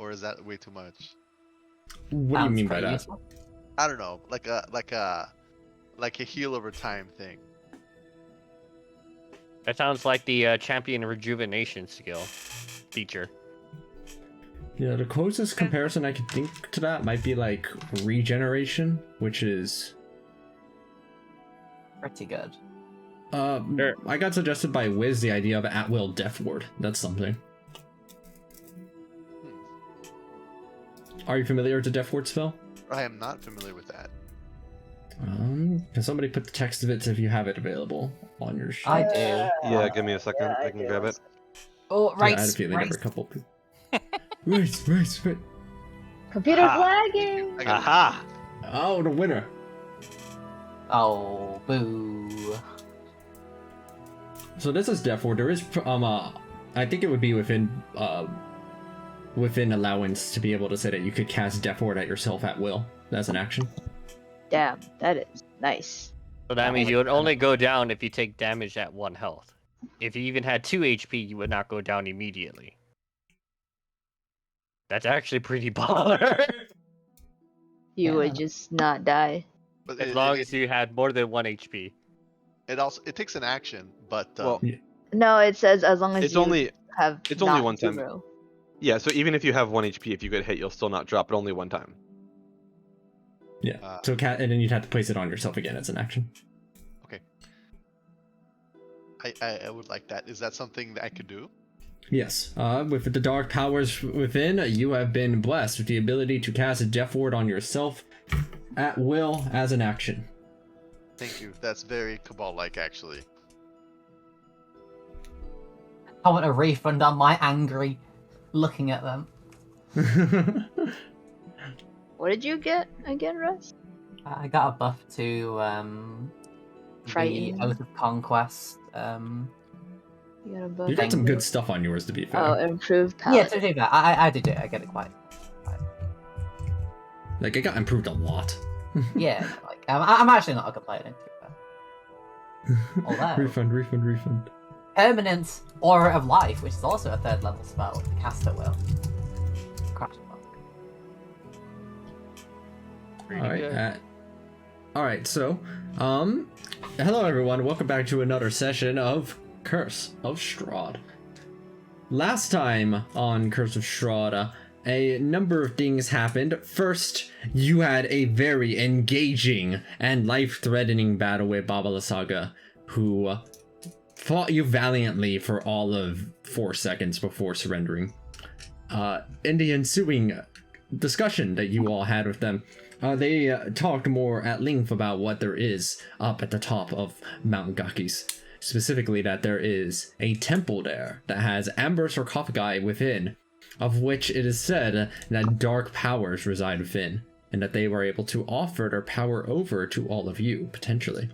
or is that way too much? What do you mean by that? Useful. I don't know, like a heal over time thing. That sounds like the champion rejuvenation skill feature. Yeah, the closest comparison I could think to that might be like regeneration, which is Pretty good. Sure. I got suggested by Wiz the idea of at-will death ward. That's something. Are you familiar with the death ward spell? I am not familiar with that. Can somebody put the text of it if you have it available on your sheet? I do. Yeah, give me a second. I can grab it. Oh, Yeah, right. I had a feeling there were a couple people. Right. Computer's Aha. lagging. I got Aha! Oh, the winner. Oh, boo. So this is death ward. There is I think it would be within allowance to be able to say that you could cast death ward at yourself at will. That's an action. Damn, that is nice. So that means you would only go down if you take damage at 1 health. If you even had 2 HP, you would not go down immediately. That's actually pretty baller. You would just not die. But As long as you had more than 1 HP. it takes an action, but Well, No, it says as long as It's you only have it's only not one time. zero. Yeah, so even if you have 1 HP, if you get hit, you'll still not drop it only one time. Yeah. Uh, So and then you'd have to place it on yourself again as an action. I would like that. Is that something that I could do? Yes. With the dark powers within, you have been blessed with the ability to cast a death ward on yourself at will as an action. Thank you. That's very Cabal-like, actually. I want a refund on my angry looking at them. What did you get again, Russ? I got a buff to the Frighten. Oath of Conquest. You got a book. You got some Thank good you. stuff on yours, to be fair. Oh, improved Yeah, palette. to do that. I did it. I get it quite. Like, it got improved a lot. Yeah, like I'm actually not complaining. Although Refund. Permanent Aura of Life, which is also a 3rd level spell, to cast at will. Crash it up. Pretty Alright, good. alright, so, hello everyone, welcome back to another session of Curse of Strahd. Last time on Curse of Strahd, a number of things happened. First, you had a very engaging and life-threatening battle with Babalasaga, who fought you valiantly for all of 4 seconds before surrendering. In the ensuing discussion that you all had with them, they talked more at length about what there is up at the top of Mount Gakis. Specifically that there is a temple there that has amber sarcophagi within, of which it is said that dark powers reside within, and that they were able to offer their power over to all of you, potentially.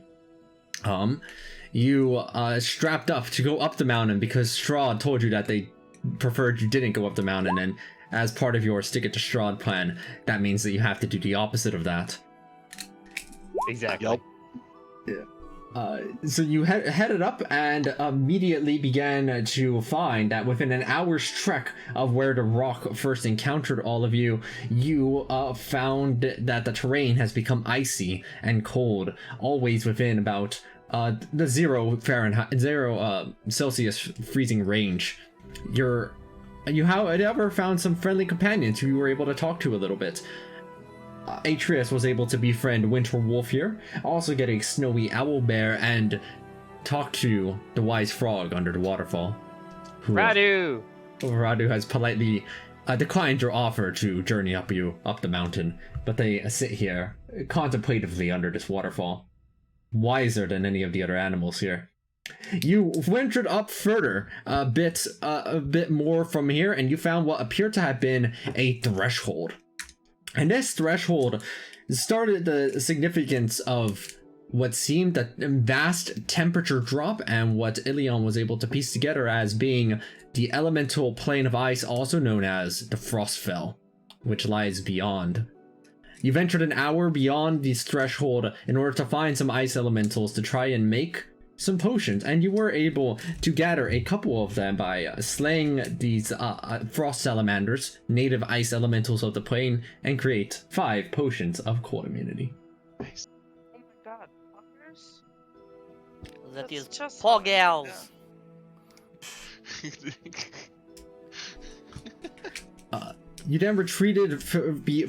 You strapped up to go up the mountain because Strahd told you that they preferred you didn't go up the mountain, and as part of your stick it to Strahd plan, that means that you have to do the opposite of that. Exactly. Yep. So you headed up and immediately began to find that within an hour's trek of where the rock first encountered all of you, you found that the terrain has become icy and cold, always within about the 0 Celsius freezing range. You however found some friendly companions who you were able to talk to a little bit. Atreus was able to befriend Winter Wolf here, also get a snowy owl bear, and talk to the wise frog under the waterfall. Radu! Radu has politely declined your offer to journey up the mountain, but they sit here contemplatively under this waterfall, wiser than any of the other animals here. You ventured up further a bit more from here, and you found what appeared to have been a threshold. And this threshold started the significance of what seemed a vast temperature drop, and what Ilion was able to piece together as being the elemental plane of ice, also known as the Frostfell, which lies beyond. You ventured an hour beyond this threshold in order to find some ice elementals to try and make some potions, and you were able to gather a couple of them by slaying these frost salamanders, native ice elementals of the plane, and create 5 potions of cold immunity. Nice. Oh my god, fuckers? That That's is just poor what I need gals. You then retreated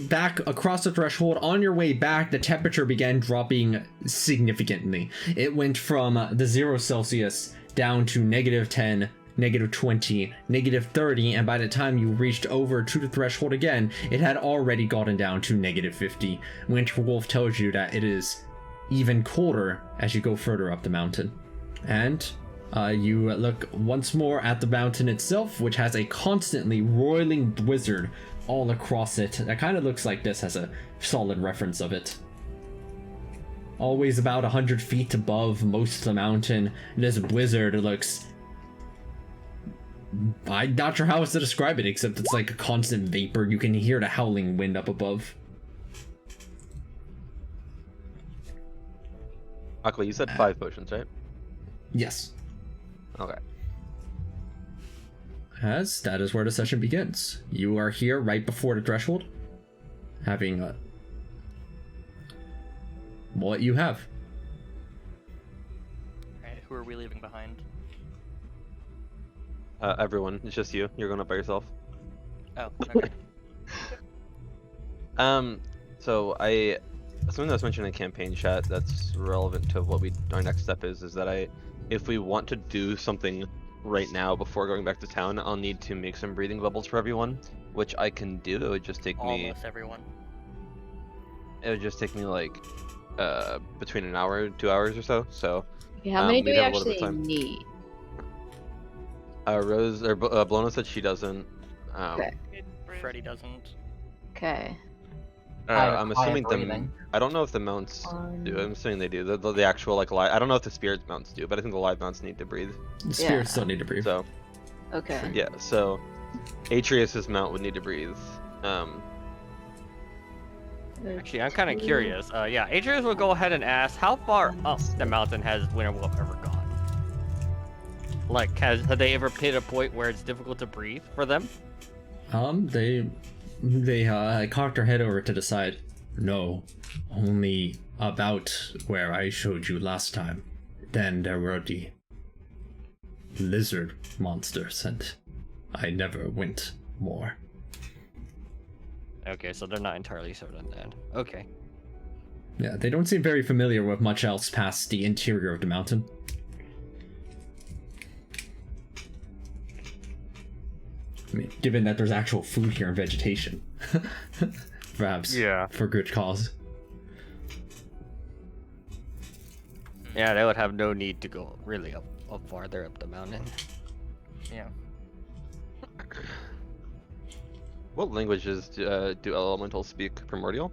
back across the threshold. On your way back, the temperature began dropping significantly. It went from the 0 Celsius down to -10, -20, -30, and by the time you reached over to the threshold again, it had already gotten down to -50. Winter Wolf tells you that it is even colder as you go further up the mountain. And you look once more at the mountain itself, which has a constantly roiling blizzard all across it. That kind of looks like this as a solid reference of it. Always about 100 feet above most of the mountain, this blizzard looks... I'm not sure how else to describe it, except it's like a constant vapor. You can hear the howling wind up above. Aqua, you said 5 potions, right? Yes. Okay. As that is where the session begins. You are here right before the threshold, having what you have. Alright, who are we leaving behind? Everyone, it's just you. You're going up by yourself. Oh, okay. So something that was mentioned in campaign chat that's relevant to what our next step is that if we want to do something right now before going back to town, I'll need to make some breathing bubbles for everyone, which I can do. It would just take me. Almost everyone. It would just take me like between an hour, 2 hours or so. So Okay, how many do we'd we have a little bit actually of time. need? Rose or Blona said she doesn't. Okay. Freddy doesn't. Okay. I'm assuming breathing. I don't know if the mounts do. I'm assuming they do. The actual like live. I don't know if the spirit mounts do, but I think the live mounts need to breathe. Spirits still need to breathe. So Okay. yeah. So Atreus's mount would need to breathe. Actually, I'm kind of curious. Yeah, Atreus will go ahead and ask, how far up the mountain has Winterwolf ever gone? Like, have they ever hit a point where it's difficult to breathe for them? They cocked their head over to the side. No, only about where I showed you last time. Then there were the lizard monsters, and I never went more. Okay, so they're not entirely certain then. Okay. Yeah, they don't seem very familiar with much else past the interior of the mountain. I mean, given that there's actual food here and vegetation. Perhaps. Yeah. For good cause. Yeah, they would have no need to go really up farther up the mountain. Yeah. What languages do elementals speak? Primordial?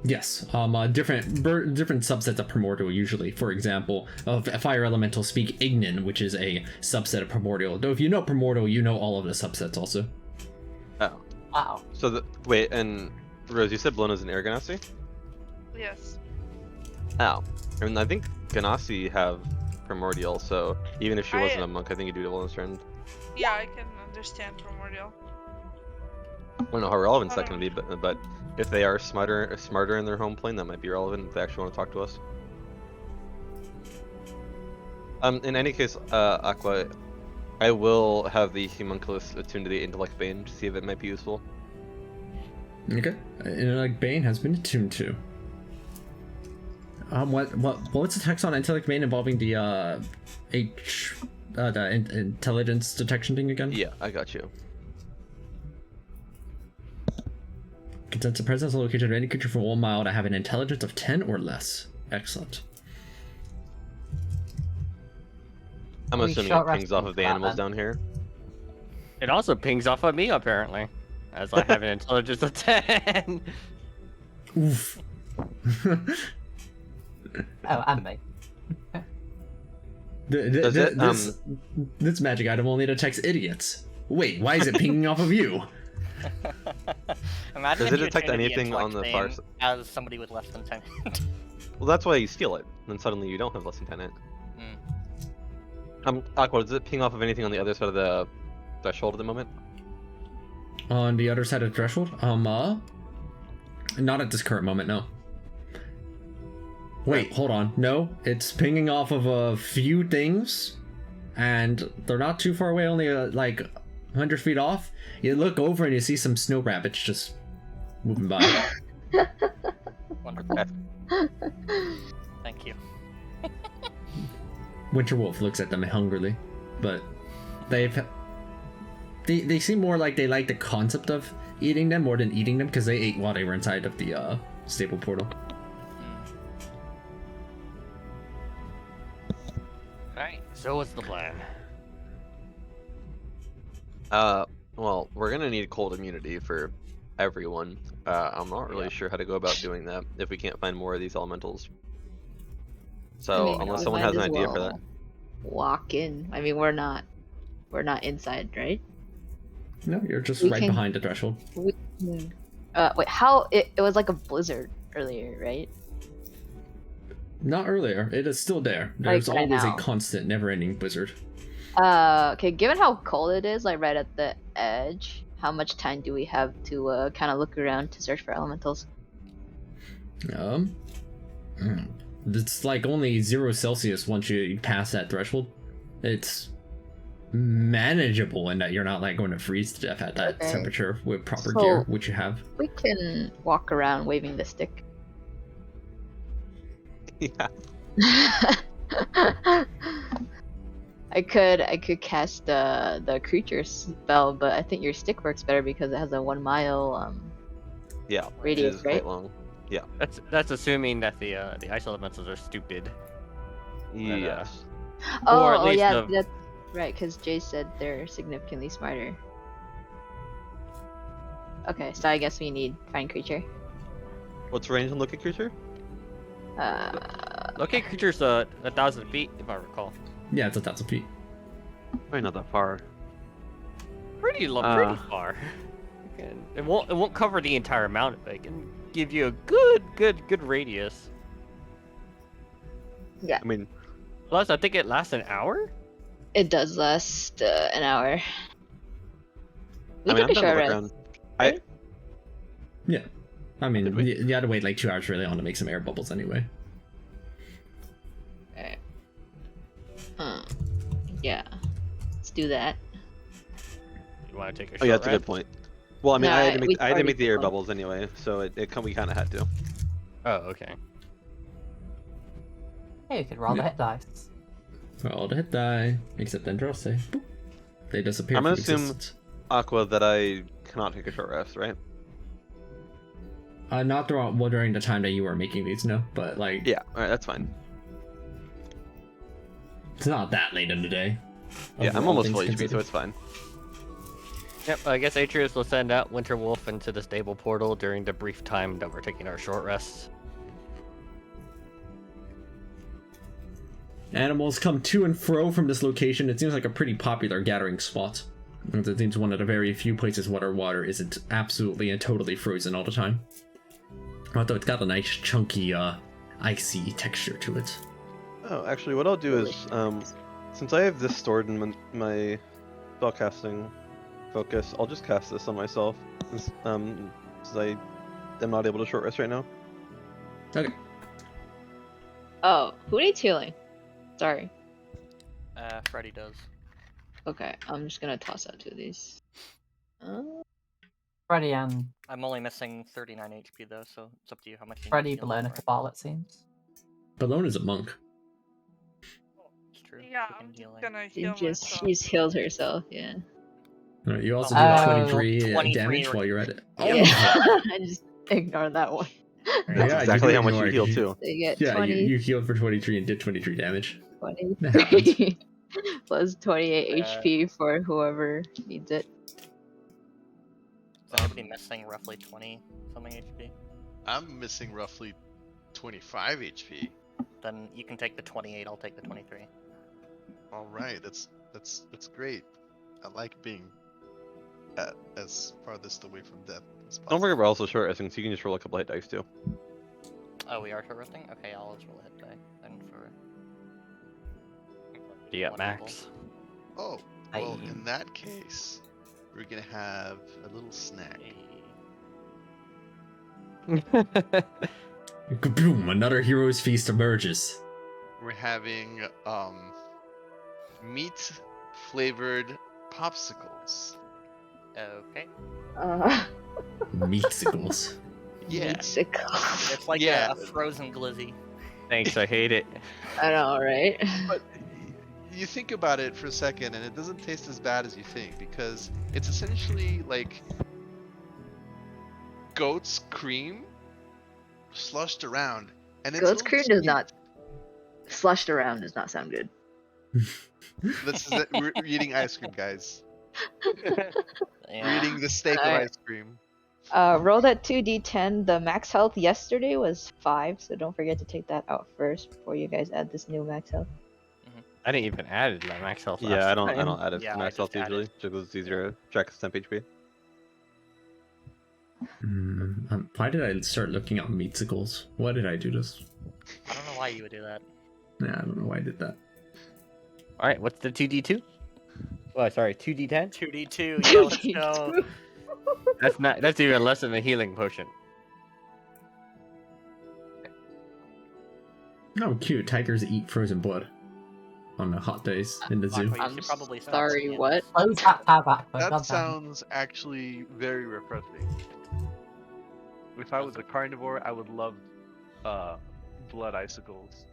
Yes, different subsets of primordial usually. For example, fire elementals speak Ignan, which is a subset of primordial. Though if you know primordial, you know all of the subsets also. Oh. Wow. So wait, and Rose, you said Blona's an air Ganassi? Yes. Oh. And I think Ganassi have primordial, so even if she wasn't a monk, I think you do double strand. Yeah, I can understand primordial. I don't know how relevant that can be, but if they are smarter in their home plane, that might be relevant if they actually want to talk to us. In any case, Aqua, I will have the homunculus attuned to the intellect bane to see if it might be useful. Okay, intellect bane has been attuned to. What's the text on intellect bane involving the intelligence detection thing again? Yeah, I got you. Consensus a presence located at any creature for 1 mile to have an intelligence of 10 or less. Excellent. I'm We assuming shot it pings off rescue of the that animals then. down here. It also pings off of me, apparently, as I have an intelligence of 10. Oof. Oh, and me. This magic item only detects idiots. Wait, why is it pinging off of you? Imagine Does if it you detect attuned to anything on intellect the far bane as somebody with less than 10. Well, that's why you steal it. Then suddenly you don't have less than 10 hit. Mm. Aqua, does it ping off of anything on the other side of the threshold at the moment? On the other side of the threshold? Not at this current moment, no. Wait, hold on. No, it's pinging off of a few things, and they're not too far away, only like 100 feet off. You look over and you see some snow rabbits just moving by. Wonderful. Thank you. Winter Wolf looks at them hungrily, but they seem more like they like the concept of eating them more than eating them, because they ate while they were inside of the stable portal. Alright, so what's the plan? Well, we're gonna need cold immunity for everyone. I'm not really sure how to go about doing that if we can't find more of these elementals. So, I mean, unless we someone might has an as idea for well that. Walk in. I mean, we're not inside, right? No, you're just We right can- behind the threshold. We can... wait, how it was like a blizzard earlier, right? Not earlier. It is still there. There's Like right always now. a constant, never-ending blizzard. Okay, given how cold it is, like right at the edge, how much time do we have to kind of look around to search for elementals? It's like only 0 Celsius once you pass that threshold. It's manageable in that you're not like going to freeze to death at that Okay. temperature with proper So- gear, which you have. We can walk around waving the stick. Yeah. I could cast the creature spell, but I think your stick works better because it has a 1 mile Yeah. radius, it is right? quite long. That's assuming that the ice elementals are stupid. Yes. Or at Oh least yeah, the- that's right. Because Jay said they're significantly smarter. Okay, so I guess we need find creature. What's range on Look at Creature? Okay, creature's 1,000 feet, if I recall. Yeah, it's 1,000 feet. Probably not that far. Pretty far. It won't cover the entire mountain, but it can give you a good radius. Yeah, I mean, Plus, I think it lasts an hour. it does last an hour. We I mean, took a I'm short down to look rest. around. I Yeah. I mean, Did we? you had to wait like 2 hours really on to make some air bubbles anyway. Alright. Yeah. Let's do that. You want to take a short Oh yeah, that's a rest? good point. Well, I mean, No, I had to we make already the air took one. bubbles anyway, so we kind of had to. Oh, okay. Hey, you could roll the Yeah. hit dice. Roll the hit die, except then draw say. Boop. They disappear. I'm from gonna assume- existence. Aqua, that I cannot take a short rest, right? Not during the time that you were making these, no. But like, Yeah. All right, that's fine. it's not that late in the day. Yeah, I'm overall, almost things full HP, so considered. it's fine. Yep, I guess Atreus will send out Winter Wolf into the stable portal during the brief time that we're taking our short rests. Animals come to and fro from this location. It seems like a pretty popular gathering spot. It seems one of the very few places where water isn't absolutely and totally frozen all the time. Although it's got a nice chunky, icy texture to it. Oh, actually, what I'll do is, since I have this stored in my spellcasting focus, I'll just cast this on myself, since I am not able to short rest right now. Okay. Oh, who needs healing? Sorry. Freddy does. Okay, I'm just gonna toss out 2 of these. Freddy and I'm only missing 39 HP though, so it's up to you how much you Freddy need to heal below for. Cabal, it seems. Balone is a monk. It's true. Yeah, we I'm can just heal it. gonna She heal just myself. she's healed herself. Yeah. Alright, you also Oh, do 23 23 damage while you're at it. Oh, Yeah. I just ignored that one. That's Yeah, you exactly do how much ignore you it, heal 'cause too. They get Yeah, 20, you healed for 23 and did 23 damage. 23 plus 28 Uh, HP for whoever needs it. Is anybody missing roughly 20 something HP? I'm missing roughly 25 HP. Then you can take the 28, I'll take the 23. All right, that's great. I like being as farthest away from death as possible. Don't forget we're also short resting, so you can just roll a couple hit dice too. Oh, we are short resting? Okay, I'll just roll a hit die then for. Yeah, one max. Oh, well, Aye. in that case, we're gonna have a little snack. Boom! Another hero's feast emerges. We're having meat flavored popsicles. Okay. Meatsicles. Yeah. Meatsicle. It's like Yeah. a frozen glizzy. Thanks, I hate it. I know, right? But you think about it for a second, and it doesn't taste as bad as you think, because it's essentially like goat's cream slushed around, and it's Goat's a little cream does sweet. not slushed around does not sound good. This is it. We're eating ice cream, guys. We're Yeah. eating the steak of Alright. ice cream. Roll that 2d10. The max health yesterday was 5, so don't forget to take that out first before you guys add this new max health. I didn't even add it to my max health. Yeah, I don't time. add it Yeah, to I myself just added. usually, just 'cause it's easier to track his temp HP. Why did I start looking up meatsicles? Why did I do this? I don't know why you would do that. Nah, I don't know why I did that. All right, what's the 2d2? Oh, sorry, 2d10. 2d2, yeah, let's go. That's not. That's even less than a healing potion. Oh, cute. Tigers eat frozen blood on the hot days in the zoo. Aqua, you I'm should probably stop sorry, seeing what? this. Close that tab back. That sounds actually very refreshing. If I was a carnivore, I would love blood icicles.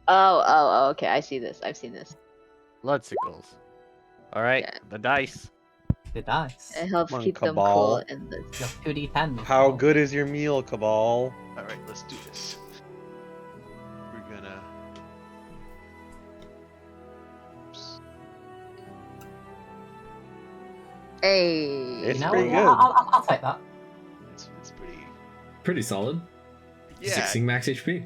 Oh, okay. I see this. I've seen this. Bloodsicles. All right, Yeah. the dice. The dice. It helps Come on, keep them Cabal. cool in the. Just 2d10. How good is your meal, Cabal? Alright, let's do this. We're gonna. Oops. Hey. It's You know, pretty yeah, good. I'll take that. It's pretty. Pretty solid. Yeah. 16 max HP.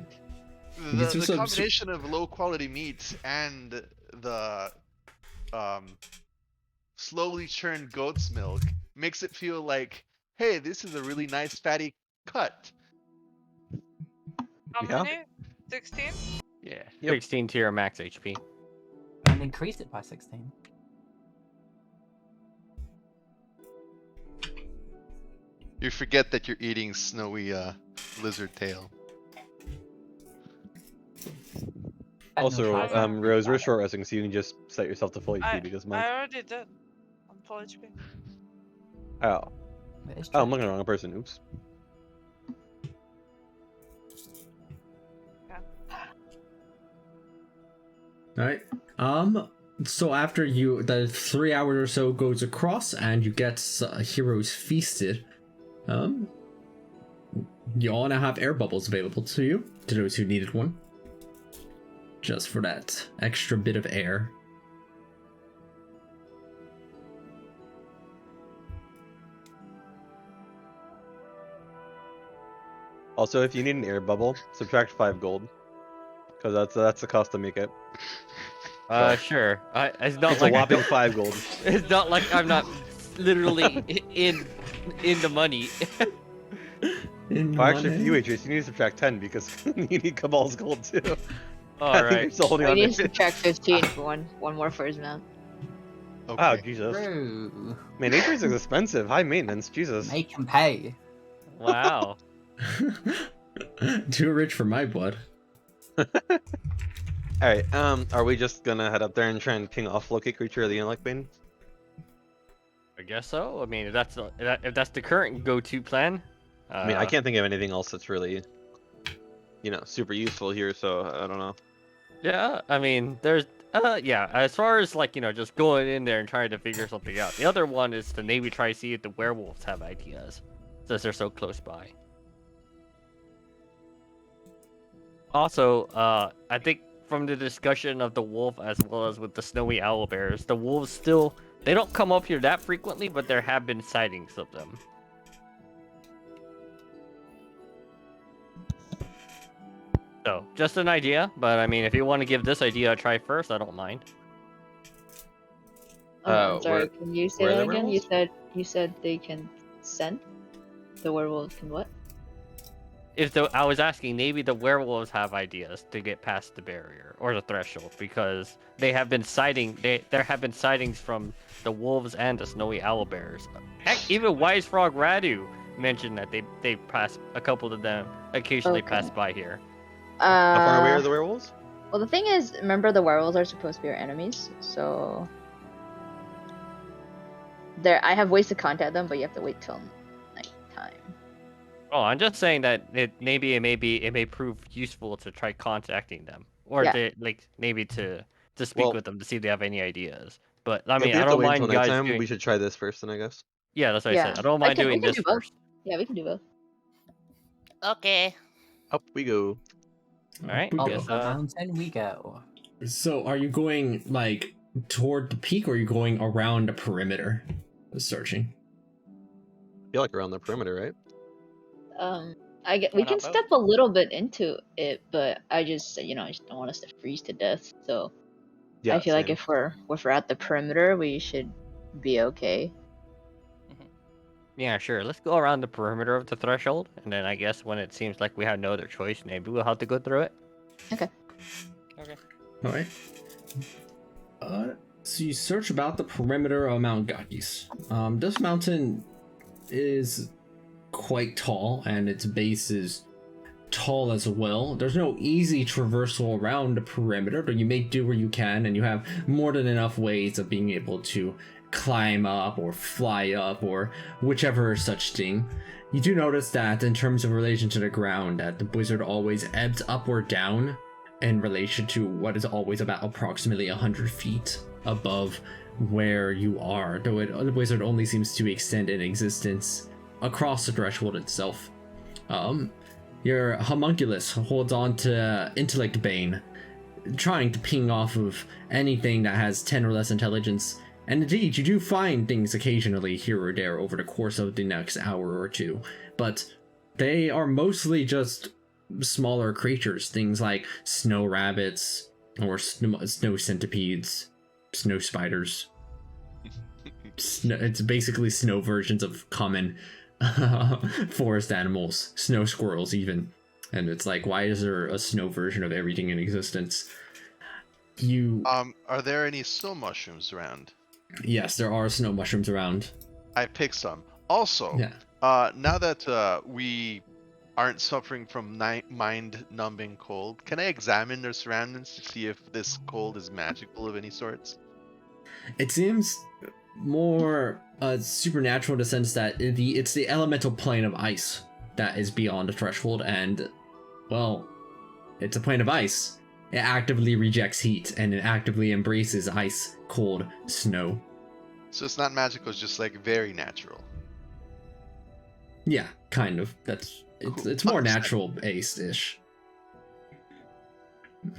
The, These are the some- combination of low quality meat and the slowly churned goat's milk makes it feel like, hey, this is a really nice fatty cut. How Yeah. many? 16? Yeah. 16 to your max HP. And increase it by 16. You forget that you're eating snowy lizard tail. Also, Techno-try. Rose, we're short resting, so you can just set yourself to full HP I because mine. already did. I'm full HP. Oh. It is Oh, I'm true. looking at the wrong person. Oops. Alright. So after the 3 hours or so goes across and you get heroes feasted, you all now have air bubbles available to you, to those who needed one. Just for that extra bit of air. Also, if you need an air bubble, subtract 5 gold, because that's the cost to make it. Sure. It's not It's a like whopping 5 gold. It's not like I'm not literally in the money. Well, actually, for you, Atrius, you need to subtract 10 because you need Cabal's gold too. All I think you're right. still holding We on need to to subtract 15 for one more for his mount. Okay. Oh, Jesus. True. Man, Atrius is expensive. High maintenance. Jesus. Make him pay. Wow. Too rich for my blood. Alright, are we just gonna head up there and try and ping off Locate Creature of the Intellect Bane? I guess so. I mean, if that's the current go-to plan. I mean, I can't think of anything else that's really, super useful here, so I don't know. Yeah, I mean, there's yeah. As far as like just going in there and trying to figure something out. The other one is to maybe try to see if the werewolves have ideas, since they're so close by. Also, I think from the discussion of the wolf as well as with the snowy owl bears, the wolves they don't come up here that frequently, but there have been sightings of them. So, just an idea, but I mean, if you want to give this idea a try first, I don't mind. Oh, I'm sorry. where- Can you say where are that the again? werewolves? You said they can scent. The werewolves can what? I was asking, maybe the werewolves have ideas to get past the barrier or the threshold, because they have been sighting. There have been sightings from the wolves and the snowy owlbears. Heck, even Wise Frog Radu mentioned that they pass, a couple of them occasionally pass by here. How far away are the werewolves? Well, the thing is, remember the werewolves are supposed to be our enemies, so I have ways to contact them, but you have to wait till nighttime. Oh, I'm just saying that it may prove useful to try contacting them, or Yeah. to maybe to speak Well, with them to see if they have any ideas. But I If mean, we I have to don't wait mind until you guys nighttime, doing. we should try this first, then I guess. Yeah, that's what I Yeah. said. I don't mind we doing can this do both. first. Yeah, we can do both. Okay. Up we go. All right. We Up go. the mountain we go. So, are you going like toward the peak, or are you going around the perimeter of searching? I feel like around the perimeter, right? We Why can not step a little bit into it, but I just don't want us to freeze to death. So Yeah. I feel like same. if we're at the perimeter, we should be okay. Yeah, sure. Let's go around the perimeter of the threshold, and then I guess when it seems like we have no other choice, maybe we'll have to go through it. Okay. All right. So you search about the perimeter of Mount Gagis. This mountain is quite tall, and its base is tall as well. There's no easy traversal around the perimeter, but you make do where you can, and you have more than enough ways of being able to climb up or fly up or whichever such thing. You do notice that in terms of relation to the ground, that the blizzard always ebbs up or down in relation to what is always about approximately 100 feet above where you are, though the blizzard only seems to extend in existence across the threshold itself. Your homunculus holds on to Intellect Bane, trying to ping off of anything that has 10 or less intelligence, and indeed you do find things occasionally here or there over the course of the next hour or two, but they are mostly just smaller creatures, things like snow rabbits or snow centipedes, snow spiders. It's basically snow versions of common forest animals, snow squirrels even. And it's like, why is there a snow version of everything in existence? Are there any snow mushrooms around? Yes, there are snow mushrooms around. I picked some. Also, Yeah. now that we aren't suffering from mind-numbing cold, can I examine their surroundings to see if this cold is magical of any sorts? It seems more supernatural in the sense that it's the elemental plane of ice that is beyond the threshold, and, well, it's a plane of ice. It actively rejects heat, and it actively embraces ice, cold, snow. So it's not magical, it's just like very natural. Yeah, kind of. It's more natural based-ish.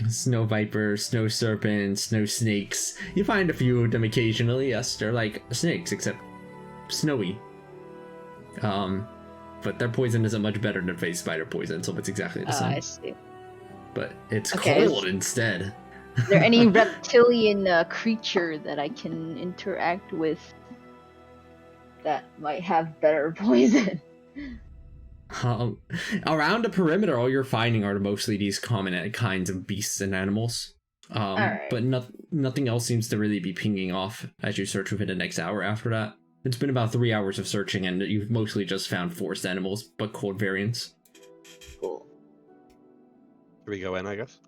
Snow viper, snow serpent, snow snakes. You find a few of them occasionally. Yes, they're like snakes, except snowy. But their poison isn't much better than phase spider poison, so it's exactly the same. I see. But it's Okay. cold instead. Is there any reptilian creature that I can interact with that might have better poison? Around the perimeter, all you're finding are mostly these common kinds of beasts and animals. Alright. But nothing else seems to really be pinging off as you search within the next hour after that. It's been about 3 hours of searching, and you've mostly just found forest animals, but cold variants. Cool. Should we go in, I guess?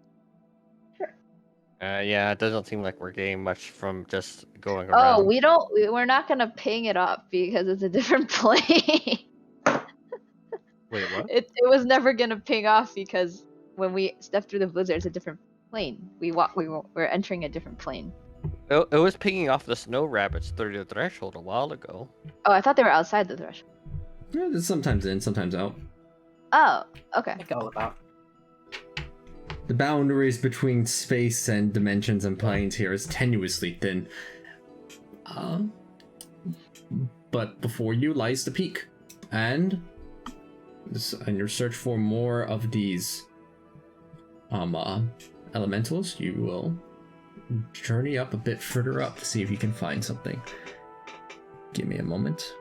Yeah, it doesn't seem like we're getting much from just going Oh, around. we're not gonna ping it up because it's a different plane. Wait, what? It was never gonna ping off because when we step through the blizzard, it's a different plane. We're entering a different plane. It was picking off the snow rabbits through the threshold a while ago. Oh, I thought they were outside the threshold. Yeah, it's sometimes in, sometimes out. Oh, okay. Make it all about. The boundaries between space and dimensions and planes here is tenuously thin. But before you lies the peak, and in your search for more of these elementals, you will journey up a bit further up to see if you can find something. Give me a moment.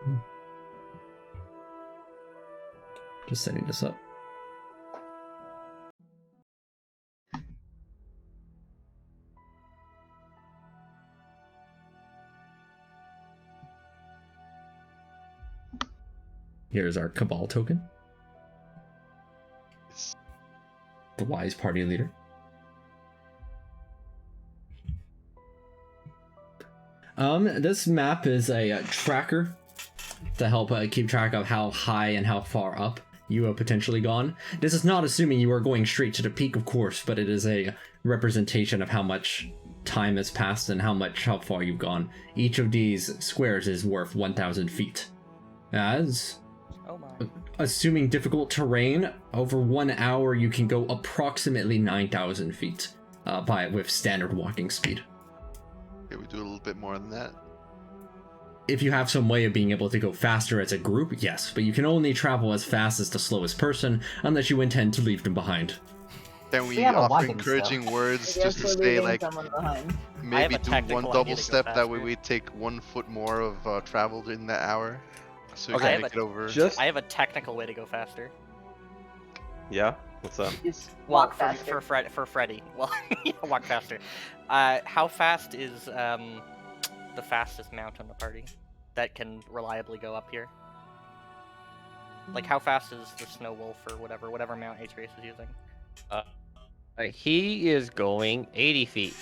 Just setting this up. Here's our Cabal token. The wise party leader. This map is a tracker to help keep track of how high and how far up you have potentially gone. This is not assuming you are going straight to the peak, of course, but it is a representation of how much time has passed and how far you've gone. Each of these squares is worth 1,000 feet. As, Oh my. assuming difficult terrain, over 1 hour you can go approximately 9,000 feet with standard walking speed. Okay, we do a little bit more than that. If you have some way of being able to go faster as a group, yes, but you can only travel as fast as the slowest person unless you intend to leave them behind. Can we We have a offer wagon encouraging words I just guess to we're stay leaving like someone behind. maybe a do tactical one idea double to go step that way faster. we take 1 foot more of travel in that hour, so we Okay. can make it over. Just I have a technical way to go faster. yeah. What's up? Just Well, walk faster. for Freddy. Well, yeah, walk faster. How fast is the fastest mount on the party that can reliably go up here? Like, how fast is the Snow Wolf or whatever mount H-Race is using? He is going 80 feet.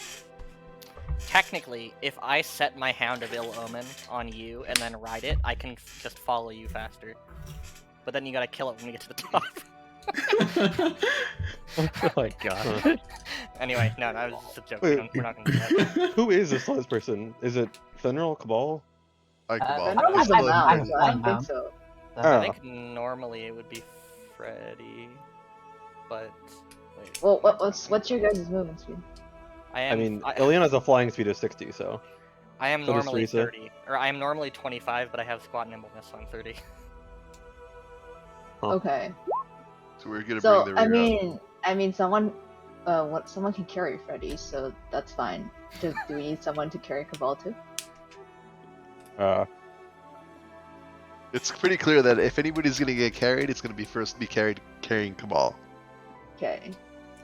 Technically, if I set my Hound of Ill Omen on you and then ride it, I can just follow you faster. But then you gotta kill it when we get to the top. Oh my god. Anyway, no, that was just a joke. Wait. We're not gonna do that. Who is this last person? Is it Fenrir Cabal? I I Cabal. don't He's have still my in mount, there. so I don't think so. I Oh. think normally it would be Freddy, but wait. Well, what's your guys' movement speed? I mean, Iliana has a flying speed of 60, so. I am so does normally Teresa. 30, or I am normally 25, but I have squat nimbleness, so I'm 30. Huh. Okay. So we're gonna So bring the rear up. I mean, someone can carry Freddy, so that's fine. Do we need someone to carry Cabal too? It's pretty clear that if anybody's gonna get carried, it's gonna be carrying Cabal. Okay.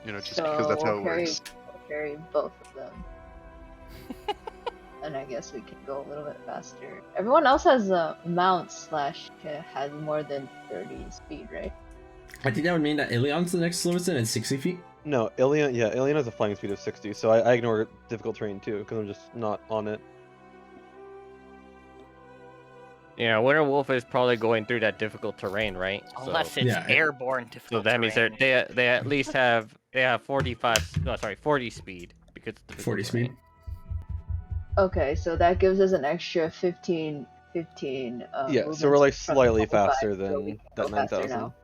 You know, just So because that's how we'll it carry, works. we'll carry both of them. And I guess we can go a little bit faster. Everyone else has a mount slash has more than 30 speed, right? I think that would mean that Ilion's the next slowest and it's 60 feet. No, Iliana has a flying speed of 60, so I ignore difficult terrain too, because I'm just not on it. Yeah, Winter Wolf is probably going through that difficult terrain, right? Unless So, it's yeah. airborne so difficult that means terrain. they at least have 40 speed because it's difficult 40 speed. terrain. Okay, so that gives us an extra 15. Yeah, so movements we're like from slightly 25, faster so we than can that go faster 9,000. now.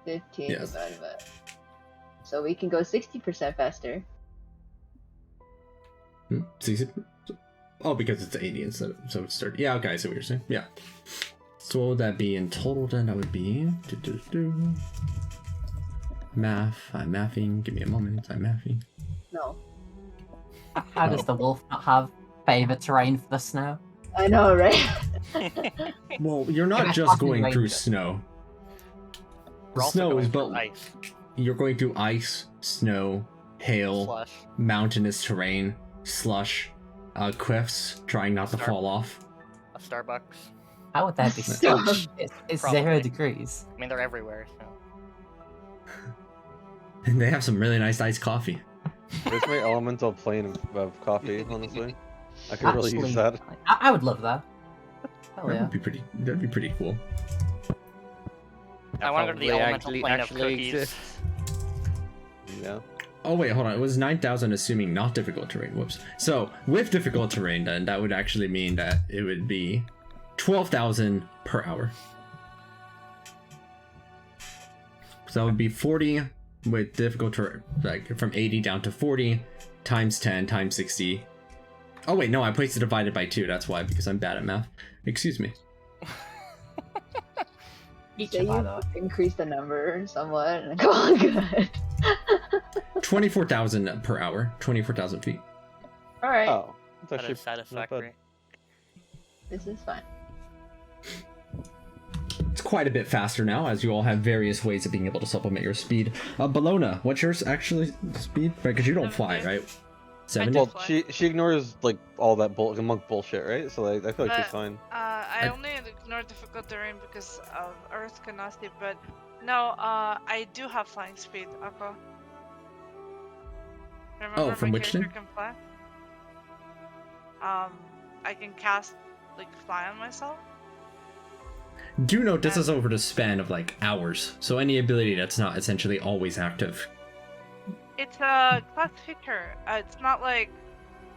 15 Yes. divided by. So we can go 60% faster. 60? Oh, because it's 80 instead of, so it's 30. Yeah, okay, I see what you're saying. Yeah. So what would that be in total then? That would be... Math. I'm mathing. Give me a moment. I'm mathing. No. How does the wolf not have favorite terrain for the snow? I know, right? Well, you're not Yeah, just fucking going through ranger. snow. We're also Snow going is through but ice, you're going through ice, snow, hail, slush. mountainous terrain, slush, cliffs, trying not to Star- fall off. A Starbucks. How would that be slush? It's Probably. 0 degrees. I mean, they're everywhere. So. And they have some really nice iced coffee. Where's my elemental plane of coffee, honestly? I could really use that. I would love that. Hell That yeah. would be pretty. That'd be pretty cool. I want to go to the Probably elemental plane of cookies. exists. Yeah. Oh wait, hold on. It was 9,000 assuming not difficult terrain. Whoops. So with difficult terrain, then that would actually mean that it would be 12,000 per hour. So that would be 40 with difficult terrain, like from 80 down to 40 times 10 times 60. Oh wait, no, I placed it divided by 2. That's why, because I'm bad at math. Excuse me. So you increase the number somewhat and go on good. 24,000 per hour. 24,000 feet. Alright, Oh, it's That actually is satisfactory. this is fine. It's quite a bit faster now, as you all have various ways of being able to supplement your speed. Bologna, what's yours actually speed? Right, because you don't fly, right? 70? Well, she ignores like all that monk bullshit, right? So I feel like she's fine. I only ignore difficult terrain because of Earth Canasti, but no, I do have flying speed, Aqua. Remember from my which character thing? can fly? I can cast, like, fly on myself. Do note this is over the span of like hours, so any ability that's not essentially always active. It's a class feature. It's not like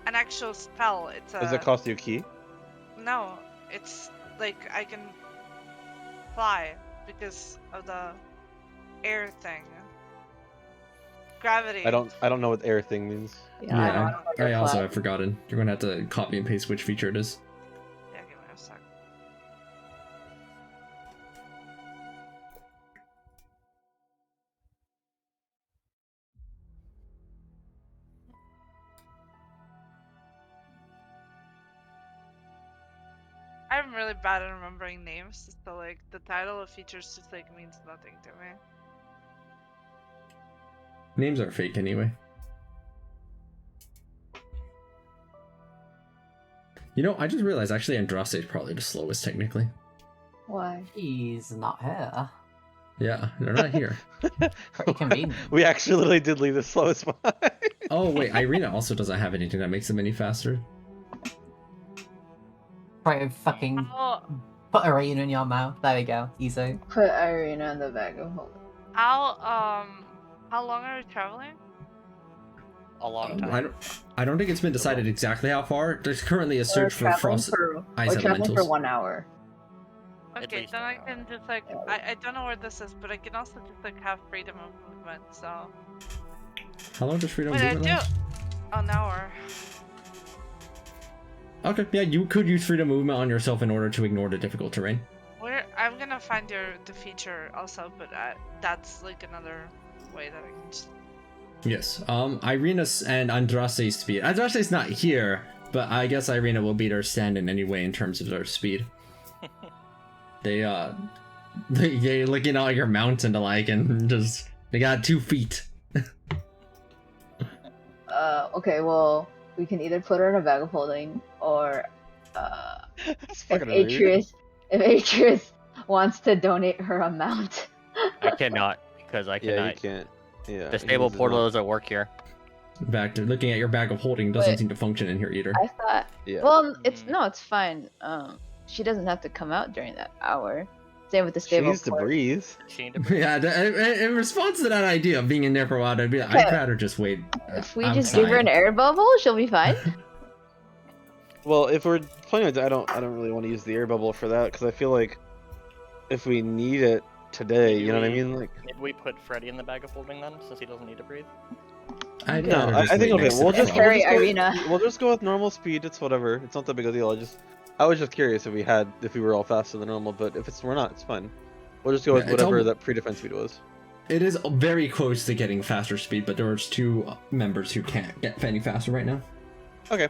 an actual spell. It's a... Does it cost you a key? No, it's like I can fly because of the air thing. Gravity. I don't know what air thing means. Yeah, I also butterfly. have forgotten. You're gonna have to copy and paste which feature it is. Yeah, give me a sec. I'm really bad at remembering names, so like the title of features just like means nothing to me. Names are fake anyway. You know, I just realized actually Andraste is probably the slowest technically. Why? He's not here. Yeah, they're not here. Pretty convenient. We actually literally did leave the slowest one. Oh wait, Irina also doesn't have anything that makes them any faster. Right, fucking Oh, put a rain in your mouth. There we go. Easy. Put Irina in the bag of holding. how long are we traveling? A long time. I don't think it's been decided exactly how far. There's currently a search for frost ice We're traveling for elementals. 1 hour. Okay, least then I 1 can just like I don't know where this is, but I can also just like have freedom of movement. So How long does freedom wait, I movement do last? an hour. Okay, yeah, you could use freedom movement on yourself in order to ignore the difficult terrain. Where I'm gonna find the feature also, but that's like another way that I can just. Yes. Irina and Andraste's speed. Andraste's not here, but I guess Irina will be their stand-in anyway in terms of their speed. They looking out your mountain to like and just they got 2 feet. Okay, well, we can either put her in a bag of holding, or That's if fucking rude. Atreus wants to donate her a mount. I cannot because I Yeah, cannot. you can't. Yeah. The stable portal doesn't work here. In fact, looking at your bag of holding doesn't Wait. seem to function in here either. I thought. Yeah. Well, it's fine. She doesn't have to come out during that hour. Same with the She stable needs to port. breathe. She need to breathe. Yeah, in response to that idea of being in there for a while, I'd be like, Okay. I'd rather just wait. If we I'm just give her an fine. air bubble, she'll be fine. Well, if we're playing with, I don't really want to use the air bubble for that because I feel like if we need it today, you know what I mean? Like, Did we put Freddy in the bag of holding then, since he doesn't need to breathe? I'd no, rather I just think wait okay. next to We'll the just, flower. Carry we'll just Irina. we'll just go with normal speed. It's whatever. It's not that big a deal. I was just curious if we were all faster than normal, but if we're not, it's fine. We'll just go with Yeah, it's whatever all- that pre-defense speed was. It is very close to getting faster speed, but there's 2 members who can't get any faster right now. Okay.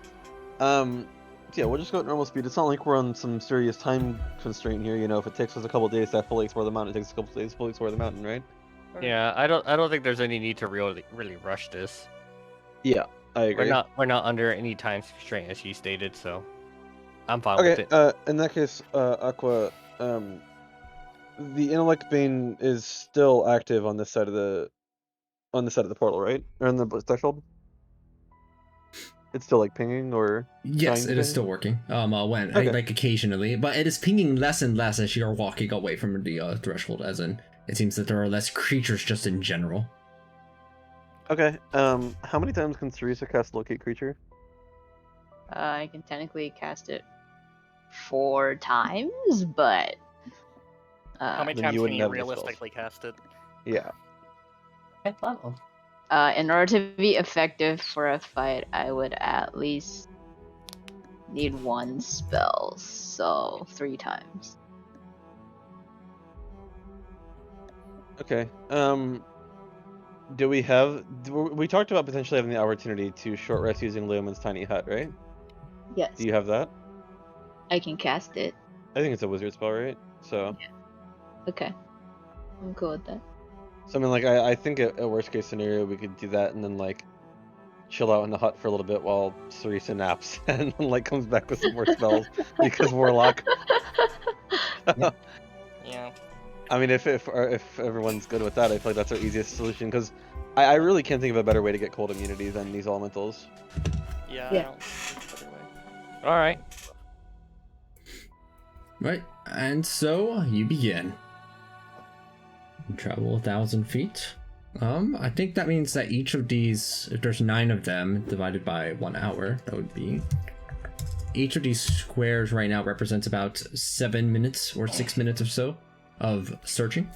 Yeah, we'll just go at normal speed. It's not like we're on some serious time constraint here. You know, if it takes us a couple days to fully explore the mountain, it takes a couple days to fully explore the mountain, right? Yeah, I don't think there's any need to really rush this. Yeah, I agree. We're not under any time constraint as she stated, so I'm fine with Okay. it. In that case, Aqua, the intellect bane is still active on this side of the portal, right? Or on the threshold? It's still like pinging or Yes, trying it is to- still working. When Okay. like occasionally, but it is pinging less and less as you are walking away from the threshold. As in, it seems that there are less creatures just in general. Okay. How many times can Teresa cast locate creature? I can technically cast it 4 times, but How many then times you can wouldn't you have the spells. realistically cast it? Yeah. 5th level. in order to be effective for a fight, I would at least need 1 spell, so 3 times. Okay. We talked about potentially having the opportunity to short rest using Leoman's tiny hut, right? Yes, Do you have that? I can cast it. I think it's a wizard spell, right? So, Okay, I'm cool with that. I mean, like, I think a worst case scenario we could do that and then like chill out in the hut for a little bit while Teresa naps and then like comes back with some more spells because Warlock. Yeah. I mean, if everyone's good with that, I feel like that's our easiest solution because I really can't think of a better way to get cold immunity than these elementals. Yeah. Yeah. I don't think there's a better way. All right. Right, and so you begin. You travel 1,000 feet. I think that means that each of these, if there's 9 of them divided by 1 hour, that would be. Each of these squares right now represents about 7 minutes or 6 minutes or so of searching.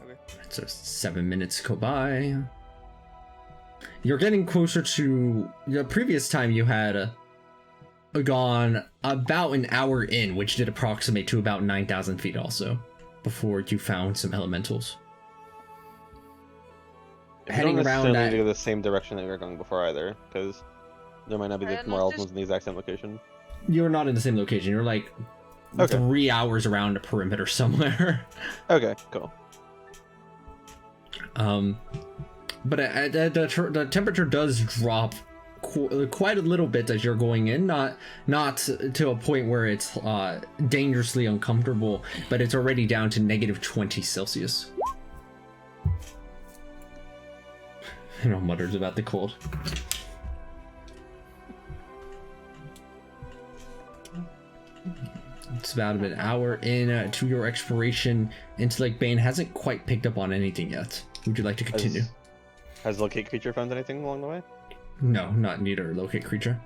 Okay. So 7 minutes go by. You're getting closer to the previous time you had gone about an hour in, which did approximate to about 9,000 feet also, before you found some elementals. Heading You don't around necessarily that, need to go the same direction that we were going before either, because there might not be I more noticed- elementals in the exact same location. you're not in the same location. You're like Okay. 3 hours around a perimeter somewhere. Okay, cool. But the temperature does drop quite a little bit as you're going in, not to a point where it's dangerously uncomfortable, but it's already down to -20 Celsius. Mutters about the cold. It's about an hour in to your exploration. Intellect Bane hasn't quite picked up on anything yet. Would you like to continue? Has locate creature found anything along the way? No, not neither locate creature.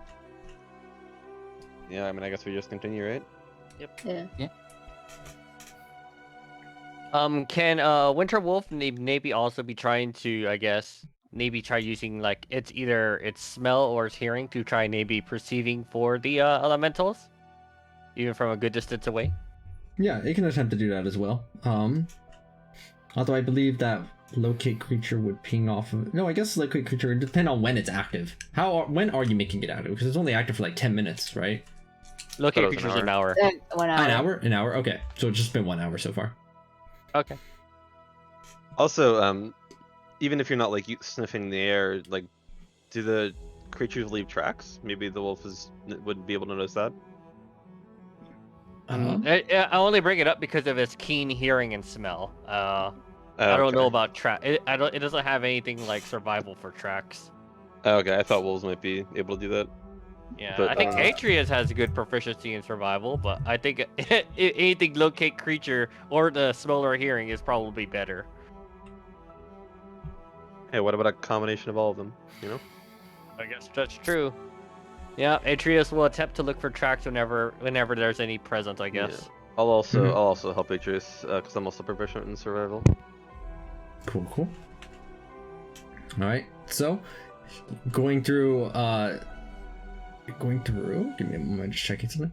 Yeah, I mean, I guess we just continue, right? Yeah. Can Winter Wolf maybe also be trying to, I guess, maybe try using like it's either its smell or its hearing to try maybe perceiving for the elementals, even from a good distance away? Yeah, it can attempt to do that as well. Although I believe that locate creature would ping off of. No, I guess locate creature would depend on when it's active. When are you making it active? Because it's only active for like 10 minutes, right? Locate it was an creatures an hour. 1 hour. An hour? An hour? Okay, so it's just been 1 hour so far. Okay. Also, even if you're not like sniffing the air, like, do the creatures leave tracks? Maybe the wolf would be able to notice that. I only bring it up because of its keen hearing and smell. I don't know about track. It doesn't have anything like survival for tracks. Okay, I thought wolves might be able to do that. Yeah, But, I think Atreus has a good proficiency in survival, but I think anything locate creature or the smell or hearing is probably better. Hey, what about a combination of all of them? You know? I guess that's true. Yeah, Atreus will attempt to look for tracks whenever there's any present, I guess. Yeah. I'll also help Atreus because I'm also proficient in survival. Cool. All right, so going through. Give me a moment, just checking something.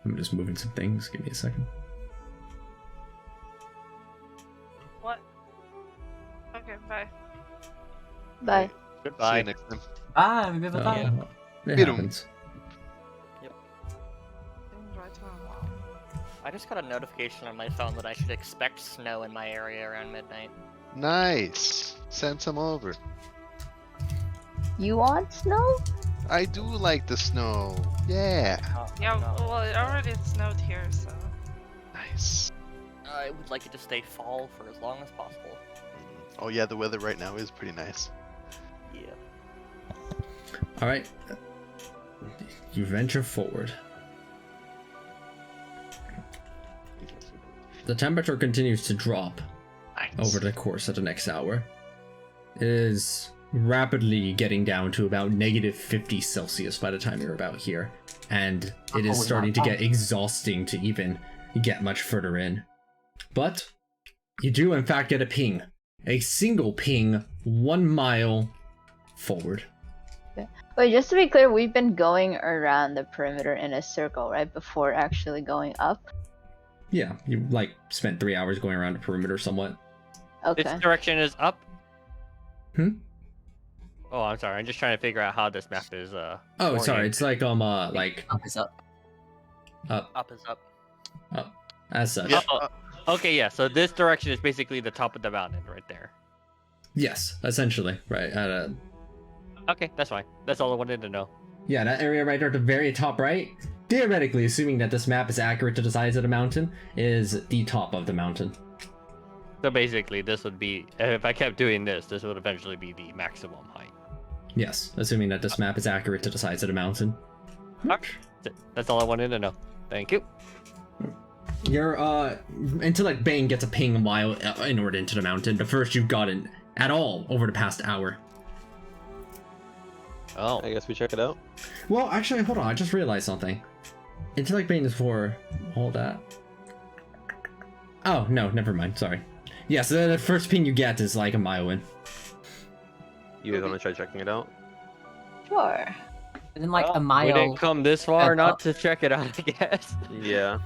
I'm just moving some things. Give me a second. What? Okay, bye. Bye. See Goodbye. you next time. Ah, we have a Uh, time. it Get 'em. happens. I just got a notification on my phone that I should expect snow in my area around midnight. Nice. Send some over. You want snow? I do like the snow. Yeah. Yeah, No. well, it already snowed here, so. Nice. I would like it to stay fall for as long as possible. Oh yeah, the weather right now is pretty nice. Yeah. All right, you venture forward. The temperature continues to drop over the course of the next hour. It is rapidly getting down to about -50 Celsius by the time you're about here, and it is starting to get exhausting to even get much further in. But you do in fact get a ping, a single ping 1 mile forward. Wait, just to be clear, we've been going around the perimeter in a circle, right? Before actually going up? Yeah, you like spent 3 hours going around the perimeter somewhat. This Okay. direction is up. Hmm? Oh, I'm sorry. I'm just trying to figure out how this map is. Oh, sorry. oriented. It's like like Up is up. Up is up. as such. Yeah. Oh, okay, yeah. So this direction is basically the top of the mountain right there. Yes, essentially, right. Okay, that's fine. That's all I wanted to know. Yeah, that area right there at the very top right. Theoretically, assuming that this map is accurate to the size of the mountain, is the top of the mountain. So basically, this would be, if I kept doing this, this would eventually be the maximum height. Yes, assuming that this map is accurate to the size of the mountain. That's all I wanted to know. Thank you. You're until like Bane gets a ping a mile inward into the mountain. The first you've gotten at all over the past hour. Oh, I guess we check it out. Well, actually, hold on. I just realized something. Intellect Bane is for all that. Oh no, never mind. Sorry. Yeah, so the first ping you get is like a mile in. You guys want to try checking it out? Sure. And then like a we mile. didn't come this far and not up. to check it out, I guess. Yeah.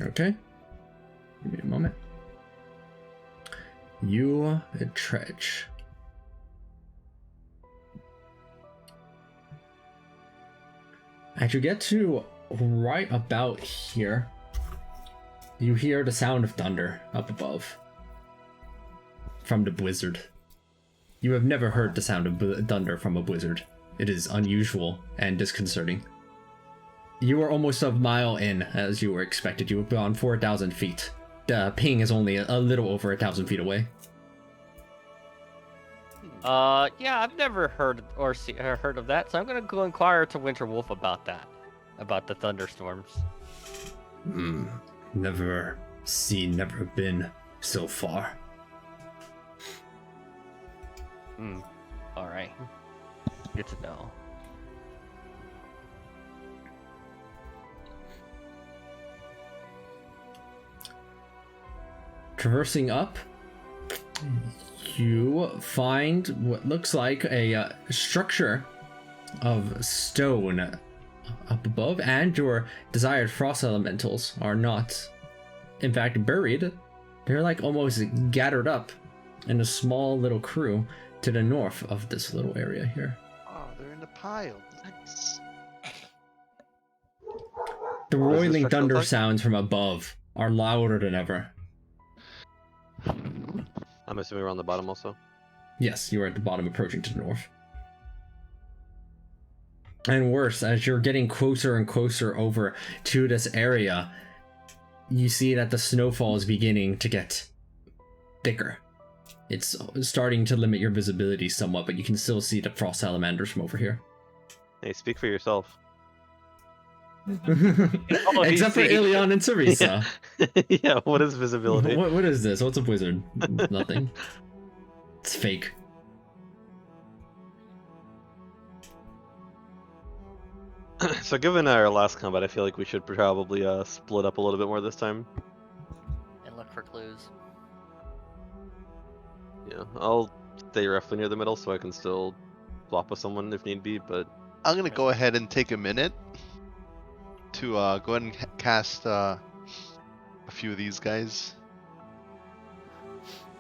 Okay. Give me a moment. You Tretch. As you get to right about here, you hear the sound of thunder up above from the blizzard. You have never heard the sound of thunder from a blizzard. It is unusual and disconcerting. You are almost a mile in, as you were expected. You have gone 4,000 feet. The ping is only a little over 1,000 feet away. Yeah, I've never heard heard of that, so I'm gonna go inquire to Winter Wolf about that, about the thunderstorms. Never seen, never been so far. All right. Good to know. Traversing up, you find what looks like a structure of stone up above, and your desired frost elementals are not, in fact, buried. They're like almost gathered up in a small little crew to the north of this little area here. Oh, they're in the pile. Nice. The What does this roiling structure thunder look like? sounds from above are louder than ever. I'm assuming we're on the bottom also. Yes, you are at the bottom, approaching to the north. And worse, as you're getting closer and closer over to this area, you see that the snowfall is beginning to get thicker. It's starting to limit your visibility somewhat, but you can still see the frost salamanders from over here. Hey, speak for yourself. Except for see. Ilion and Cerisa. Yeah, what is visibility? What is this? What's a wizard? Nothing. It's fake. So given our last combat, I feel like we should probably split up a little bit more this time. And look for clues. Yeah, I'll stay roughly near the middle so I can still swap with someone if need be, but I'm gonna go ahead and take a minute to go ahead and cast a few of these guys.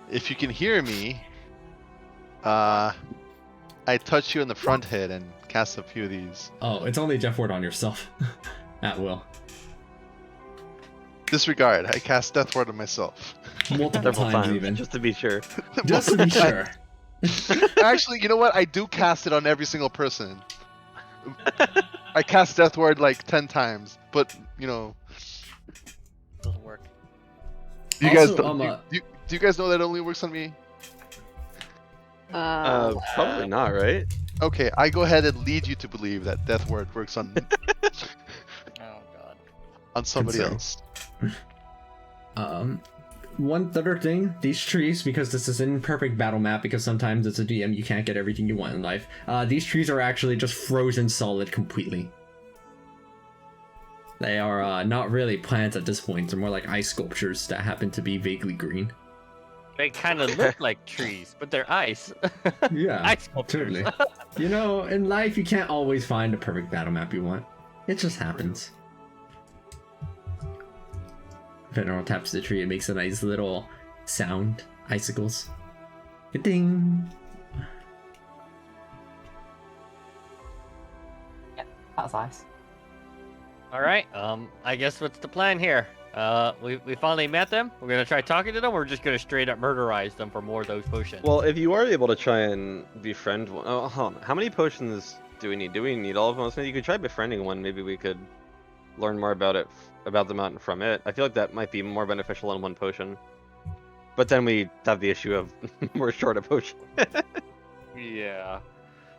If you can hear me, I touch you in the front head and cast a few of these. Oh, it's only Death Ward on yourself. At will. Disregard. I cast Death Ward on myself. Multiple several times times even. just to be sure. Just to be sure. Actually, you know what? I do cast it on every single person. I cast Death Ward like 10 times, but you know. Doesn't work. You guys, Also, do you guys know that only works on me? Probably not, right? Okay, I go ahead and lead you to believe that Death Ward works on Oh god. on somebody so. else. One other thing, these trees, because this is an imperfect battle map, because sometimes as a DM you can't get everything you want in life, these trees are actually just frozen solid completely. They are not really plants at this point, they're more like ice sculptures that happen to be vaguely green. They kind of look like trees, but they're ice. Yeah, Ice sculptures. totally. You know, in life, you can't always find a perfect battle map you want. It just happens. If anyone taps the tree, it makes a nice little sound. Icicles. Ding. That's nice. All right. I guess what's the plan here? We finally met them. We're gonna try talking to them. Or we're just gonna straight up murderize them for more of those potions. Well, if you are able to try and befriend one, oh, hold on. How many potions do we need? Do we need all of them? So you could try befriending one. Maybe we could learn more about it, about the mountain from it. I feel like that might be more beneficial than one potion. But then we have the issue of we're short a potion. Yeah.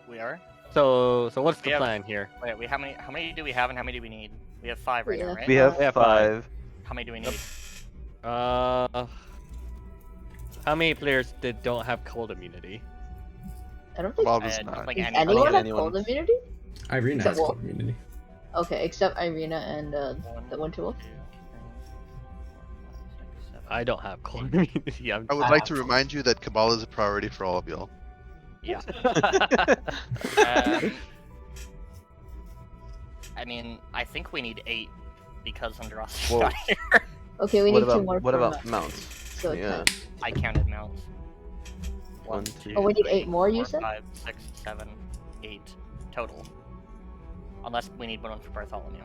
We are. So what's the We have- plan here? Wait, how many do we have and how many do we need? We have 5 right now, Yeah. right? We have Yeah, 5. How many do we need? How many players don't have cold immunity? I don't think. Bob I is don't not. think Does any- anyone have anyone. cold immunity? Irina Except has Wolf. cold immunity. Okay, except Irina and One, the Winter Wolf. 2, 3, 4, 5, 6, 7. I don't have cold immunity. I'm... I would like to remind you that Cabal is a priority for all of y'all. Yeah. I mean, I think we need 8 because Andraste's Whoa. not here. Okay, we What need 2 about more. what for about Matt. mounts? So Yeah. 10. I counted mounts. 1, 2. Oh, we need 8 more, you 4, said? 5, 6, 7, 8 total. Unless we need one for Bartholomew.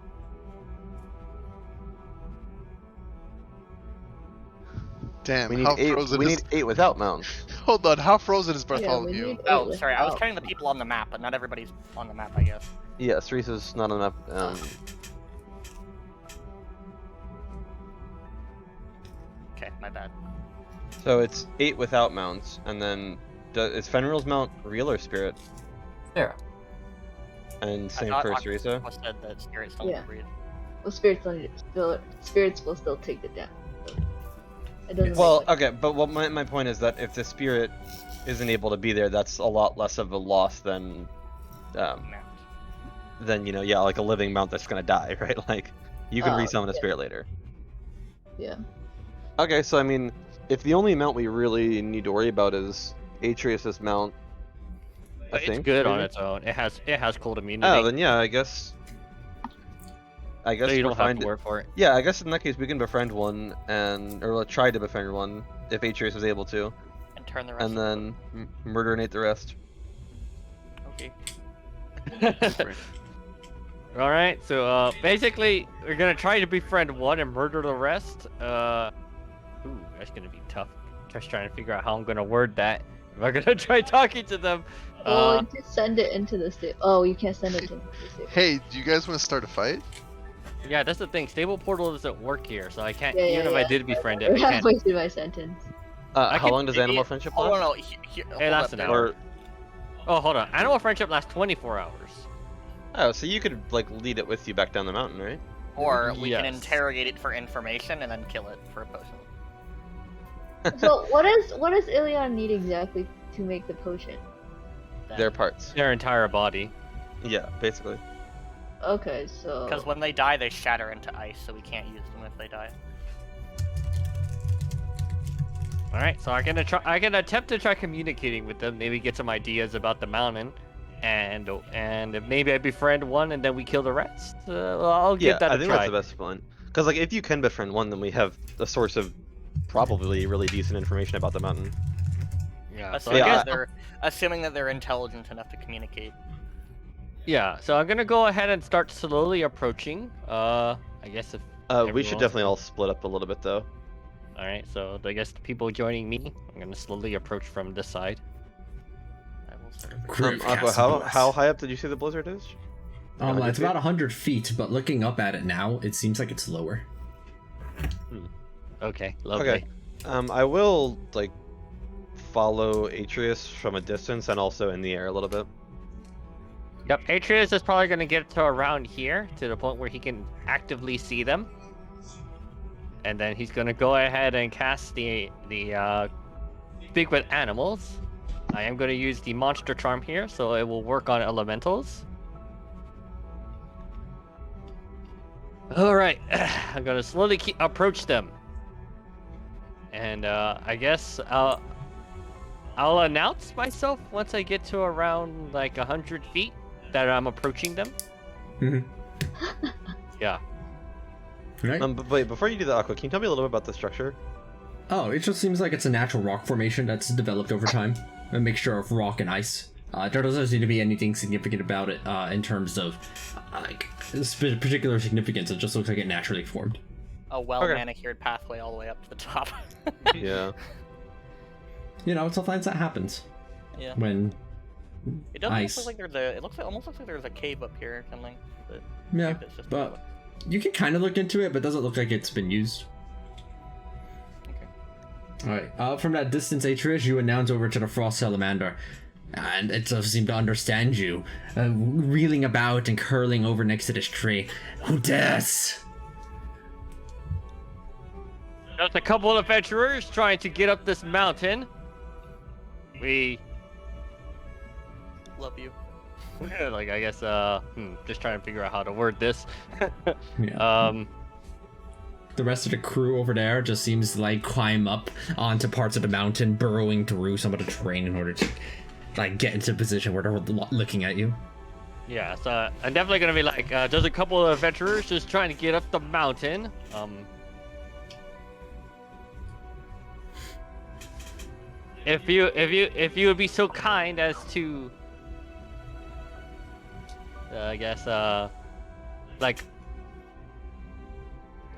Damn, We need how 8. frozen We is? need 8 without mounts. Hold on, how frozen is Yeah, we Bartholomew? need 8 Oh, sorry, I was without- counting the people on the map, but not everybody's on the map, I guess. Yeah, Ceresa's not enough. Okay, my bad. So it's 8 without mounts, and then is Fenrir's mount real or spirit? 0. And same I for thought Ceresa? Aqua said that spirits don't Yeah. breathe. Well, spirits will still take the damage. So it doesn't. Well, make much- okay, but what my point is that if the spirit isn't able to be there, that's a lot less of a loss than, Mount. you know, yeah, like a living mount that's gonna die, right? Like, you can Oh, resummon a yeah. spirit later. Yeah. Okay, so I mean, if the only mount we really need to worry about is Atreus' mount, I It's think. good on maybe? its own. It has cold immunity. Oh, then yeah, I guess so you we're don't have fine to work for it. Yeah, I guess in that case we can befriend one or we'll try to befriend one if Atreus is able to, And turn the rest and then murder and the rest. Okay. All right. So basically, we're gonna try to befriend one and murder the rest. Ooh, that's gonna be tough. Just trying to figure out how I'm gonna word that. If I'm gonna try talking to them. Well, you just send it into the state. Oh, you can't send it into the state. Hey, do you guys want to start a fight? Yeah, that's the thing. Stable portal doesn't work here, so I can't. Yeah, even yeah, if I yeah. did befriend it, We're I can't. halfway through my sentence. How can- long does animal friendship Oh last? no, It lasts an hour. Or Oh, hold on. Animal friendship lasts 24 hours. oh, so you could like lead it with you back down the mountain, right? Or we can Yes. interrogate it for information and then kill it for a potion. So what does Ilion need exactly to make the potion? Their parts. Their entire body. Yeah, basically. Okay, so Because when they die, they shatter into ice, so we can't use them if they die. All right, so I can attempt to try communicating with them, maybe get some ideas about the mountain, and if maybe I befriend one and then we kill the rest. Well, I'll give Yeah, that I a think try. that's the best plan. Because like if you can befriend one, then we have a source of probably really decent information about the mountain. Yeah, so Assuming, I guess assuming that they're intelligent enough to communicate. yeah. So I'm gonna go ahead and start slowly approaching. I guess if We everyone should else- definitely all split up a little bit though. All right, so I guess the people joining me, I'm gonna slowly approach from this side. I will sort of- Group Aqua, cast how blast. high up did you say the blizzard is? 100 It's about 100 feet, but looking up at it now, it seems like it's lower. Okay, lovely. Okay. I will like follow Atreus from a distance and also in the air a little bit. Yep, Atreus is probably gonna get to around here to the point where he can actively see them, and then he's gonna go ahead and cast the speak with animals. I am gonna use the monster charm here, so it will work on elementals. All right, I'm gonna slowly approach them, and I guess I'll announce myself once I get to around like 100 feet that I'm approaching them. Mhm. Yeah. Right. But wait, before you do that, Aqua, can you tell me a little bit about the structure? Oh, it just seems like it's a natural rock formation that's developed over time. A mixture of rock and ice. There doesn't seem to be anything significant about it in terms of like particular significance. It just looks like it naturally formed. A well-manicured pathway all the way up to the top. Yeah. You know, sometimes that happens Yeah. when It doesn't ice. look like there's a. It almost looks like there's a cave up here or something. But Yeah, maybe it's just but you can kind of look into it, but it doesn't look like it's been used. Okay. Alright, from that distance, Atreus, you announce over to the Frost Salamander, and it does seem to understand you, reeling about and curling over next to this tree. Who dares? Just a couple of adventurers trying to get up this mountain. We Love you. like I guess just trying to figure out how to word this. Yeah. The rest of the crew over there just seems to like climb up onto parts of the mountain, burrowing through some of the terrain in order to like get into a position where they're looking at you. Yeah, so I'm definitely gonna be like, there's a couple of adventurers just trying to get up the mountain. If you would be so kind as to, I guess, like,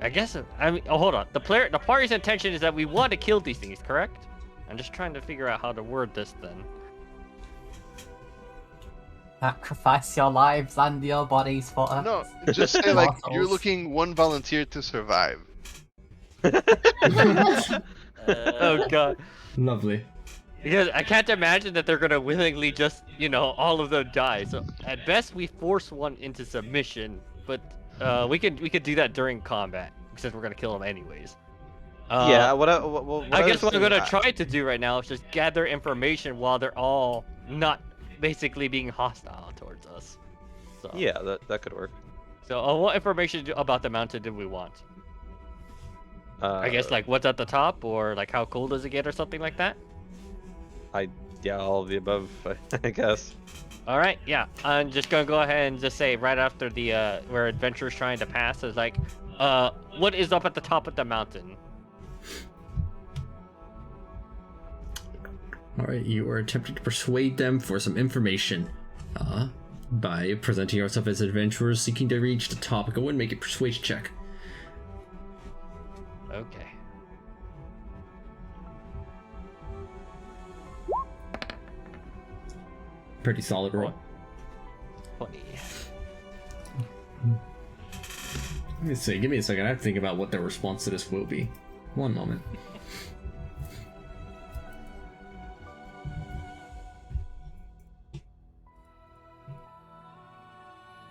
I guess, I mean, oh, hold on. The party's intention is that we want to kill these things, correct? I'm just trying to figure out how to word this then. Sacrifice your lives and your bodies for us. No, just say like you're Mortals. looking one volunteer to survive. Oh god. Lovely. Because I can't imagine that they're gonna willingly just, all of them die. So at best we force one into submission, but we could do that during combat since we're gonna kill them anyways. Yeah. What I guess what I'm gonna thinking- try to do right now is just gather information while they're all not basically being hostile towards us. So, Yeah, that could work. So what information about the mountain do we want? I guess like what's at the top, or like how cold does it get, or something like that. Yeah, all of the above, I guess. All right, yeah. I'm just gonna go ahead and just say right after the where adventurers trying to pass is like, what is up at the top of the mountain? Alright, you are attempting to persuade them for some information by presenting yourself as adventurers seeking to reach the top. Go and make a persuasion check. Okay. Pretty solid roll. 20. Let me see, give me a second. I have to think about what their response to this will be. One moment.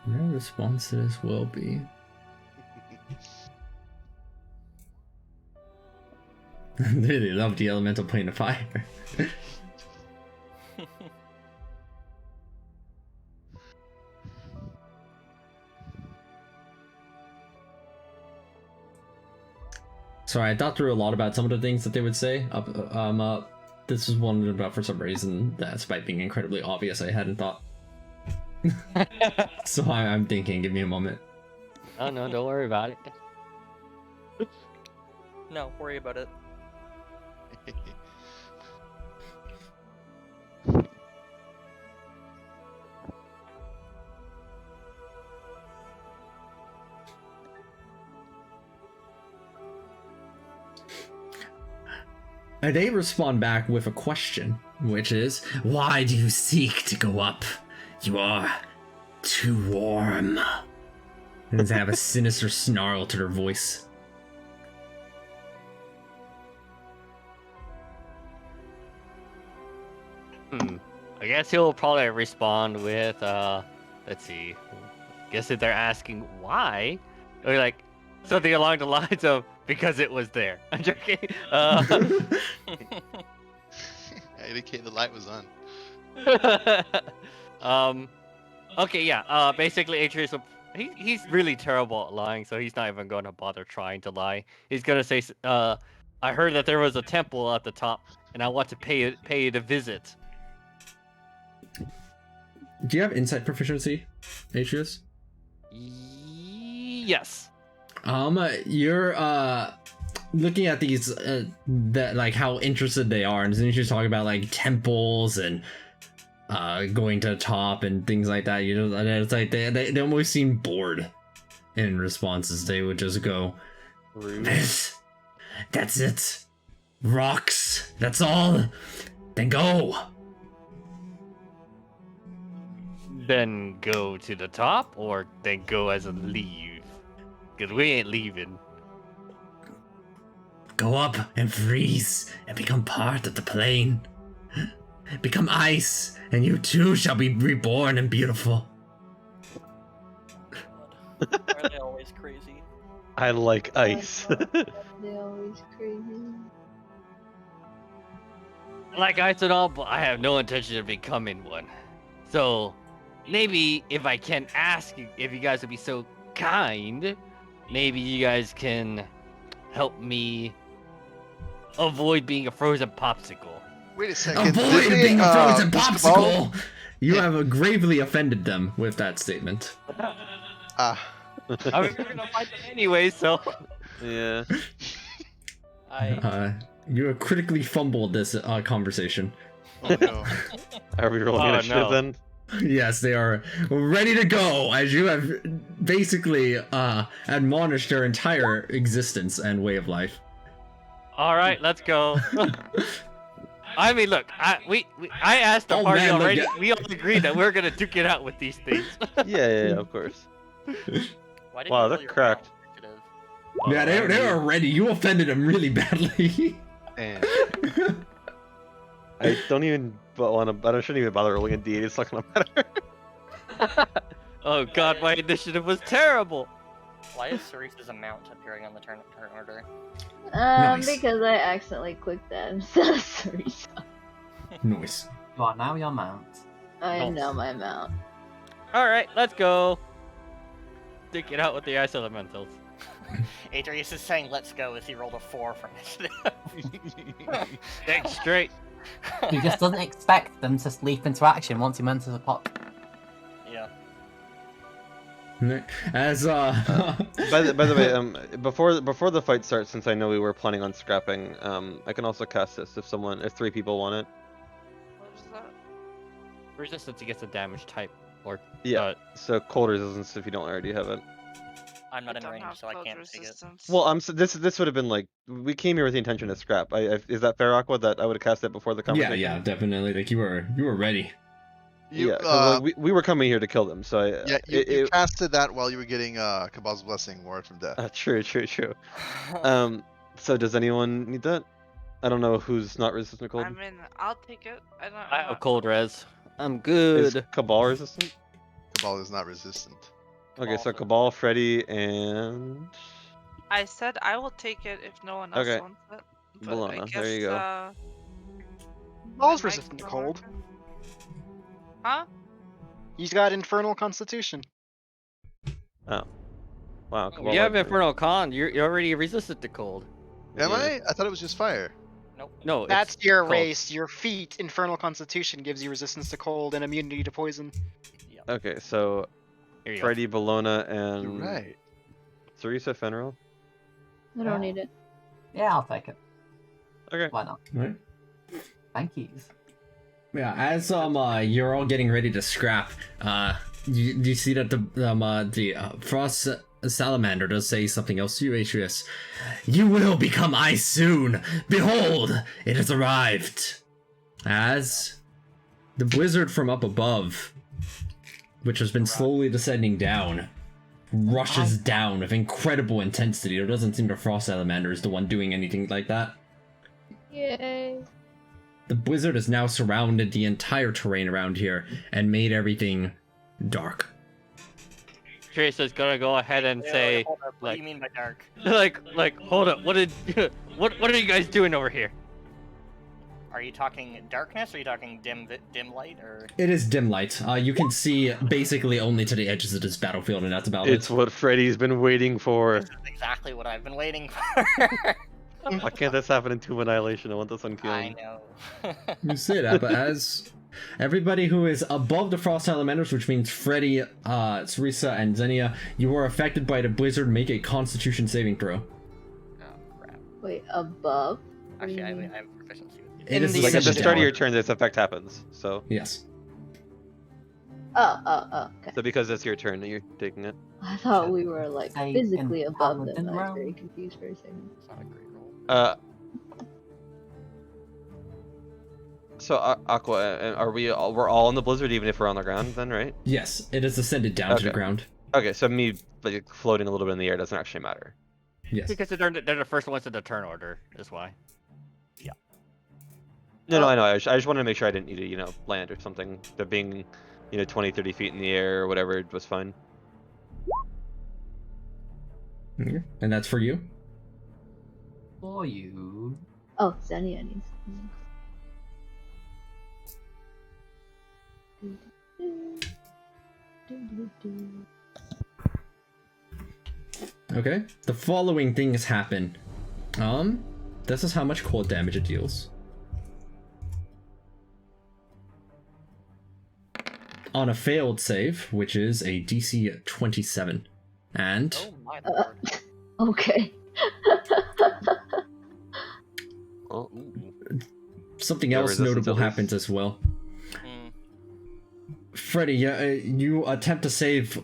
Their response to this will be. Really love the elemental plane of fire. Sorry, I thought through a lot about some of the things that they would say. This was one about for some reason that, despite being incredibly obvious, I hadn't thought. So I'm thinking. Give me a moment. Oh no, don't worry about it. No, worry about it. And they respond back with a question, which is, why do you seek to go up? You are too warm. And they have a sinister snarl to their voice. I guess he'll probably respond with, let's see. Guess if they're asking why, or like something along the lines of because it was there. I'm joking. I indicated the light was on. Okay, yeah. Basically, Atreus, he's really terrible at lying, so he's not even going to bother trying to lie. He's gonna say, I heard that there was a temple at the top, and I want to pay it a visit. Do you have insight proficiency, Atreus? Yes. You're looking at these that like how interested they are, and as soon as you talk about like temples and going to the top and things like that, you know, it's like they almost seem bored in responses. They would just go, that's it, rocks, that's all, then go. Then go to the top, or then go as a leave? Because we ain't leaving. Go up and freeze and become part of the plane. Become ice, and you too shall be reborn and beautiful. Are they always crazy? I like ice. They always crazy. Like ice and all, but I have no intention of becoming one. So, maybe if I can ask you, if you guys would be so kind, maybe you guys can help me avoid being a frozen popsicle. Wait a second. Avoid did being a frozen Mr. Ball- popsicle! You have gravely offended them with that statement. Ah. I mean, we're gonna fight them anyway, so. Yeah. You critically fumbled this conversation. Oh no. Are we rolling Oh, initiative no. then? Yes, they are ready to go, as you have basically admonished their entire existence and way of life. All right, let's go. I mean, look, I asked the Oh, party man, look, already. yeah. We all agreed that we're gonna duke it out with these things. Yeah, of course. Why did Wow, you that roll your cracked. initiative? Yeah, they were ready. You offended them really badly. And I don't even want to. I shouldn't even bother rolling a d8. It's not gonna matter. Oh god, my initiative was terrible. Why is Cerise's amount appearing on the turn order? Nice. Because I accidentally clicked that instead of Cerisa. Noise. You are now your mount. I am Nice. now my mount. All right, let's go. Duke it out with the ice elementals. Atreus is saying let's go as he rolled a 4 for initiative. Dig straight. He just doesn't expect them to leap into action once he enters a pot. Yeah. As By the way, before the fight starts, since I know we were planning on scrapping, I can also cast this if 3 people want it. What is that? Resistance against a damage type, or Yeah. So cold resistance if you don't already have it. I'm not in don't range, have so I cold can't take it. resistance. Well, this would have been like we came here with the intention to scrap. Is that fair, Aqua? That I would have cast it before the conversation. yeah, definitely. Like you were ready. you, Yeah, 'cause, like, we were coming here to kill them. So you casted that while you were getting Cabal's Blessing, Ward from Death. True. So does anyone need that? I don't know who's not resistant to cold. I mean, I'll take it. I have cold res. I'm Is good. Cabal resistant? Cabal is not resistant. Okay, so Cabal, Freddy, and I said I will take it if no one else Okay. wants it. But Bologna, I guess, there you go. Ball's I might resistant to go cold. over. Huh? He's got infernal constitution. wow, Cabal. You have like- Infernal Con. You're already resistant to cold. Am Yeah. I? I thought it was just fire. No, That's it's your cold. race. Your feat, infernal constitution, gives you resistance to cold and immunity to poison. Okay, so Here you go. Freddy, Bologna, and You're right. Cerisa, Fenrir. I don't need it. Yeah, I'll take it. Okay. Why not? Right. Thank you. Yeah, as you're all getting ready to scrap, you see that the Frost Salamander does say something else to you, Atreus. You will become ice soon. Behold, it has arrived. As the blizzard from up above, which has been slowly descending down, rushes down with incredible intensity. There doesn't seem the Frost Salamander is the one doing anything like that. Yay. The blizzard has now surrounded the entire terrain around here and made everything dark. Teresa's gonna go ahead and say, Hold up, what like- do you mean by dark? like, hold up, what are you guys doing over here? Are you talking darkness, or are you talking dim light, or? It is dim light. You can see basically only to the edges of this battlefield, and that's about It's it. what Freddy's been waiting for. This is exactly what I've been waiting for. Why can't this happen in Tomb Annihilation? I want this on I killing. know. You say that, but as everybody who is above the Frost Salamanders, which means Freddy, Sarisa, and Xenia, you are affected by the blizzard. Make a Constitution saving throw. Oh crap. Wait, above? Actually, I have proficiency with It is the Like at the descended start of down. your turn, this effect happens. So, Yes. Oh, okay. so because it's your turn, you're taking it. I thought we were like Say physically above them. inhabited I was realm. very confused for a second. It's not a great roll. So Aqua, are we? We're all in the blizzard, even if we're on the ground, then, right? Yes, it is descended down to the Okay. ground. Okay, so me like floating a little bit in the air doesn't actually matter. Yes. Because they're the first ones in the turn order, is why. No, I know. I just wanted to make sure I didn't need to, land or something. That being, 20, 30 feet in the air or whatever was fine. Okay. And that's for you. For you. Oh, Xenia needs. Okay. The following things happen. This is how much cold damage it deals. On a failed save, which is a DC 27. And Oh my lord. Okay. Oh, something Yeah, else resistance notable at least. happens as well. Hmm. Freddy, you attempt to save,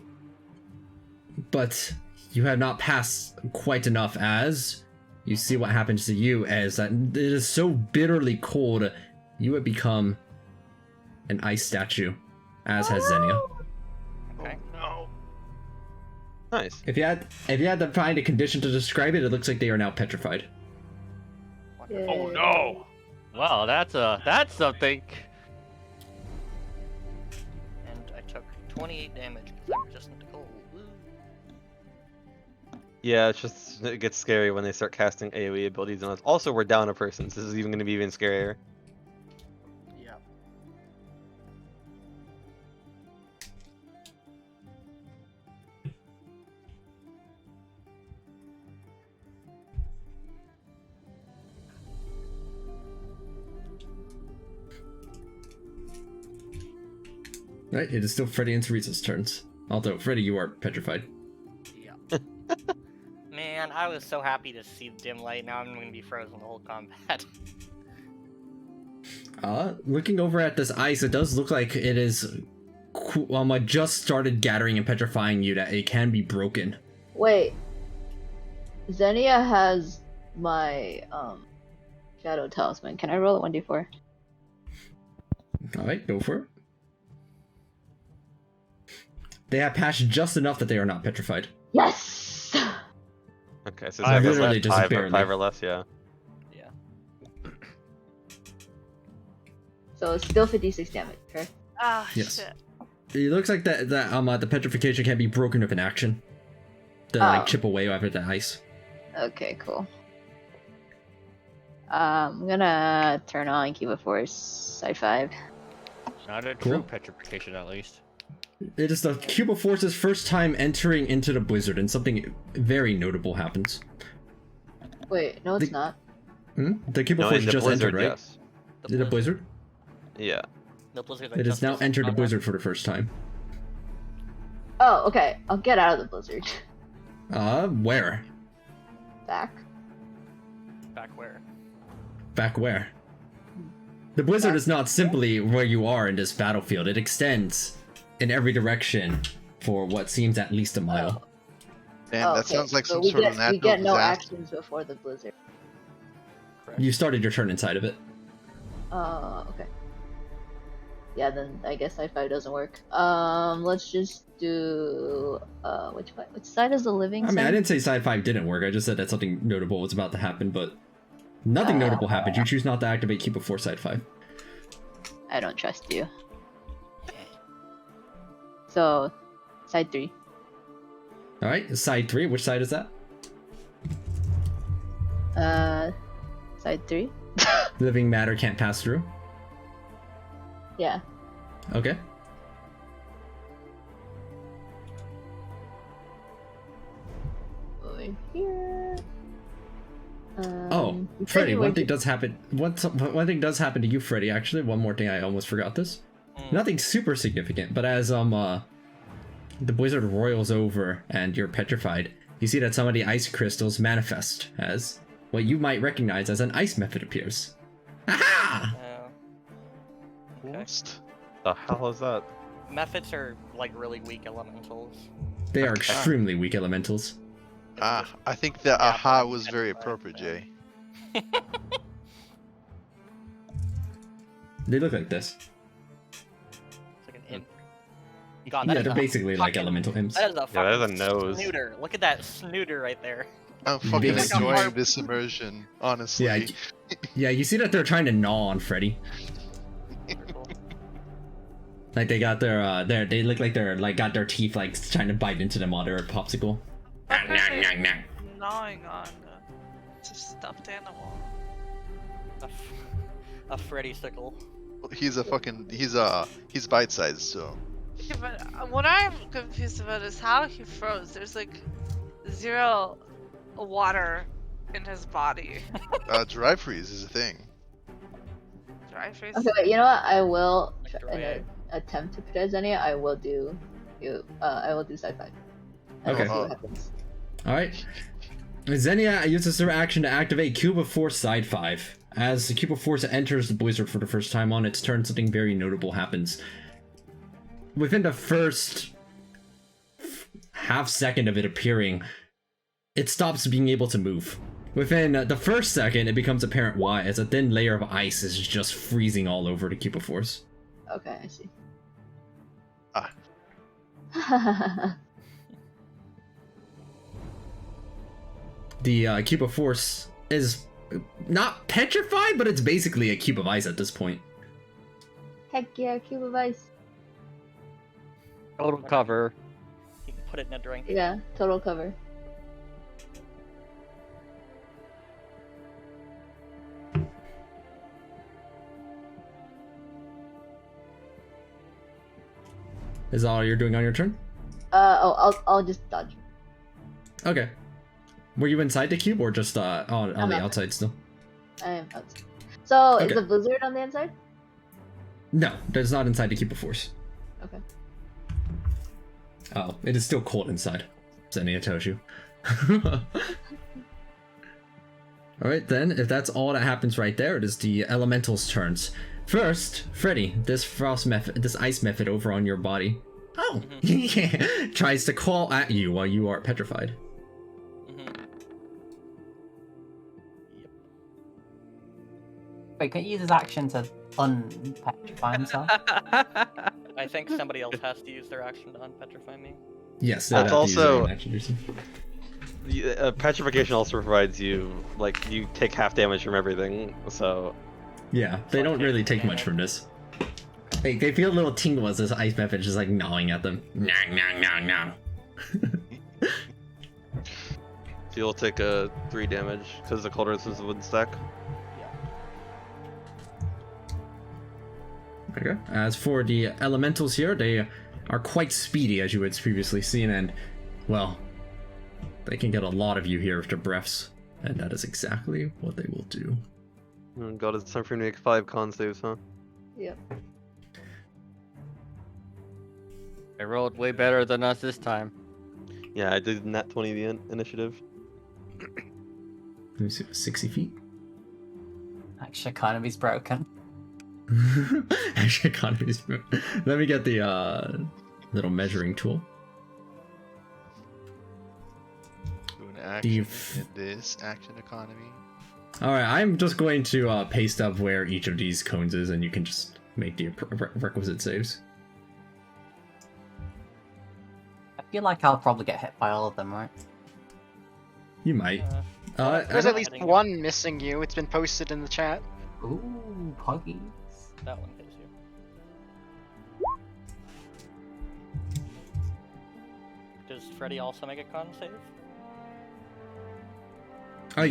but you have not passed quite enough as you see what happens to you as that it is so bitterly cold, you have become an ice statue, as has Xenia. Okay. nice. If you had to find a condition to describe it, it looks like they are now petrified. Wonderful. Oh no! Well, that's something. And I took 28 damage because I'm resistant to cold. Woo. Yeah, it gets scary when they start casting AoE abilities on us. Also, we're down a person, so this is even going to be even scarier. Yeah. Right, it is still Freddy and Teresa's turns. Although, Freddy, you are petrified. Yeah. Man, I was so happy to see the dim light. Now I'm going to be frozen the whole combat. Looking over at this ice, it does look like it is just started gathering and petrifying you that it can be broken. Wait. Xenia has my Shadow Talisman. Can I roll a 1d4? Alright, go for it. They have passed just enough that they are not petrified. Yes. Okay, so I it's literally like just five, barely. 5 or less, yeah. So it's still 56 damage, correct? Ah, Yes. shit. It looks like that the petrification can be broken with an action. To Oh. chip away over the ice. Okay, cool. I'm gonna turn on Cuba Force Side 5. Not a Cool. true petrification, at least. It is the Cuba Force's first time entering into the blizzard, and something very notable happens. Wait, no, it's The- not. The Cuba No, Force in the just blizzard, entered, right? yes. Did a blizzard? Yeah. The blizzard It has now entered the blizzard for the first time. Oh, okay. I'll get out of the blizzard. Where? Back. Back where? Back where? The blizzard is not simply where you are in this battlefield. It extends in every direction for what seems at least a mile. Damn, that okay. sounds like so some we sort get, of natural we get no disaster. actions before the blizzard. You started your turn inside of it. Okay. Yeah, then I guess Side 5 doesn't work. Let's just do which side is the living I mean, side? I didn't say side 5 didn't work. I just said that something notable was about to happen, but nothing notable happened. You choose not to activate Keep Before side 5. I don't trust you. So, side 3. Alright, side 3. Which side is that? Side 3? Living matter can't pass through. Yeah. Okay. Over here. Oh, Freddy, one thing does happen. One thing does happen to you, Freddy. Actually, one more thing. I almost forgot this. Nothing super significant, but as the blizzard roils over and you're petrified, you see that some of the ice crystals manifest as what you might recognize as an ice method appears. Aha! What the hell is that? Methods are like really weak elementals. They are extremely weak elementals. I think the aha was very appropriate, Jay. They look like this. It's like an imp. God, Yeah, that is they're a basically like fucking- elemental imps. That is a Yeah, that is fucking a nose. snooter. Look at that snooter right there. I'm fucking Big enjoying this immersion, honestly. Yeah, yeah, you see that they're trying to gnaw on Freddy. Like they got they look like they're like got their teeth like trying to bite into them while they're a popsicle. What is it gnawing on? It's a stuffed animal. A Freddy sickle. He's bite-sized, so. Yeah, but what I'm confused about is how he froze. There's like 0 water in his body. Dry freeze is a thing. Dry freeze. Okay, you know what? I will Like in dry. an attempt to protect Xenia. I will do sci-fi. And Okay. we'll see what happens. All right. Xenia uses her action to activate Cube of Force Side 5. As the Cube of Force enters the blizzard for the first time on its turn, something very notable happens. Within the first half second of it appearing, it stops being able to move. Within the first second, it becomes apparent why, as a thin layer of ice is just freezing all over the Cube of Force. Okay, I see. Ah. The Cube of Force is not petrified, but it's basically a cube of ice at this point. Heck yeah, cube of ice. Total cover. You can put it in a drink. Yeah, total cover. Is that all you're doing on your turn? I'll just dodge. Okay. Were you inside the cube or just on I'm the outside. outside still? I am outside. So Okay. is the blizzard on the inside? No, that's not inside the Cube of Force. Okay. Oh, it is still cold inside. Xenia tells you. Alright then, if that's all that happens right there, it is the elementals' turns. First, Freddy, this ice method over on your body. Oh, yeah, tries to crawl at you while you are petrified. Wait, can you use his action to unpetrify himself? I think somebody else has to use their action to unpetrify me. Yes, That's they'll have to use their also- own action, Jason. Petrification also provides you, like, you take half damage from everything, so... Yeah, they don't really take much from this. They feel a little tingle as this ice method is just like gnawing at them. Nah, nah, nah, nah. So you'll take 3 damage, because the cold resistance wouldn't stack. Okay. As for the elementals here, they are quite speedy, as you had previously seen, and, well, they can get a lot of you here with their breaths, and that is exactly what they will do. Oh god, it's time for me to make 5 con saves, huh? Yep. They rolled way better than us this time. Yeah, I did nat 20 the initiative. Let me see, 60 feet? Actually, economy's broken. Actually, economy's broken. Let me get the little measuring tool. Do an Do action you in this action economy. Alright, I'm just going to paste up where each of these cones is, and you can just make the requisite saves. I feel like I'll probably get hit by all of them, right? You might. There's I at least one missing you. It's been posted in the chat. Ooh, puggies. That one hits you. Does Freddy also make a con save?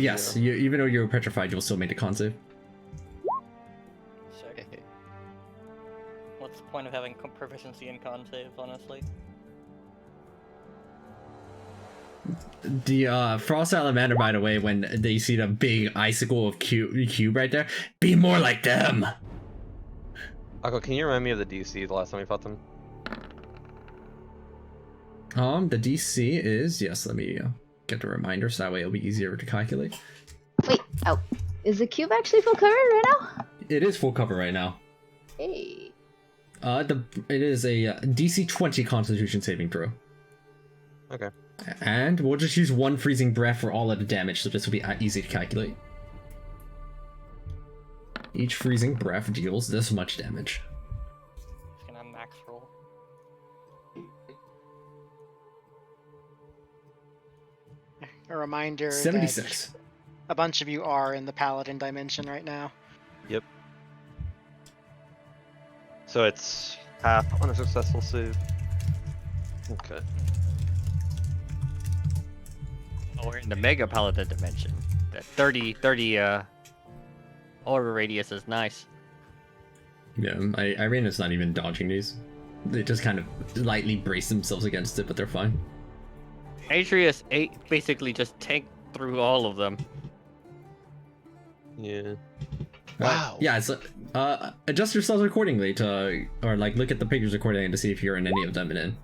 yes, even though you're petrified, you'll still make the con save. Sick. What's the point of having proficiency in con saves, honestly? The Frost Salamander, by the way, when they see the big icicle of cube right there, be more like them. Akko, can you remind me of the DC the last time we fought them? The DC is, yes, let me get the reminder so that way it'll be easier to calculate. Wait, oh, is the cube actually full cover right now? It is full cover right now. Hey. It is a DC 20 Constitution saving throw. Okay. And we'll just use one freezing breath for all of the damage, so this will be easy to calculate. Each freezing breath deals this much damage. Just gonna max roll. A reminder 76. that a bunch of you are in the Paladin dimension right now. Yep. So it's half on a successful save. Okay. Oh, we're in the Mega Paladin dimension. That 30 aura radius is nice. Yeah, Irena's not even dodging these. They just kind of lightly brace themselves against it, but they're fine. Atreus 8 basically just tanked through all of them. Yeah. Wow. Yeah, it's adjust yourselves accordingly to, or like look at the pictures accordingly to see if you're in any of them, and then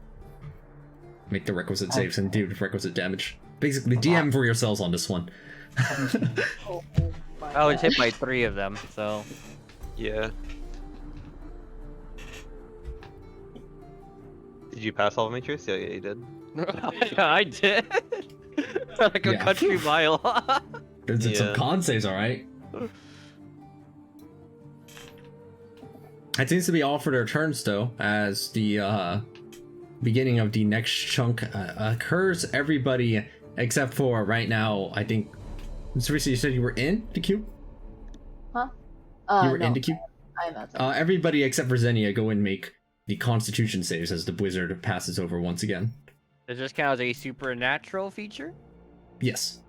make the requisite saves and do the requisite damage. Basically, DM for yourselves on this one. I was hit by 3 of them, so. Yeah. Did you pass all of them, Atreus? Yeah, you did. Yeah, I did. Like a Yeah. country mile. There's Yeah. some con saves, alright. That seems to be all for their turns, though, as the beginning of the next chunk occurs. Everybody, except for right now, I think. Seriously, you said you were in the cube? Huh? You were no, in the cube? I'm outside. Everybody except for Xenia go and make the Constitution saves as the wizard passes over once again. Does this count as a supernatural feature? Yes.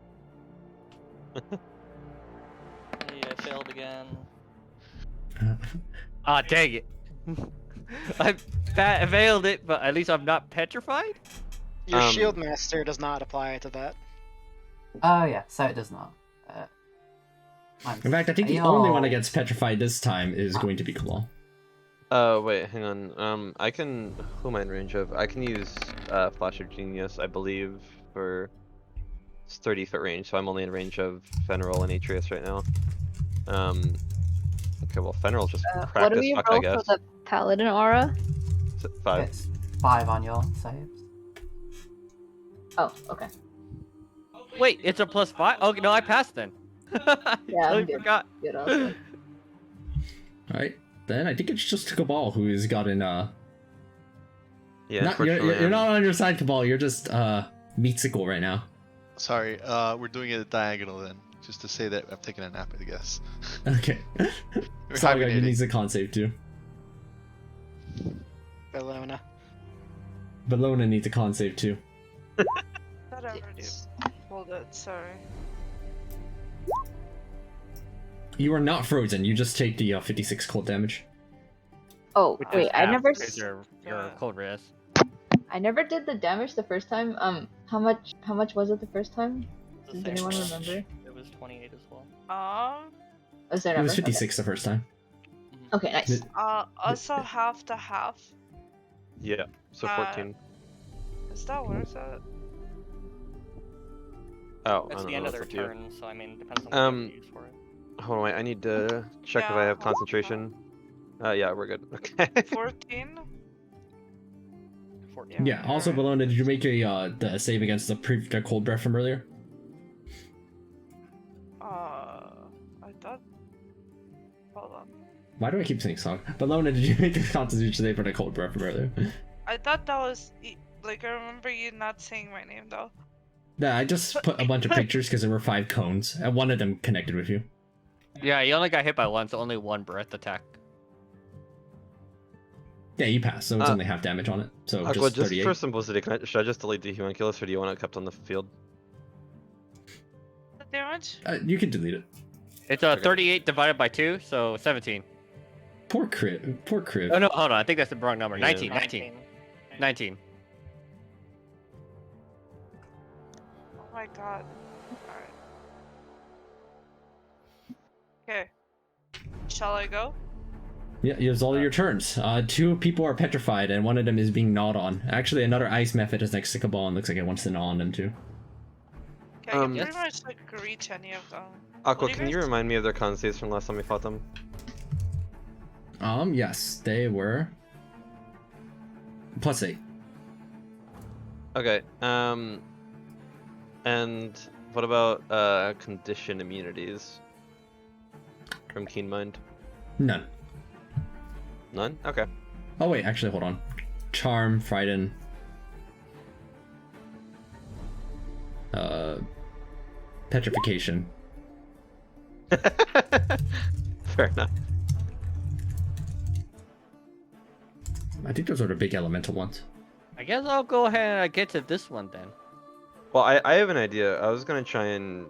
Yeah, I failed again. Ah, dang it. I failed it, but at least I'm not petrified? Your shield master does not apply to that. Oh yeah, so it does not. In fact, I think the only one that gets petrified this time is going to be Claw. Wait, hang on. I can. Who am I in range of? I can use Flash of Genius, I believe, for 30-foot range, so I'm only in range of Fenrir and Atreus right now. Okay, well, Fenrir's just What do practice we fuck, I roll guess. for the paladin aura? 5. It's 5 on your saves. Oh, okay. Wait, it's a +5? Oh, no, I passed then. I Yeah, totally I'm good. forgot. Good also. Alright, then I think it's just Cabal who has gotten, Yeah, you're not on your side, Cabal, you're just, meatsicle right now. Sorry, we're doing it diagonal then, just to say that I'm taking a nap, I guess. Okay. We're Saga, you hibernating. needs a con save too. Bellona. Bellona needs a con save too. That I already pulled it, sorry. You are not frozen, you just take the 56 cold damage. Oh, Which wait, is I half never because your cold risk. I never did the damage the first time. How much was it the first time? The Does same anyone range. remember? It was 28 as well. Was there a It was number? 56 the first time. Okay, nice. Also half to half. Yeah, so 14. Is that worth it? Oh, I That's don't the know, end of that's their up to you. turn, so I mean, depends on what you use for it. Hold on, wait, I need to check if I Yeah, have hold on. concentration. Yeah, we're good. Okay. 14? 14. Yeah, also alright. Bellona, did you make a the save against the cold breath from earlier? I thought. Hold on. Why do I keep saying song? Bellona, did you make a constitution save for the cold breath from earlier? I thought that was like I remember you not saying my name though. Yeah, I just put a bunch of pictures because there were 5 cones, and one of them connected with you. Yeah, you only got hit by one, so only one breath attack. Yeah, you passed, so it's only half damage on it. So Aqua, just just 38. for simplicity, should I just delete the homunculus, or do you want it kept on the field? The damage? You can delete it. It's 38 divided by 2, so 17. Poor Crib. Poor Crib. Oh no, hold on, I think that's the wrong number. Yeah. 19. my god. Alright. Okay. Shall I go? Yeah, use all your turns. 2 people are petrified, and one of them is being gnawed on. Actually, another ice method is next to Cabal, and looks like it wants to gnaw on them too. Okay, I can Yes. pretty much like reach any of them. Aqua, What do can you guys- remind me of their con saves from last time we fought them? Yes, they were +8. Okay. And what about condition immunities from Keen Mind? None. None. Okay. Oh wait, actually, hold on. Charm, Frighten. Petrification. Fair enough. I think those are the big elemental ones. I guess I'll go ahead and get to this one then. Well, I have an idea. I was gonna try and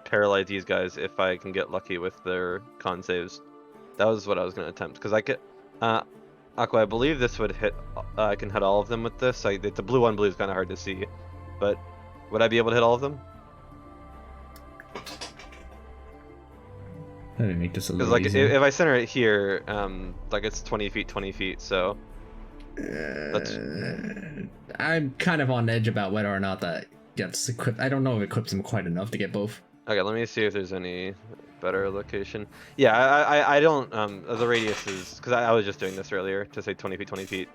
paralyze these guys if I can get lucky with their con saves. That was what I was gonna attempt because I could. Aqua, I believe this would hit. I can hit all of them with this. The blue on blue is kind of hard to see, but would I be able to hit all of them? Let me make this a Because little like easier. if I center it here, like it's 20 feet, so that's. I'm kind of on edge about whether or not that gets equipped. I don't know if it equips him quite enough to get both. Okay, let me see if there's any better location. Yeah, I don't. The radius is because I was just doing this earlier to say 20 feet.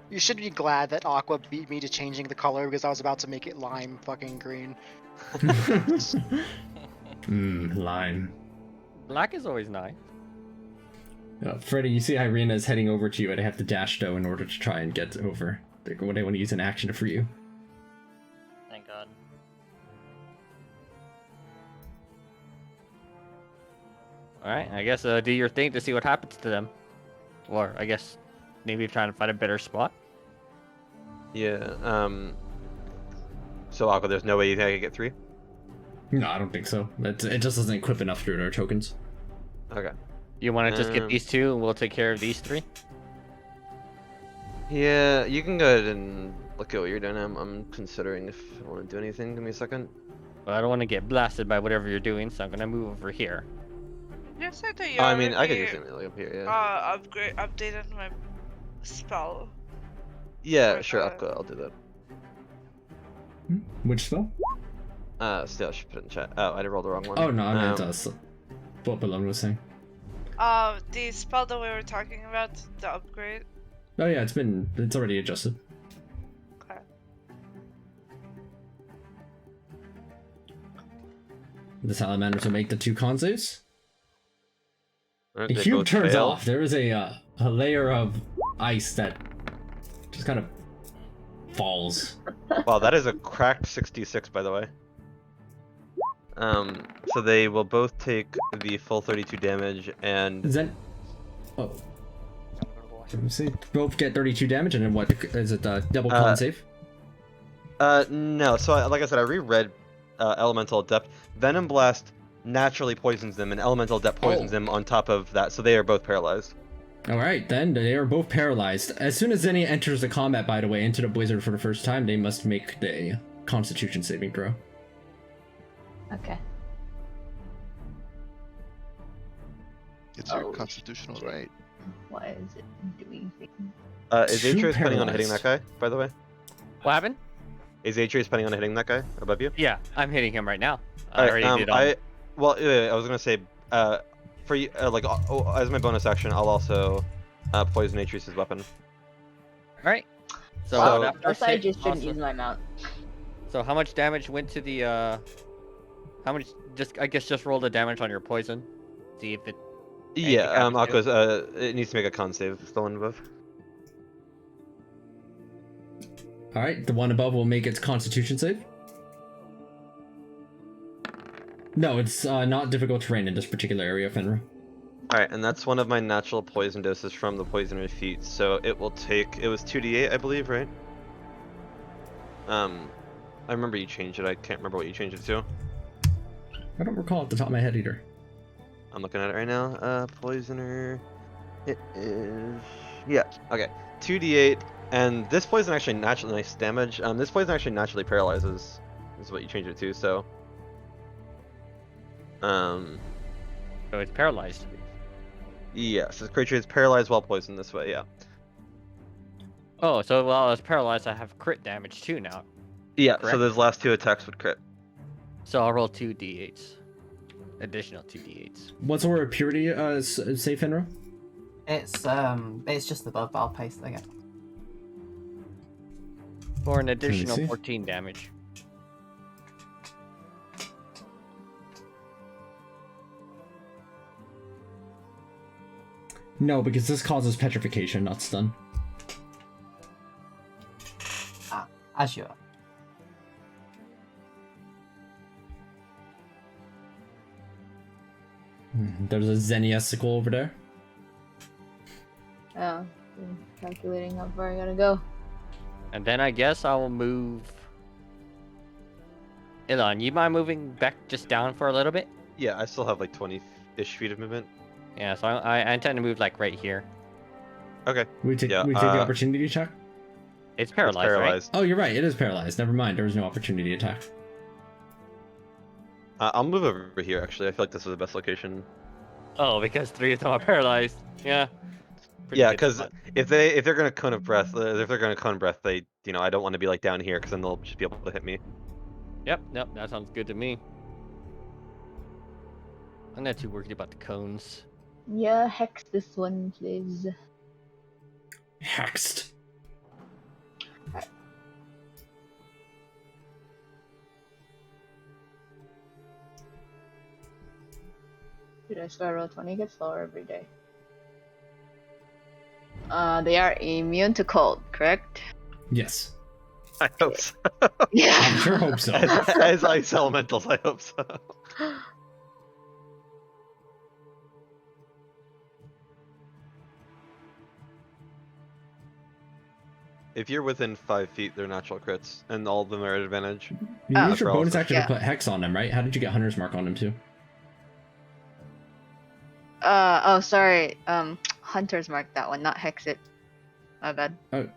You should be glad that Aqua beat me to changing the color because I was about to make it lime fucking green. Lime. Black is always nice. Freddy, you see Irina is heading over to you, and I have to dash though in order to try and get over. When I want to use an action to free you. Thank God. Alright, I guess do your thing to see what happens to them. Or, I guess, maybe trying to find a better spot. Yeah. So Aqua, there's no way you think I could get 3? No, I don't think so. It just doesn't equip enough through their tokens. Okay. You want to just get these 2 and we'll take care of these 3? Yeah, you can go ahead and look at what you're doing. I'm considering if I want to do anything. Give me a second. But I don't want to get blasted by whatever you're doing, so I'm going to move over here. You said that you I mean, I could do already, something like up here. Yeah. updated my spell. Yeah, for sure. the- I'll do that. Which spell? Still, I should put it in chat. Oh, I rolled the wrong one. Oh no, I meant what Balone was saying. The spell that we were talking about, the upgrade. Oh yeah, it's already adjusted. Okay. The Salamanders will make the 2 con saves. Aren't The they cube both turns fail? off. There is a layer of ice that just kind of falls. Wow, that is a cracked 66, by the way. So they will both take the full 32 damage, and Is that? Oh. Let me see. Both get 32 damage, and then what? Is it double con save? no. So like I said, I reread Elemental Adept. Venom Blast naturally poisons them, and Elemental Adept poisons them on top of that, so they are both paralyzed. All right, then they are both paralyzed. As soon as any enters the combat, by the way, into the blizzard for the first time, they must make the Constitution saving throw. Okay. It's your constitutional right. Why is it doing things? Is 2 Atreus planning on hitting that paralyzed. guy, by the way? What happened? Is Atreus planning on hitting that guy above you? Yeah, I'm hitting him right now. I Alright, already did all. I was gonna say, for you, as my bonus action, I'll also poison Atreus' weapon. Alright. So, So- after Guess I save- just shouldn't also- use my mount. So how much damage went to the how much just roll the damage on your poison. See if it Yeah, happens to Aqua's, it needs to make a con save, the one above. All right, the one above will make its Constitution save. No, it's not difficult terrain in this particular area, Fenrir. Alright, and that's one of my natural poison doses from the Poisoner's Feet, so it will take, it was 2d8, I believe, right? I remember you changed it, I can't remember what you changed it to. I don't recall at the top of my head either. I'm looking at it right now. Poisoner, it is, yeah, okay. 2d8 And this poison actually naturally nice damage. This poison actually naturally paralyzes. Is what you change it to. So. So it's paralyzed. Yes, this creature is paralyzed while poisoned this way. Yeah. Oh, so while it's paralyzed, I have crit damage too now. Yeah. Correct? So those last 2 attacks would crit. So I'll roll 2d8s. Additional 2d8s. What's our purity say, Finra? It's just above, but I'll paste it again. For an additional see. 14 damage. No, because this causes petrification, not stun. As you are. There's a Zeniesticle over there. Oh, I'm calculating how far I gotta go. And then I guess I will move... Elon, you mind moving back just down for a little bit? Yeah, I still have like 20-ish feet of movement. Yeah, so I intend to move like right here. Okay. We take Yeah, the opportunity attack. It's paralyzed, It's paralyzed. Oh, you're right. It is paralyzed. Never mind. There was no opportunity attack. I'll move over here. Actually, I feel like this is the best location. right? Oh, because 3 of them are paralyzed. Yeah. Pretty Yeah, good because spot. if they're gonna cone of breath, they I don't want to be like down here because then they'll just be able to hit me. Yep, that sounds good to me. I'm not too worried about the cones. Yeah, hex this one, please. Hexed. Dude, I swear roll 20 gets lower every day. They are immune to cold, correct? Yes. I hope so. Yeah. I sure hope so. as ice elementals, I hope so. If you're within 5 feet, they're natural crits, and all of them are at advantage. You Oh. used your bonus action Yeah. to put hex on them, right? How did you get Hunter's Mark on them too? Oh, sorry. Hunter's Mark that one, not hex it. My bad. Oh.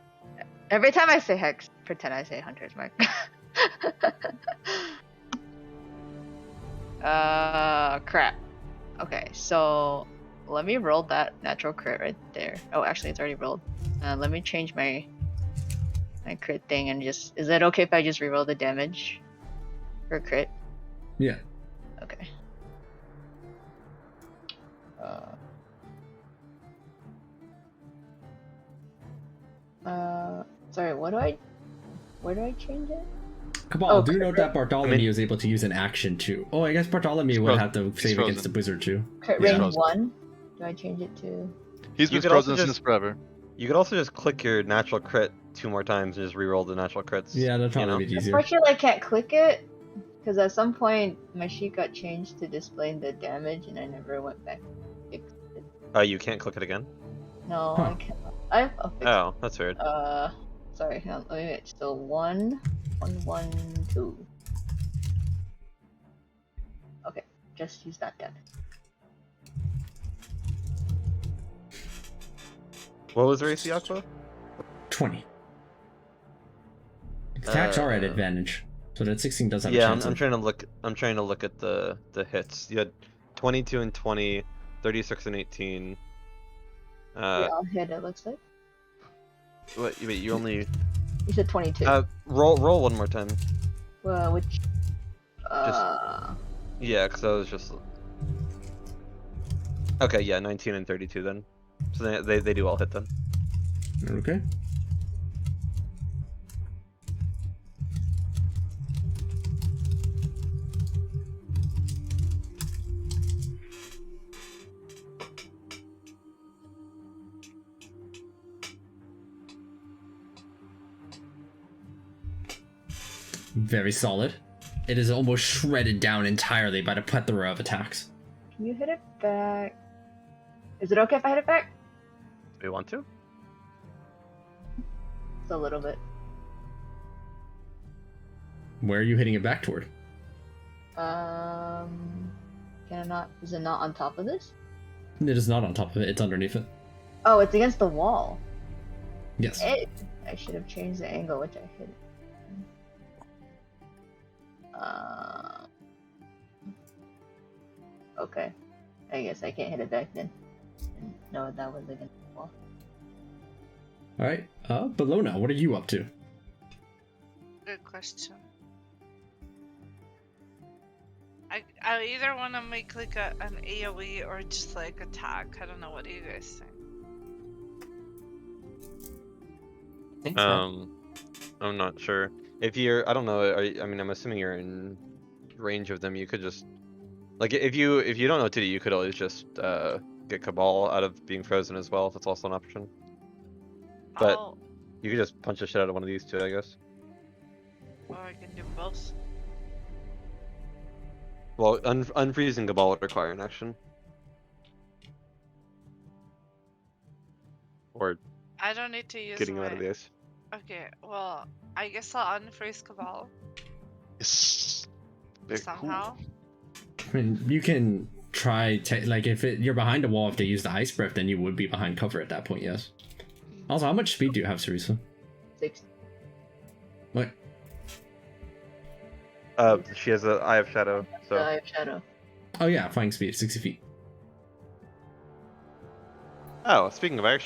Every time I say hex, pretend I say Hunter's Mark. Crap. Okay, so let me roll that natural crit right there. Oh, actually, it's already rolled. Let me change my crit thing and just. Is it okay if I just reroll the damage for crit? Yeah. Okay. Sorry, where do I change it? Come on, Oh, do note that Bartholomew I mean- was able to use an action too. Oh, I guess Bartholomew would frozen. have to He's save against frozen. the wizard too. Crit Yeah. range 1? Do I change it to... He's You been could also frozen since just- forever. You could also just click your natural crit 2 more times and just re-roll the natural crits. Yeah, that'd probably you know? be easier. Unfortunately, I can't click it, because at some point, my sheet got changed to displaying the damage, and I never went back and fixed it. You can't click it again? No, Huh. I can't. I'll fix Oh, that's weird. it. Sorry, hang on, let me make so 1, 1, 1, 2. Okay, just use that damage. What was the AC, Aqua? 20. Attacks are at Uh, advantage, so that 16 does have a Yeah, chance. I'm trying to look. I'm trying to look at the hits. You had 22 and 20, 36 and 18. We all hit, it looks like. Wait, you only You said 22. roll one more time. Well, which... Yeah, because I was just. Okay, yeah, 19 and 32 then. So they do all hit then. Okay. Very solid. It is almost shredded down entirely by the plethora of attacks. Can you hit it back? Is it okay if I hit it back? Do you want to? Just a little bit. Where are you hitting it back toward? Can I not? Is it not on top of this? It is not on top of it, it's underneath it. Oh, it's against the wall. Yes. Hey, I should have changed the angle, which I hit. Okay. I guess I can't hit it back then. No, that was against the wall. Alright, Bologna, what are you up to? Good question. I either want to make like an AoE or just like attack. I don't know. What do you guys think? I think so. I'm not sure. If you're, I don't know. I mean, I'm assuming you're in range of them. You could just, like, if you don't know what to do, you could always just get Cabal out of being frozen as well. That's also an option. But Oh, you could just punch the shit out of one of these two, I guess. or I can do both. Well, unfreezing Cabal would require an action. Or I don't need to use getting him my... out of the ice. Okay, well, I guess I'll unfreeze Cabal It's very somehow. I mean, you can try, like, if you're behind a wall, if they use the Ice Breath, then you would be behind cover at that point, yes. Also, how much speed do you have, Sarisa? 6. What? She has an Eye of Shadow, so... I have shadow. Oh yeah, flying speed, 60 feet. Oh, speaking of, I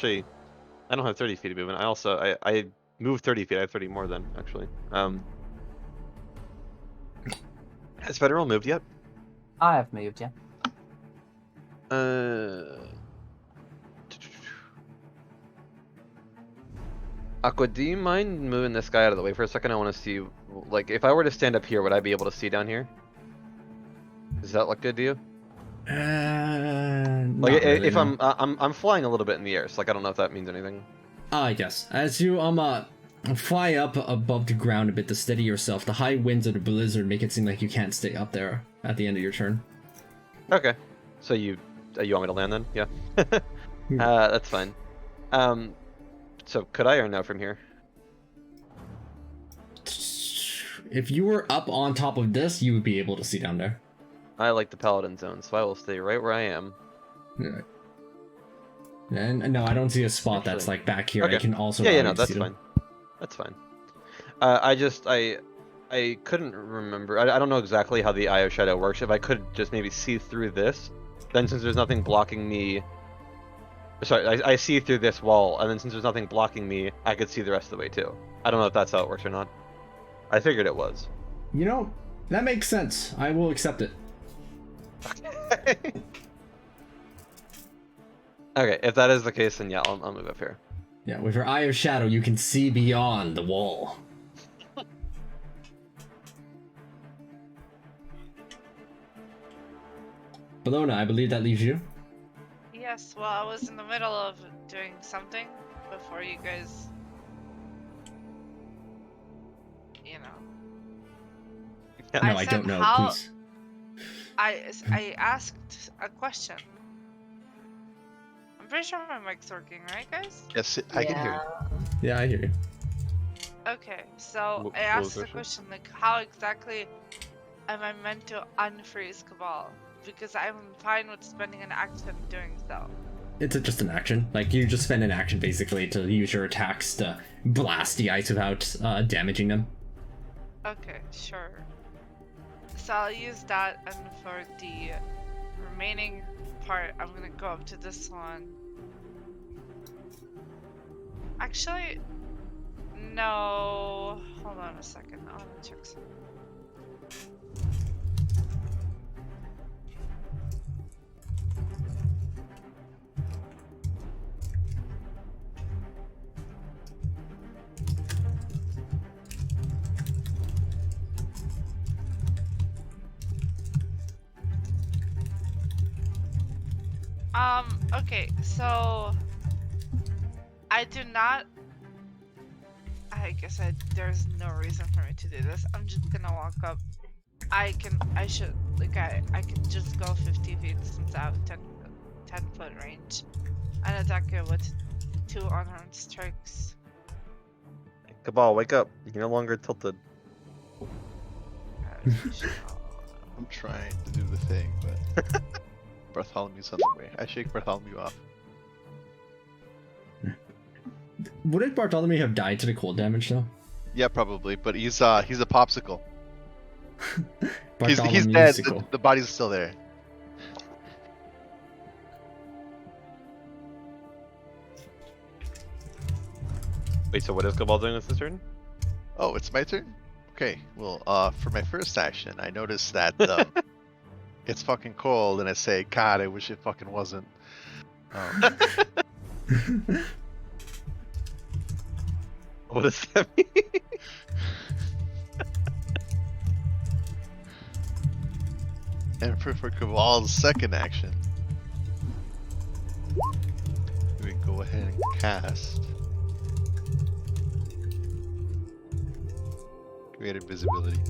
don't have 30 feet of movement. I moved 30 feet. I have 30 more than, actually. Has Federal moved yet? I have moved, yeah. Aqua, do you mind moving this guy out of the way for a second? I want to see, like, if I were to stand up here, would I be able to see down here? Does that look good to you? Like, if no. I'm flying a little bit in the air, so like I don't know if that means anything. Yes. As you fly up above the ground a bit to steady yourself, the high winds of the blizzard make it seem like you can't stay up there at the end of your turn. Okay, so you want me to land then? Yeah. That's fine. So could I or no from here? If you were up on top of this, you would be able to see down there. I like the Paladin zone, so I will stay right where I am. Yeah. And no, I don't see a spot that's Actually, like back here. okay. I can also Yeah, no, already that's see them. fine. That's fine. I couldn't remember. I don't know exactly how the Eye of Shadow works. If I could just maybe see through this, then since there's nothing blocking me. Sorry, I see through this wall, and then since there's nothing blocking me, I could see the rest of the way too. I don't know if that's how it works or not. I figured it was. You know, that makes sense. I will accept it. Okay, if that is the case, then yeah, I'll move up here. Yeah, with your Eye of Shadow, you can see beyond the wall. Bologna, I believe that leaves you. Yes, well, I was in the middle of doing something before you guys, you know. No, I said don't know, how- please. I asked a question. I'm pretty sure my mic's working, right, guys? Yes, I can hear you. Yeah, I hear you. Okay, so What I was asked the the question, like, how exactly am I meant to unfreeze Cabal? Because I'm fine with spending an action doing so. It's just an action. Like, you just spend an action, basically, to use your attacks to blast the ice without damaging them. Okay, sure. So I'll use that, and for the remaining part, I'm gonna go up to this one. Actually, no. Hold on a second. I wanna check something. Okay, so I do not. I guess there's no reason for me to do this. I'm just gonna walk up. I can just go 50 feet since I have 10 foot range and attack it with 2 unarmed strikes. Cabal, wake up! You're no longer tilted. I'm trying to do the thing, but Bartholomew's on the way. I shake Bartholomew off. Wouldn't Bartholomew have died to the cold damage though? Yeah, probably. But he's a popsicle. He's Bartholomew dead. sickle. The body's still there. Wait, so what is Cabal doing this turn? Oh, it's my turn? Okay, well, for my first action, I noticed that it's fucking cold, and I say, God, I wish it fucking wasn't. What does that mean? And for Cabal's second action, we go ahead and cast Create Invisibility.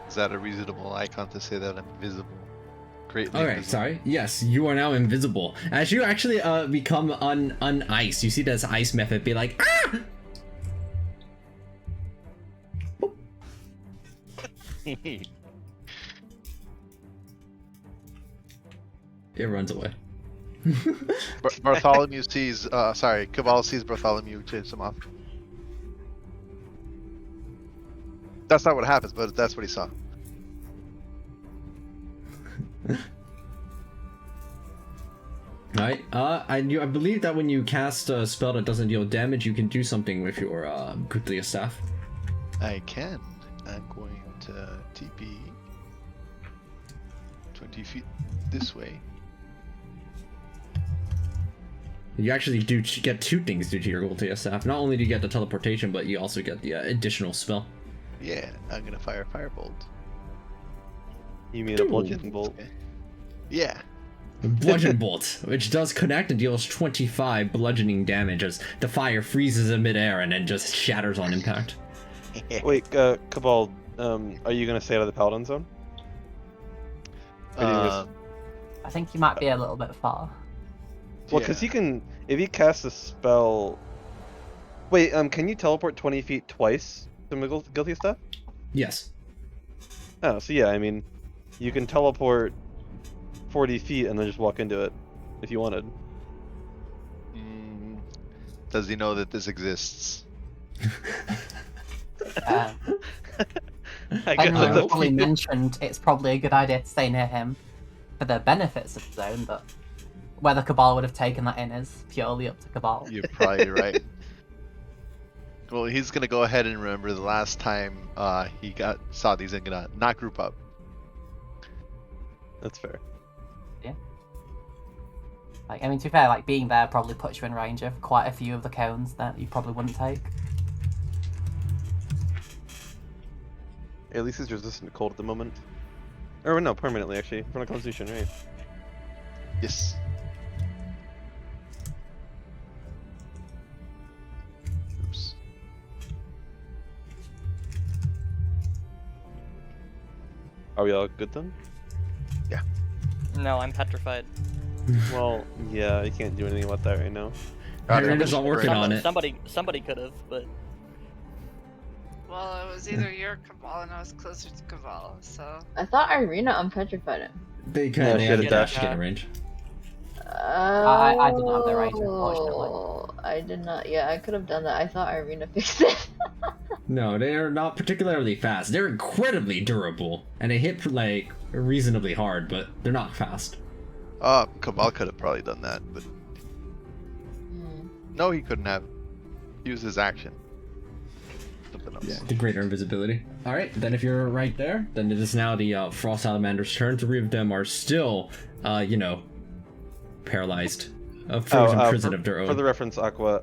Is that a reasonable icon to say that I'm invisible? Greatly Alright, invisible. sorry. Yes, you are now invisible. As you actually become un-ice, you see this ice method be like, ah! It runs away. Bartholomew sees, Cabal sees Bartholomew chase him off. That's not what happens, but that's what he saw. Right. I believe that when you cast a spell that doesn't deal damage, you can do something with your Gutlia staff. I can. I'm going to TP 20 feet this way. You actually do get two things due to your Gutlia staff. Not only do you get the teleportation, but you also get the additional spell. Yeah, I'm gonna fire Firebolt. You mean a bludgeoning bolt? Okay. Yeah. Bludgeon Bolt, which does connect and deals 25 bludgeoning damage as the fire freezes in midair and then just shatters on impact. Wait, Cabal, are you gonna stay out of the Paladin zone? Or do you just- I think you might be a little bit far. Well, because he can, if he casts a spell. Wait, can you teleport 20 feet twice to Guilty Stuff? Yes. Oh, so yeah, I mean, you can teleport 40 feet and then just walk into it if you wanted. Does he know that this exists? I guess know that's you up probably to you. mentioned it's probably a good idea to stay near him for the benefits of the zone, but whether Cabal would have taken that in is purely up to Cabal. You're probably right. Well, he's gonna go ahead and remember the last time he saw these and gonna not group up. That's fair. Like, I mean, to be fair, like being there probably puts you in range of quite a few of the cones that you probably wouldn't take. At least he's resistant to cold at the moment. Or no, permanently actually, from a constitution, right? Yes. Oops. Are we all good then? No, I'm petrified. Well, yeah, I can't do anything about that right now. Aaron not working on it. Somebody could have, but Well, it was either your Cabal and I was closer to Cabal, so. I thought Irina unpetrified him. They Yeah, can. They she have had a a dash dash. to get in range. I didn't have the range, unfortunately. I did not. Yeah, I could have done that. I thought Irina fixed it. No, they are not particularly fast. They're incredibly durable, and they hit like reasonably hard, but they're not fast. Cabal could have probably done that, but no, he couldn't have. He used his action. Something else. Yeah, the greater invisibility. All right, then if you're right there, then it is now the Frost Salamander's turn. 3 of them are still, paralyzed, a frozen prison of their own. For the reference, Aqua,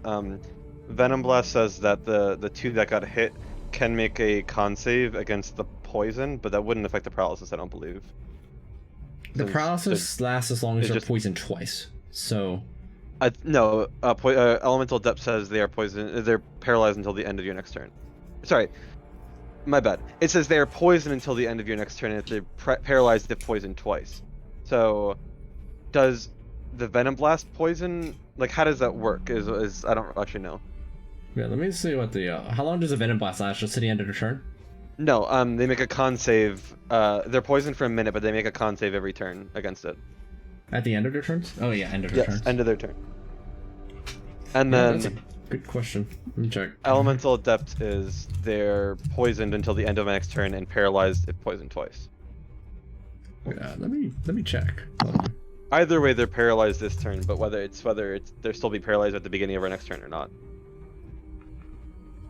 Venom Blast says that the 2 that got hit can make a con save against the poison, but that wouldn't affect the paralysis, I don't believe. The Since paralysis lasts as long as it's they're just- poisoned twice. So, No, Elemental Depth says they are poisoned. They're paralyzed until the end of your next turn. Sorry, my bad. It says they are poisoned until the end of your next turn, and if they're paralyzed, if poisoned twice. So, does the Venom Blast poison? Like, how does that work? Is I don't actually know. yeah, let me see what the how long does a Venom Blast last? Just to the end of the turn? No, they make a con save. They're poisoned for a minute, but they make a con save every turn against it. At the end of their turns? Oh yeah, end of their Yes, turns. end of their turn. And Yeah, then that's a good question. Let me check. Elemental Adept is they're poisoned until the end of my next turn and paralyzed if poisoned twice. Yeah, let me check. Hold on. Either way, they're paralyzed this turn, but whether it's they'll still be paralyzed at the beginning of our next turn or not.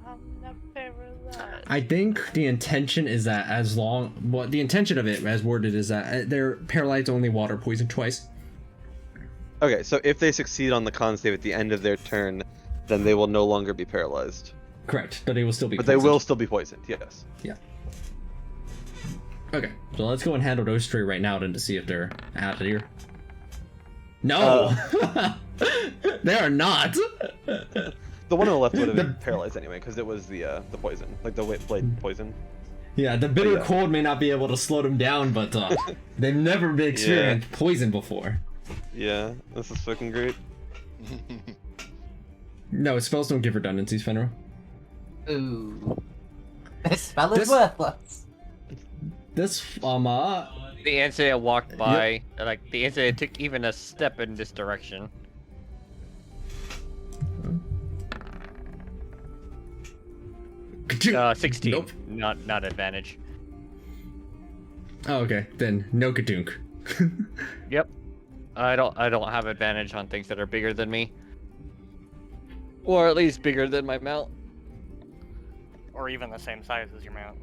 I'm not paralyzed. I think the intention is that the intention of it, as worded, is that they're paralyzed only water poison twice. Okay, so if they succeed on the con save at the end of their turn, then they will no longer be paralyzed. Correct, but they will still be But poisoned. they will still be poisoned, yes. Yeah. Okay, so let's go and handle those three right now then to see if they're out of here. No! They are not! The one on the left would have been paralyzed anyway, because it was the poison, like the blade poison. Yeah, the bitter Yeah. cold may not be able to slow them down, but they've never been experienced poison before. Yeah, this is fucking great. No, spells don't give redundancies, Fenrir. Ooh. This spell is This- worthless. This, The instant I walked by, like the instant I took even a step in this direction. 16. Nope. Not advantage. Oh, okay, then no kadunk. Yep. I don't have advantage on things that are bigger than me. Or at least bigger than my mount. Or even the same size as your mount.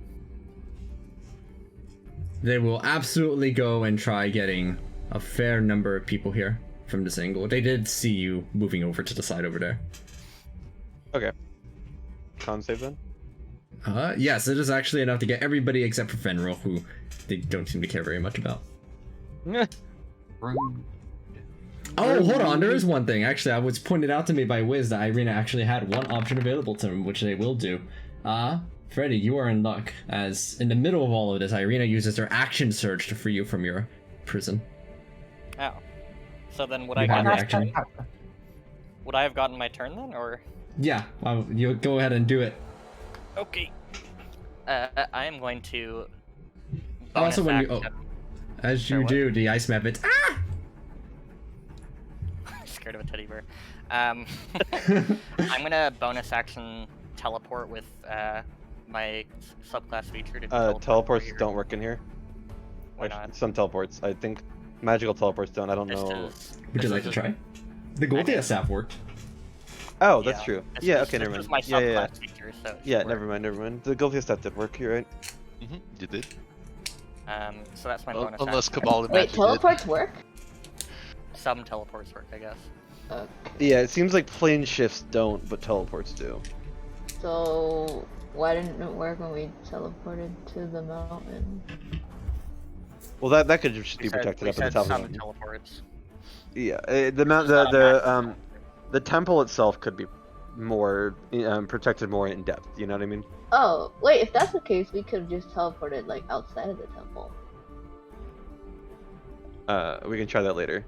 They will absolutely go and try getting a fair number of people here from this angle. They did see you moving over to the side over there. Okay. Con save then? Yes, it is actually enough to get everybody except for Fenrir, who they don't seem to care very much about. Rude. Oh, hold on, there is one thing. Actually, I was pointed out to me by Wiz that Irina actually had one option available to them, which they will do. Freddy, you are in luck, as in the middle of all of this, Irina uses her action surge to free you from your prison. Oh. So then would You I have get your action. would I have gotten my turn then, or? Yeah, you go ahead and do it. Okay. I am going to. Also, when you action- as Sorry, you what? do, the ice map, it's Scared of a teddy bear. I'm gonna bonus action teleport with my subclass feature to teleport Teleports over here. don't work in here. Why not? Some teleports. I think magical teleports don't. I don't This know. is- Would you this like to is- try? The Goldia staff worked. Oh, that's yeah, true. this Yeah, is- okay, never This is mind. my Yeah, yeah, subclass feature, so it should yeah, work. never mind. The Goldia stuff did work, you're right. You did. So that's my bonus Unless action. Cabal and Wait, Magic teleports work? Some teleports work, I guess. Yeah, it seems like plane shifts don't, but teleports do. So why didn't it work when we teleported to the mountain? Well, that could just be We said- protected we up at the said top of the some mountain. teleports. Yeah, the mount, It's not a the temple itself could be more protected more in depth. You know what I mean? Oh, wait, if that's the case, we could have just teleported, like, outside of the temple. We can try that later.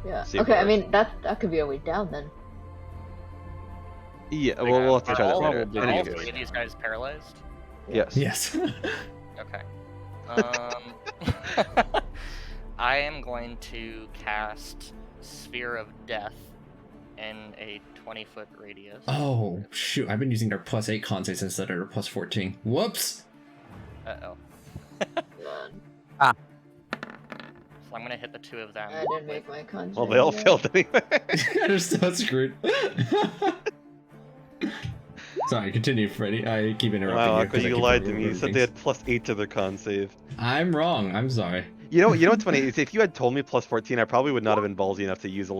Yeah. See if Okay, it I works. mean, that could be a way down then. Yeah, well, we'll have to Are try that all- later. Are all Anyways. three of these guys paralyzed? Yes. Yes. Okay. I am going to cast Sphere of Death in a 20-foot radius. Oh shoot! I've been using their +8 con saves instead of their +14. Whoops. Uh-oh. God, So I'm gonna hit the two of them. I didn't make my con Well, they all save failed anyway. They're so screwed. Sorry, continue, Freddy. I keep interrupting Wow, you. Aqua, 'cause I you keep lied to me. You remembering said they things. had +8 to their con save. I'm wrong. I'm sorry. You know what's funny is if you had told me +14, I probably would not have been ballsy enough to use a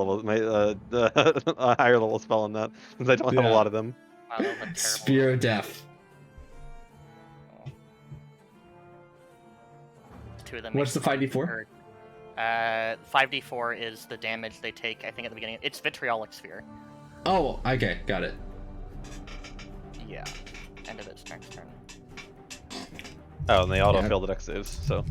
higher level spell on that, since I don't have a Yeah. lot of them. Wow, that was a terrible Spear of Death. roll. Two of them What's the make 5d4? or 5d4 is the damage they take, I think, at the beginning. It's Vitriolic Sphere. Oh, okay, got it. Yeah. End of its next turn. Oh, and they auto-fail the dex saves, so...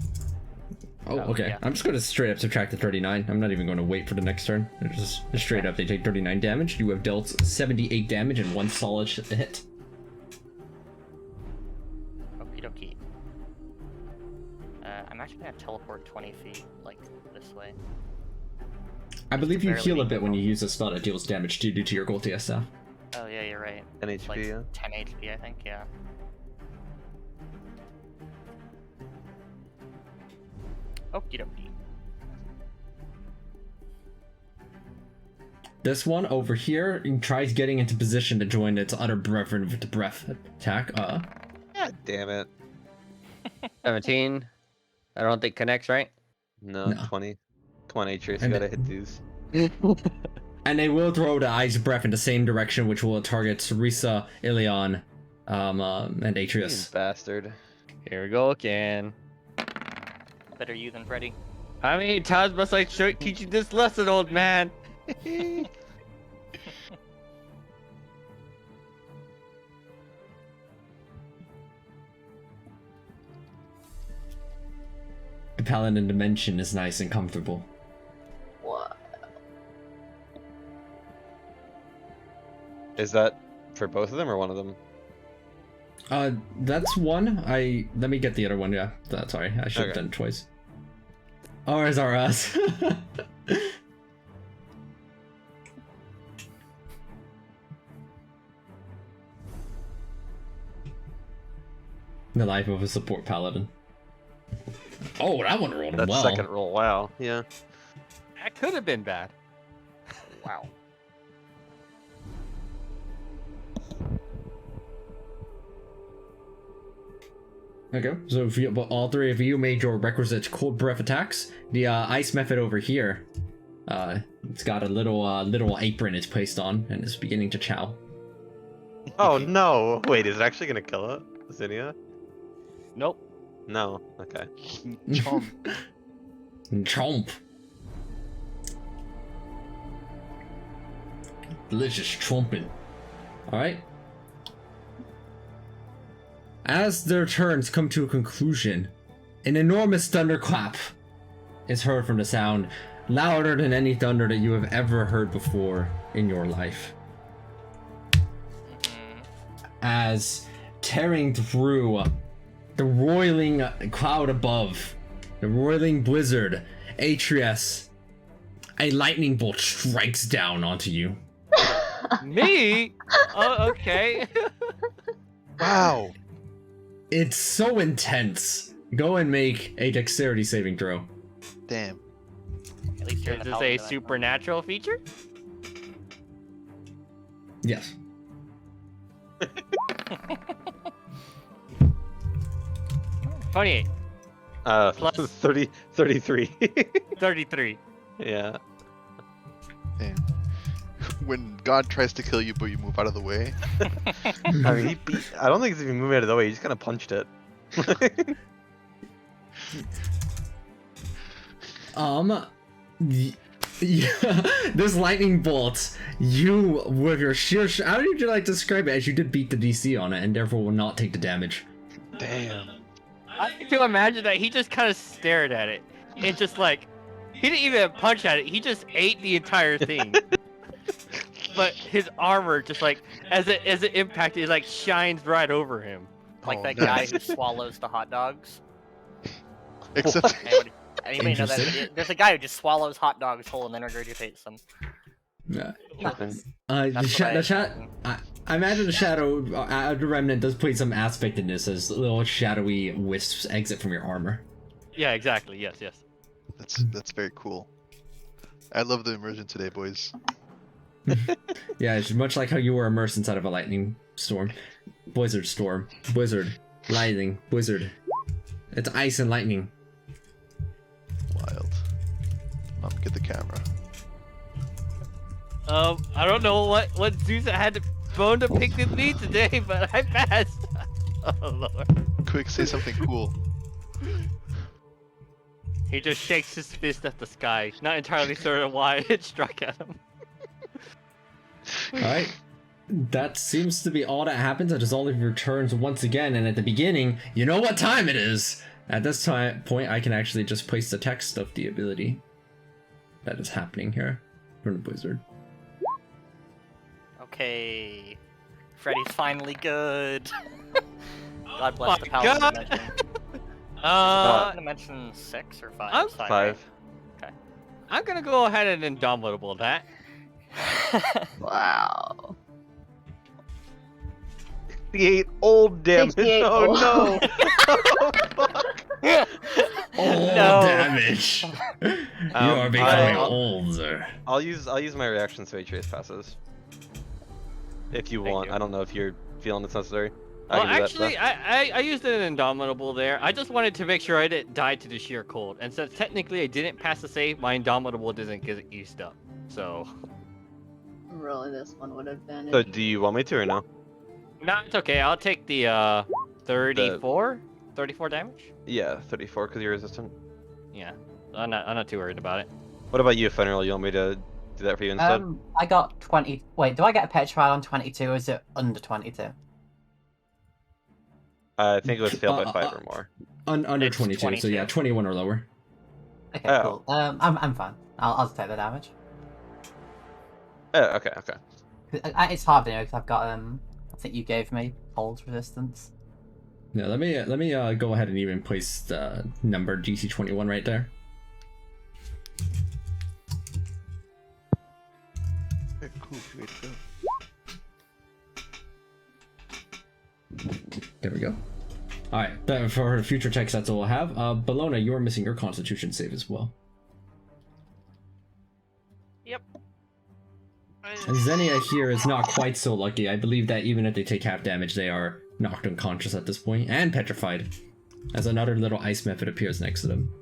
Oh, okay. yeah. I'm just going to straight up subtract the 39. I'm not even going to wait for the next turn. It's just straight up, they take 39 damage. You have dealt 78 damage and 1 solid hit. Okie dokie. I'm actually gonna teleport 20 feet, like, this way. I believe you barely heal a make bit it when you home. use a spell that deals damage due to your Goltia staff. Oh, yeah, you're right. 10 It's HP, like yeah. 10 HP, I think, yeah. Okie dokie. This one over here tries getting into position to join its other brethren with the breath attack. God damn it. 17. I don't think connects, right? No, No. 20. Come on, Atreus, you And gotta it- hit these. And they will throw the ice breath in the same direction, which will target Risa, Ilion, and You Atreus. bastard. Here we go again. Better you than Freddy. How many times must I teach you this lesson, old man? The Paladin dimension is nice and comfortable. What? Is that for both of them or one of them? That's one. Let me get the other one. Yeah, that's sorry. I should have Okay. done it twice. Ours are us. The life of a support paladin. Oh, that one rolled That well. second roll, wow. Yeah. That could have been bad. Wow. Okay, so if you, but all three of you made your requisite cold breath attacks. The ice method over here, it's got a little apron it's placed on and is beginning to chow. Oh no! Wait, is it actually gonna kill it? Zinnia? Nope. No. Okay. Chomp. Chomp. Delicious chomping. Alright. As their turns come to a conclusion, an enormous thunderclap is heard from the sound, louder than any thunder that you have ever heard before in your life. As tearing through the roiling cloud above, the roiling blizzard, Atreus, a lightning bolt strikes down onto you. Me? Oh, okay. Wow. It's so intense. Go and make a dexterity saving throw. Damn. At least you're in Is the this a paladin, supernatural feature? Yes. 28. Plus 33. 33. Yeah. Damn. When God tries to kill you, but you move out of the way. I mean, I don't think he's even moving out of the way. He just kind of punched it. Yeah, this lightning bolt, you with your sheer. How would you like to describe it? As you did beat the DC on it, and therefore will not take the damage. Damn. I like to imagine that he just kind of stared at it. And just like, he didn't even punch at it. He just ate the entire thing. But his armor just like, as it impacted, it like shines right over him. Like Oh, that guy nice. who swallows the hot dogs. Except Anybody know that? Interesting. There's a guy who just swallows hot dogs whole and then regurgitates them. Yeah. That's The what chat. I imagine the shadow, the remnant does play some aspect in this as little shadowy wisps exit from your armor. Yeah, exactly. Yes, yes. that's very cool. I love the immersion today, boys. Yeah, it's much like how you were immersed inside of a lightning storm, blizzard, lightning, blizzard. It's ice and lightning. Wild. Get the camera. I don't know what Zeus had to bone to pick with me today, but I passed. Oh lord. Quick, say something cool. He just shakes his fist at the sky, not entirely certain why it struck at him. Alright. That seems to be all that happens. That is all of your turns once again. And at the beginning, you know what time it is. At this point, I can actually just place the text of the ability that is happening here from the blizzard. Okay. Freddy's finally good. God bless the my Paladin God. dimension. Dimension 6 or 5? I'm 5. Okay. I'm gonna go ahead and indomitable that. Wow. 68 old damage. 68 Oh old. no. Oh fuck. Oh, No. damage! You are becoming older. I'll use my reaction so Atreus passes. If you Thank want. you. I don't know if you're feeling it's necessary. I Well, can do that actually, stuff. I used an indomitable there. I just wanted to make sure I didn't die to the sheer cold. And since technically I didn't pass the save, my indomitable doesn't get used up. So, Really, this one would have been. So do you want me to or no? no, it's okay. I'll take the 34 damage. Yeah, 34 because you're resistant. Yeah, I'm not too worried about it. What about you, Fenrir? You want me to do that for you instead? I got 20. Wait, do I get a petrified on 22 or is it under 22? I think it was failed by 5 or more. Under It's 22, so 22. yeah, 21 or lower. Okay, Oh. cool. I'm fine. I'll just take the damage. Oh, okay. It's hard to know because I've got I think you gave me cold resistance. Yeah, let me go ahead and even place the number DC 21 right there. Okay, cool. Way to go. There we go. Alright, for future checks, that's all we'll have. Bologna, you are missing your Constitution save as well. Yep. And Xenia here is not quite so lucky. I believe that even if they take half damage, they are knocked unconscious at this point, and petrified, as another little ice method appears next to them.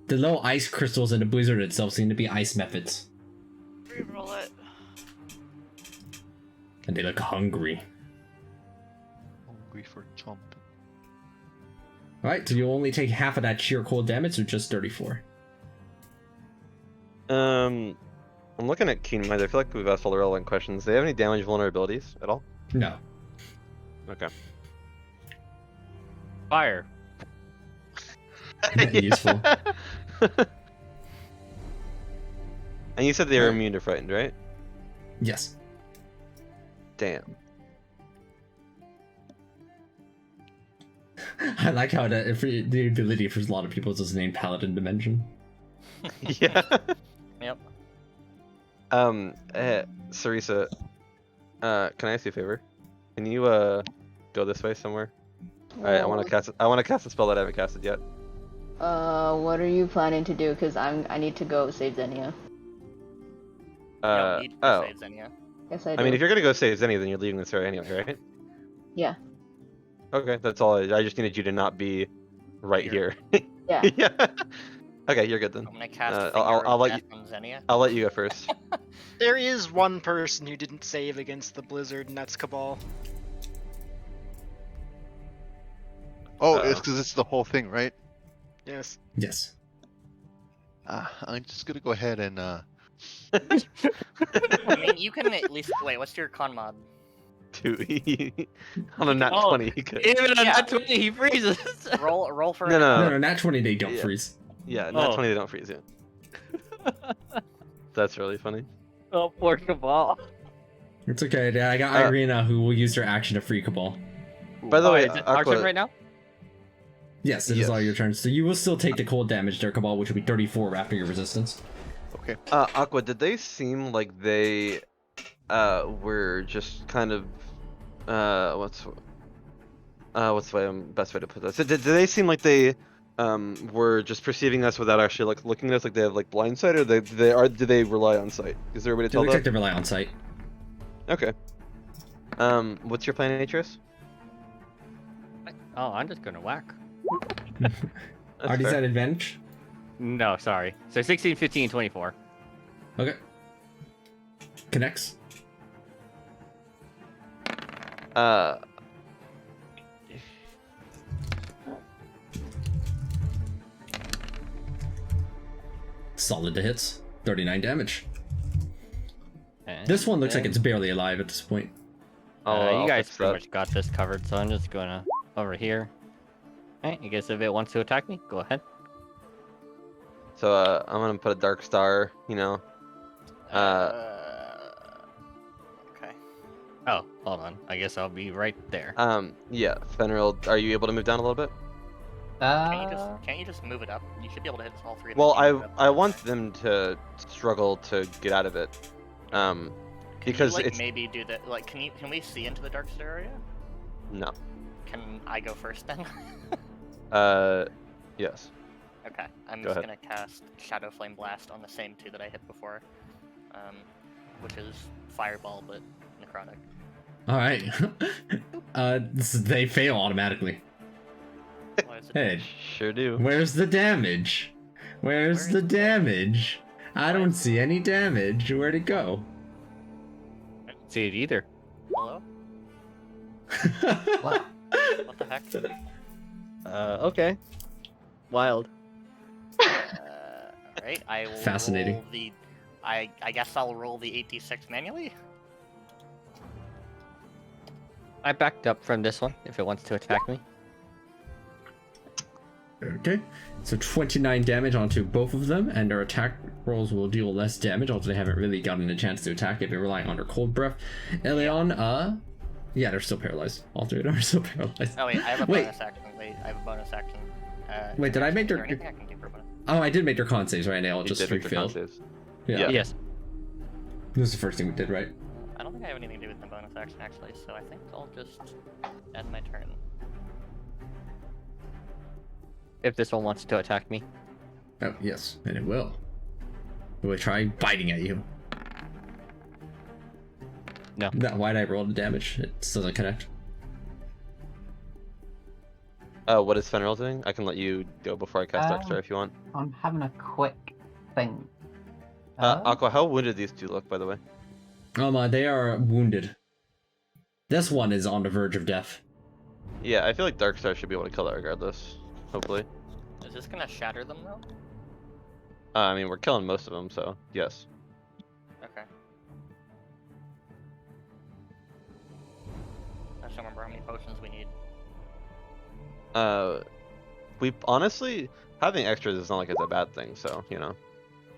The little ice crystals in the blizzard itself seem to be ice methods, Reroll it. and they look hungry. Hungry for chomp. Alright, so you only take half of that sheer cold damage, so just 34. I'm looking at Keen Minds. I feel like we've asked all the relevant questions. Do they have any damage vulnerabilities at all? No. Okay. Fire. Useful. And you said they were immune to frightened, right? Yes. Damn. I like how the ability for a lot of people is just named Paladin Dimension. Yeah. Yep. Sarisa, can I ask you a favor? Can you go this way somewhere? Alright, I want to cast. I want to cast a spell that I haven't casted yet. What are you planning to do? Cause I need to go save Xenia. You don't need to save Xenia. Yes, I do. I mean, if you're gonna go save Xenia, then you're leaving this area anyway, right? Yeah. Okay, that's all. I just needed you to not be right here. Yeah. Yeah. Okay, you're good then. I'm gonna cast I'll let you. on Xenia. I'll let you go first. There is one person who didn't save against the blizzard, and that's Cabal. Oh, Uh-oh. it's because it's the whole thing, right? Yes. Yes. I'm just gonna go ahead and I mean, you can at least wait. What's your con mod? 2. On a nat Oh, 20, he could. Even on Yeah. that 20, he freezes. Roll for No, no, No, nat 20 they don't Yeah. freeze. Yeah, nat Oh. 20 they don't freeze you. That's really funny. Oh, poor Cabal. It's okay. I got Irina who will use her action to free Cabal. By the way, is it our turn Aqua, right now? Yes, it is Yes. all your turns. So you will still take the cold damage there, Cabal, which will be 34 after your resistance. okay. Aqua, did they seem like they were just kind of what's the best way to put this? Did they seem like they were just perceiving us without actually like looking at us, like they have like blind sight, or do they rely on sight? Is there a way to It tell looks like that? they rely on sight. Okay. What's your plan, Atreus? Oh, I'm just gonna whack. Are these at advantage? No, sorry. So 16, 15, 24. Okay. Connects. Solid to hits. 39 damage. And This one looks like then- it's barely alive at this point. I'll you guys fix pretty that. much got this covered, so I'm just gonna over here. Alright, I guess if it wants to attack me, go ahead. So I'm gonna put a dark star. You know. Okay. Oh, hold on. I guess I'll be right there. Yeah. Fenrir, are you able to move down a little bit? Can't you just move it up? You should be able to hit all three of them. Well, if you move it up. I want them to struggle to get out of it. Can Because you, like, it's maybe do that. Like, can we see into the dark star area? no. Can I go first then? Yes. Okay, I'm Go just ahead. gonna cast Shadow Flame Blast on the same two that I hit before, which is Fireball but necrotic. Alright. They fail automatically. Why is it? Hey, Sure do. where's the damage? Where's the damage? I don't see any damage. Where'd it go? I don't see it either. Hello? What? What the heck? Okay. Wild. Alright, I will Fascinating. roll the... I guess I'll roll the 86 manually? I backed up from this one if it wants to attack me. Okay, so 29 damage onto both of them, and their attack rolls will deal less damage, although they haven't really gotten a chance to attack if they're relying on their cold breath. Elion, yeah, they're still paralyzed. All three of them are still paralyzed. Oh wait, I have a Wait. bonus action. Wait, I have a bonus action. Wait, did I make is there their- anything I can do for a bonus? Oh, I did make their con saves, right? And they all You just did straight make your con failed. saves. Yeah. Yeah. Yes. This is the first thing we did, right? I don't think I have anything to do with the bonus action actually, so I think I'll just end my turn. If this one wants to attack me. Oh, yes, and it will. It will try biting at you. No. Why'd I roll the damage? It doesn't connect. What is Fenrir doing? I can let you go before I cast Dark Star if you want. I'm having a quick thing. Aqua, how wounded these two look, by the way? They are wounded. This one is on the verge of death. Yeah, I feel like Dark Star should be able to kill that regardless. Hopefully. Is this gonna shatter them though? I mean, we're killing most of them, so yes. Okay. I just don't remember how many potions we need. We honestly having extras is not like it's a bad thing, so you know.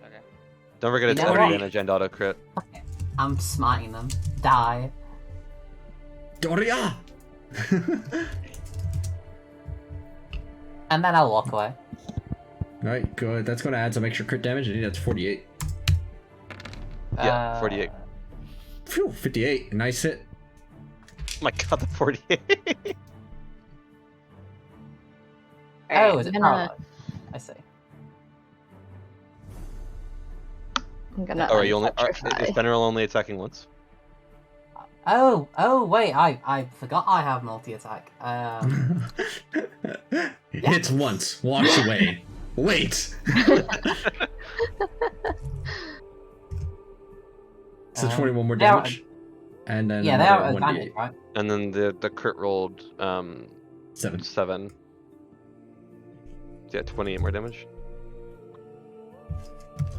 Okay. Don't forget it's You know auto what? damage and auto crit. I'm smiting them. Die. Doria! And then I'll walk away. Alright, good. That's gonna add some extra crit damage. I think that's 48. Yeah, 48. Phew, 58. Nice hit. Oh my god, the 48. Oh, is it I'm paralyzed? I see. gonna Oh, are you only? unpetrify. Is Fenrir only attacking once? Oh, wait, I forgot I have multi-attack. Hits once, walks away. Wait! So 21 more they are- damage. And then yeah, they are another advantage, 1d8. right? And then the crit rolled 7. 7. Yeah, 28 more damage.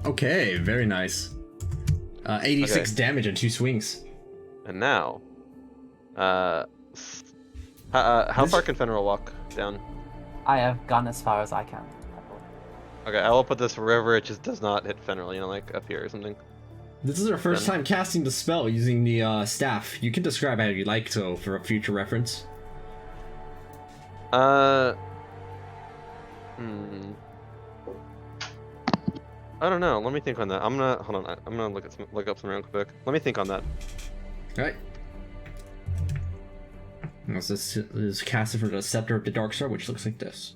Okay, very nice. 86 Okay. damage in 2 swings. And now, how This- far can Fenrir walk down? I have gone as far as I can. Okay, I will put this wherever it just does not hit Fenrir, you know, like up here or something. This is our first Then- time casting the spell using the staff. You can describe how you like to for a future reference. I don't know. Let me think on that. I'm gonna hold on. I'm gonna look up some real quick. Let me think on that. Alright. This is casted for the Scepter of the Dark Star, which looks like this.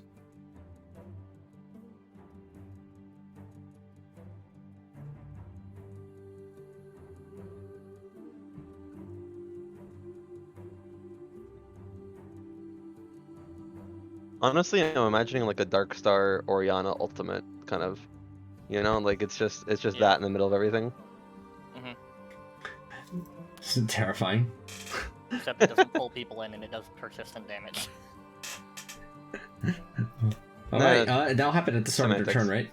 Honestly, I'm imagining like a Dark Star Oriana ultimate kind of. You know, like it's just Yeah. that in the middle of everything. This is terrifying. Except it doesn't pull people in and it does persistent damage. Alright, Nah, that'll happen at the start of their semantics. turn, right?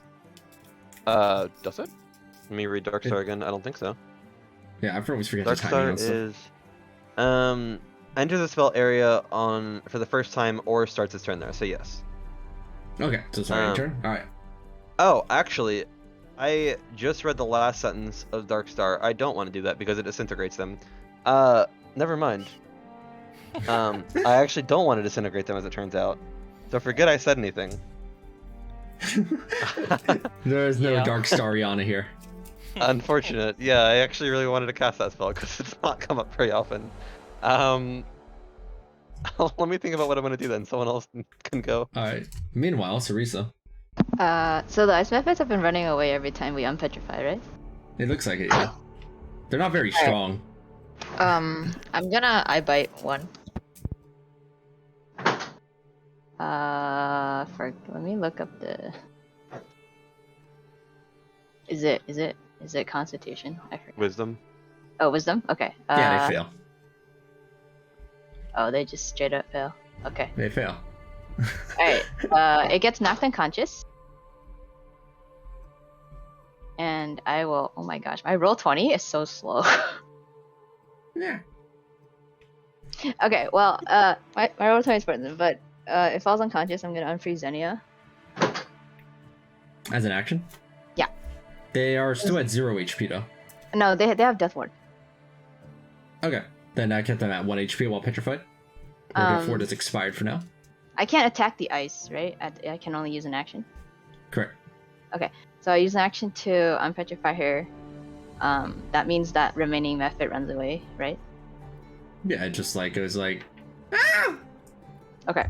Does it? Let me read Darkstar again. I don't think so. Yeah, I always forget the timing Darkstar on stuff. is enter the spell area for the first time or starts its turn there. So yes. Okay, so sorry, turn. All right. Oh, actually, I just read the last sentence of Darkstar. I don't want to do that because it disintegrates them. Never mind. I actually don't want to disintegrate them, as it turns out. So forget I said anything. There is no Yeah. Dark Stariana here. Unfortunate. Yeah, I actually really wanted to cast that spell because it's not come up very often. Let me think about what I'm gonna do then. Someone else can go. All right. Meanwhile, Sarisa. So the ice methods have been running away every time we unpetrify, right? It looks like it. Yeah. They're not very strong. I'm gonna eye bite one. Let me look up the. Is it Constitution? I forget. Wisdom. Oh, Wisdom. Okay. Yeah, they fail. Oh, they just straight up fail. Okay. They fail. Alright. It gets knocked unconscious. And I will. Oh my gosh, my roll 20 is so slow. Yeah. Okay, well, my roll 20 is important, but it falls unconscious. I'm gonna unfreeze Xenia. As an action? Yeah. They are still at 0 HP though. No, they have Death Ward. Okay. Then I kept them at 1 HP while petrified. Or Death Ward is expired for now. I can't attack the ice, right? I can only use an action. Correct. Okay, so I use an action to unpetrify her. That means that remaining method runs away, right? Yeah, it was like, ah! Okay.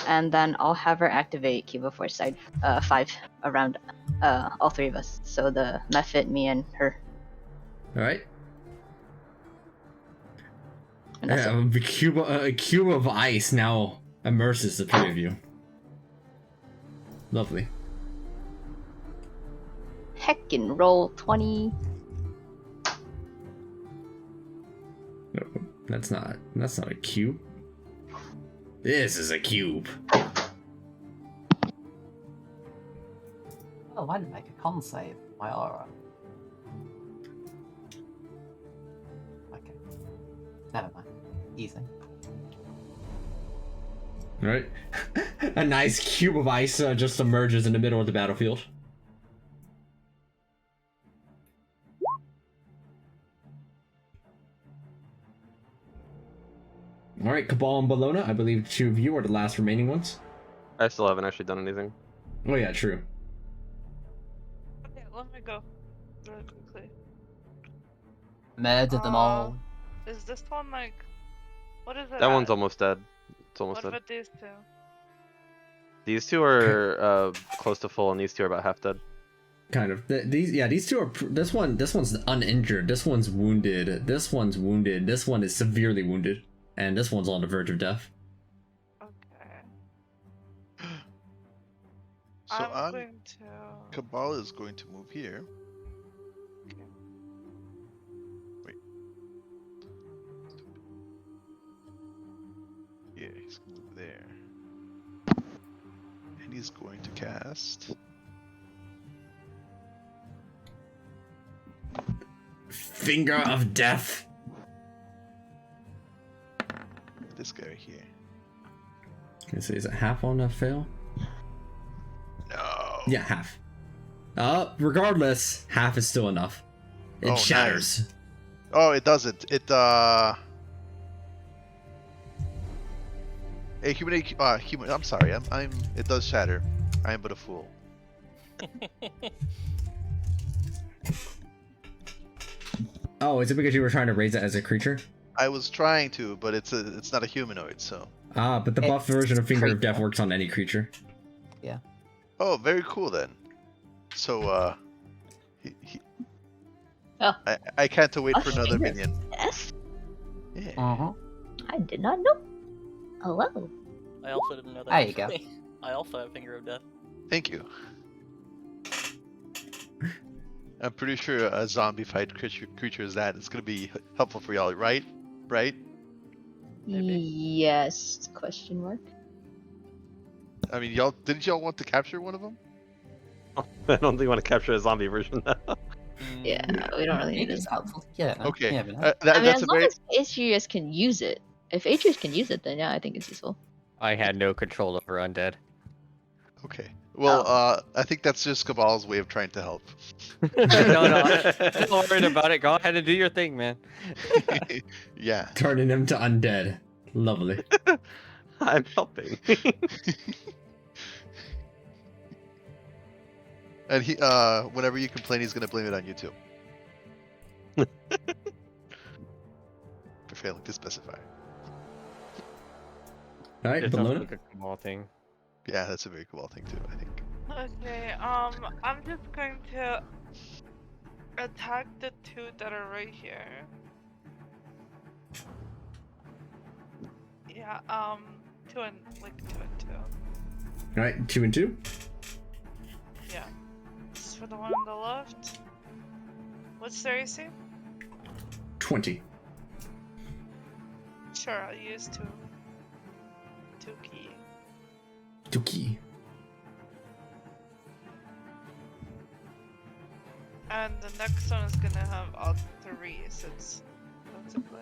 And then I'll have her activate Kiva Force Side 5 around all three of us. So the method, me, and her. All right. And that's Yeah, a cube of ice now immerses the three of you. Lovely. Heckin' roll 20. No, that's not a cube. This is a cube. Oh, I didn't make a con save. My aura. Okay. Never mind. Easy. All right. A nice cube of ice just emerges in the middle of the battlefield. All right, Cabal and Bologna. I believe the two of you are the last remaining ones. I still haven't actually done anything. Oh yeah, true. Okay, let me go really quickly. Murdered them all. Is this one like? What is it? That one's at? almost dead. It's almost What dead. about these two? These two are close to full, and these two are about half dead. Kind of. These two are. This one's uninjured. This one's wounded. This one's wounded. This one is severely wounded, and this one's on the verge of death. Okay. So I'm going to. Cabal is going to move here. Okay. Wait. Yeah, he's gonna move there. And he's going to cast Finger of Death. this guy here. Can I say, is it half on a fail? No. Yeah, half. Regardless, half is still enough. It Oh, shatters. nice. Oh, it doesn't. It Hey, human. I'm sorry. I'm. It does shatter. I am but a fool. Oh, is it because you were trying to raise it as a creature? I was trying to, but it's not a humanoid, so. Ah, but the buff version of Finger of Death works on any creature. Oh, very cool then. So, Oh. I can't wait Oh, for another finger. minion. Yes. Yeah. Uh-huh. I did not know. Hello. I also didn't know that. There you go. actually. I also have Finger of Death. Thank you. I'm pretty sure a zombie fight creature is that. It's gonna be helpful for y'all, right? Right? Maybe. Yes? Question mark. I mean, didn't y'all want to capture one of them? I don't think we want to capture a zombie version now. Yeah, we don't really need Maybe this. it's helpful. Yeah. Okay. Yeah, but I mean, That's as a long very as Atreus can use it. If Atreus can use it, then yeah, I think it's useful. I had no control over undead. okay. Well, Oh. I think that's just Cabal's way of trying to help. no, I'm not worried about it. Go ahead and do your thing, man. Yeah. Turning him to undead. Lovely. I'm helping. And he, whenever you complain, he's gonna blame it on you too. For failing to specify. All right, It sounds Bologna. like a Cabal thing. Yeah, that's a very Cabal thing too, I think. Okay, I'm just going to attack the two that are right here. Yeah, 2 and 2. All right, 2 and 2. Yeah. This is for the one on the left. What's their AC? 20. Sure, I'll use 2 key. Dookie. And the next one is gonna have all 3, so it's basically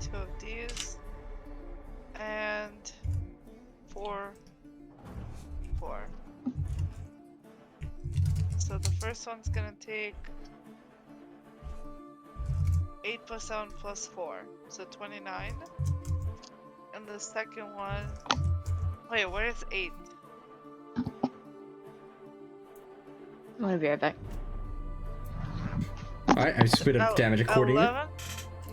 2 of these and 4. So the first one's gonna take 8 plus 7 plus 4, so 29. And the second one, wait, where's 8? I'm gonna be right back. All right, I split up damage accordingly. 11?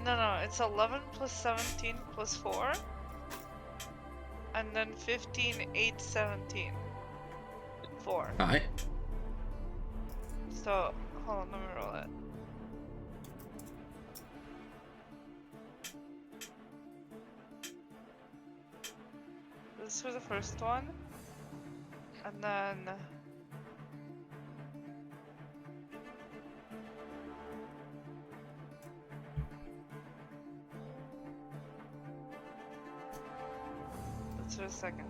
No, it's 11 plus 17 plus 4. And then 15, 8, 17. 4. All right. So, hold on, let me roll it. This was the first one. And then... That's for the second.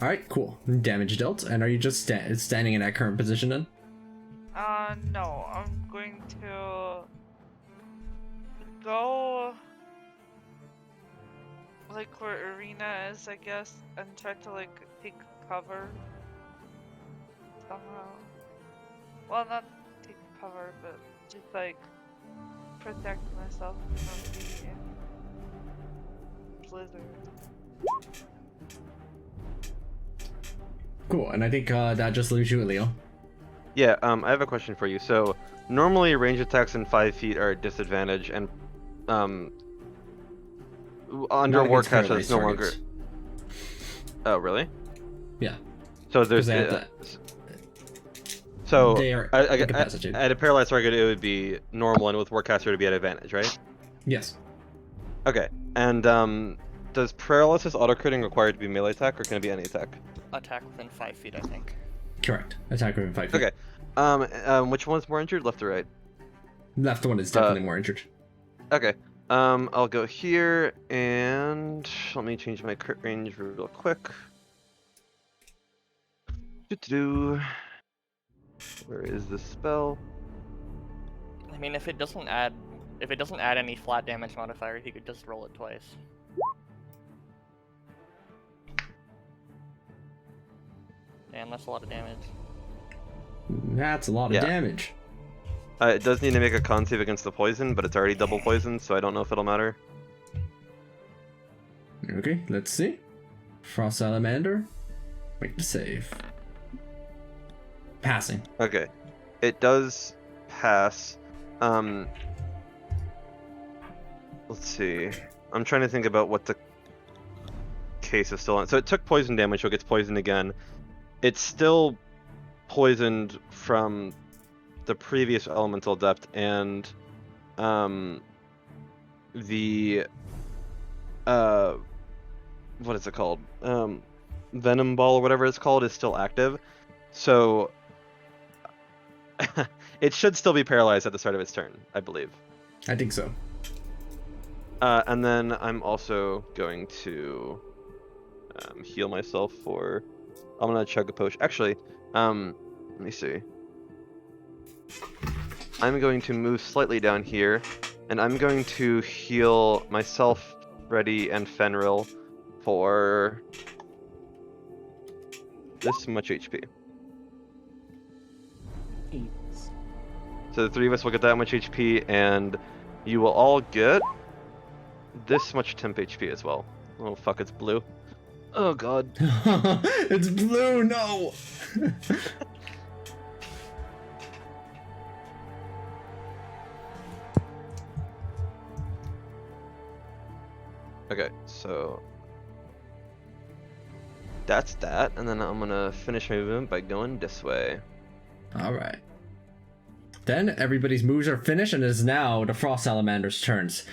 All right, cool. Damage dealt. And are you just standing in that current position then? No, I'm going to go like where Arena is, I guess, and try to like take cover somehow. Well, not take cover, but just like protect myself from the blizzard. Cool. And I think that just leaves you, Leo. Yeah, I have a question for you. So, normally range attacks in 5 feet are a disadvantage, and under Not against Warcaster it's no paralyzed longer. targets. Oh, really? Yeah. So there's. They have that. So They are incapacitated. at a paralyzed target, it would be normal, and with Warcaster, it would be at advantage, right? Yes. Okay. And does paralysis auto-critting require it to be melee attack, or can it be any attack? Attack within 5 feet, I think. Correct. Attack within 5 feet. Okay. Which one's more injured, left or right? Left one is definitely more injured. Okay. I'll go here, and let me change my crit range real quick. Where is the spell? I mean, if it doesn't add any flat damage modifier, he could just roll it twice. Damn, that's a lot of damage. That's a lot of damage. It does need to make a con save against the poison, but it's already double poison, so I don't know if it'll matter. Okay, let's see. Frost Salamander. Make the save. Passing. Okay. It does pass. Let's see. I'm trying to think about what the case is still on. So it took poison damage, so it gets poisoned again. It's still poisoned from the previous elemental depth, and the what is it called? Venom ball or whatever it's called is still active. So it should still be paralyzed at the start of its turn, I believe. I think so. And then I'm also going to heal myself for I'm gonna chug a potion. Actually, let me see. I'm going to move slightly down here, and I'm going to heal myself, Freddy, and Fenrir for this much HP. So the three of us will get that much HP, and you will all get this much temp HP as well. Oh fuck, it's blue. Oh god. It's blue, no! Okay, so that's that, and then I'm gonna finish my movement by going this way. Alright. Then everybody's moves are finished, and it is now the Frost Salamander's turns.